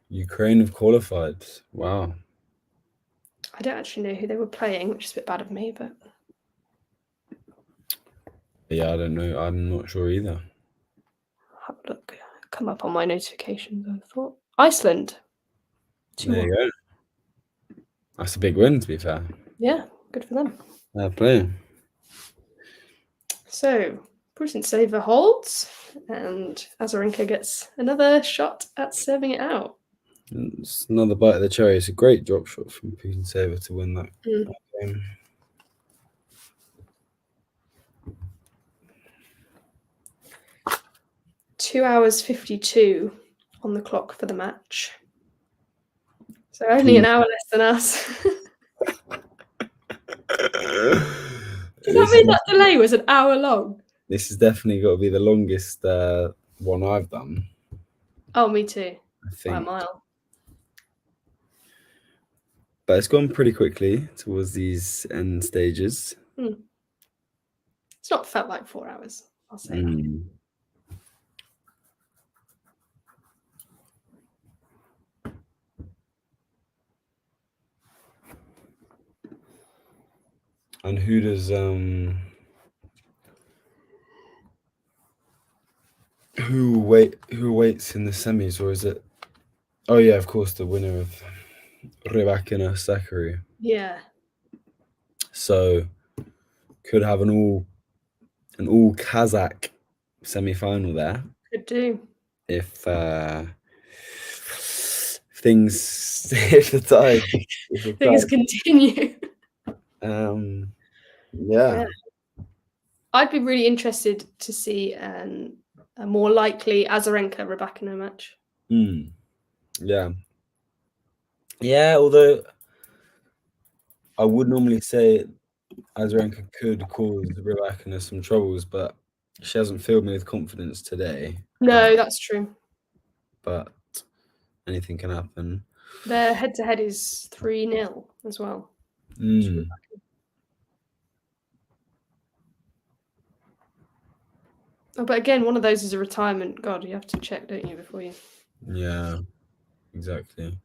Ukraine have qualified. Wow. I don't actually know who they were playing, which is a bit bad of me, but... Yeah, I don't know. I'm not sure either. Have a look. Come up on my notifications, I thought. Iceland. There you go. That's a big win, to be fair. Yeah, good for them. Fair play. So, Putintseva holds, and Azarenka gets another shot at serving it out. It's another bite of the cherry. It's a great drop shot from Putintseva to win that game. Two hours 52 on the clock for the match. So only an hour less than us. Does that mean that delay was an hour long? This has definitely got to be the longest one I've done. Oh, me too. I think. By a mile. but it's gone pretty quickly towards these end stages. It's not felt like 4 hours, I'll say that. And who does who waits in the semis, or is it? Oh yeah, of course, the winner of Rybakina Sakari. Yeah. So could have an all Kazakh semi-final there. Could do. If things if the tide Things continue. Yeah. I'd be really interested to see a more likely Azarenka Rybakina match. Yeah, although I would normally say Azarenka could cause Rybakina some troubles, but she hasn't filled me with confidence today. No, that's true. But anything can happen. Their head-to-head is 3-0 as well. Oh, but again, one of those is a retirement. God, you have to check, don't you, before you... Yeah, exactly.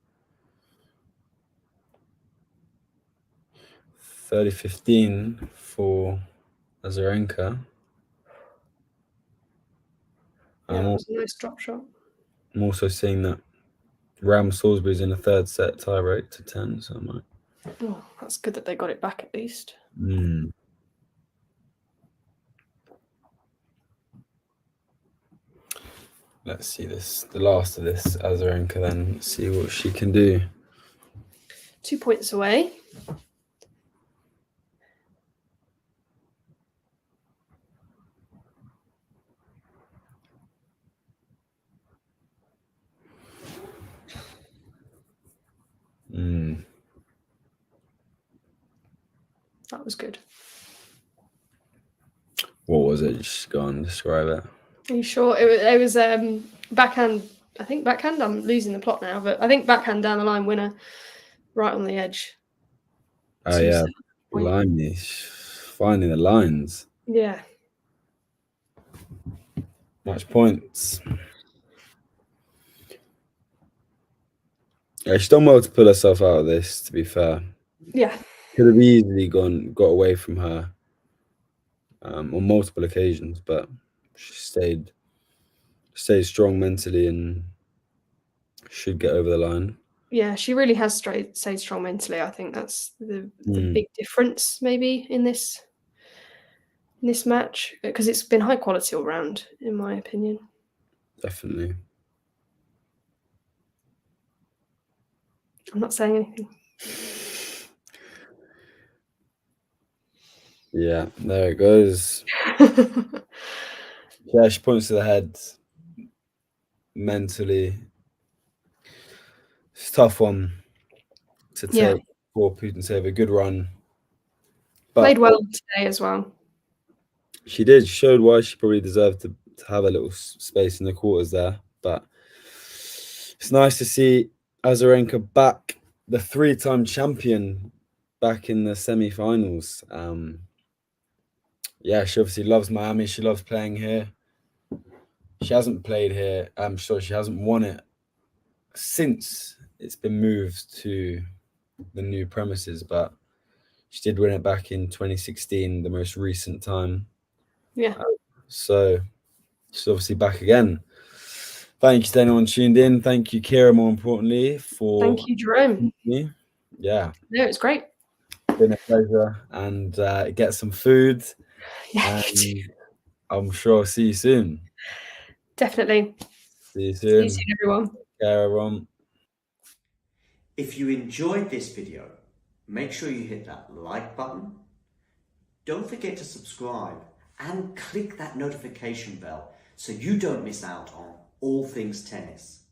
30-15 for Azarenka. Yeah, it was a nice drop shot. I'm also seeing that Ram Salisbury's in a third set tie rate to 10, so I'm like... Oh, that's good that they got it back at least. Let's see the last of this Azarenka then, see what she can do. 2 points away. That was good. What was it? Just go on, describe it. Are you sure? It was backhand. I think backhand. I'm losing the plot now, but I think backhand down the line winner, right on the edge. Oh yeah, line, finding the lines. Yeah. Match points. Yeah, she's done well to pull herself out of this, to be fair. Yeah. Could have easily got away from her on multiple occasions, but she stayed strong mentally and should get over the line. Yeah, she really has stayed strong mentally. I think that's the big difference maybe in this match, because it's been high quality all round, in my opinion. Definitely. I'm not saying anything. Yeah, there it goes. Yeah, she points to the head mentally. It's a tough one to take for Putintseva. Good run. But played well today as well. She did. She showed why she probably deserved to have a little space in the quarters there. But it's nice to see Azarenka back, the 3-time champion, back in the semi-finals. Yeah, she obviously loves Miami. She loves playing here. She hasn't played here. I'm sure she hasn't won it since it's been moved to the new premises, but she did win it back in 2016, the most recent time. Yeah. So she's obviously back again. Thank you to anyone tuned in. Thank you, Kira, more importantly, for... Thank you, Jerome. Yeah. No, it's great. Been a pleasure. And get some food. Yeah. And I'm sure I'll see you soon. Definitely. See you soon. See you soon, everyone. Take care, everyone. If you enjoyed this video, make sure you hit that like button. Don't forget to subscribe and click that notification bell so you don't miss out on all things tennis.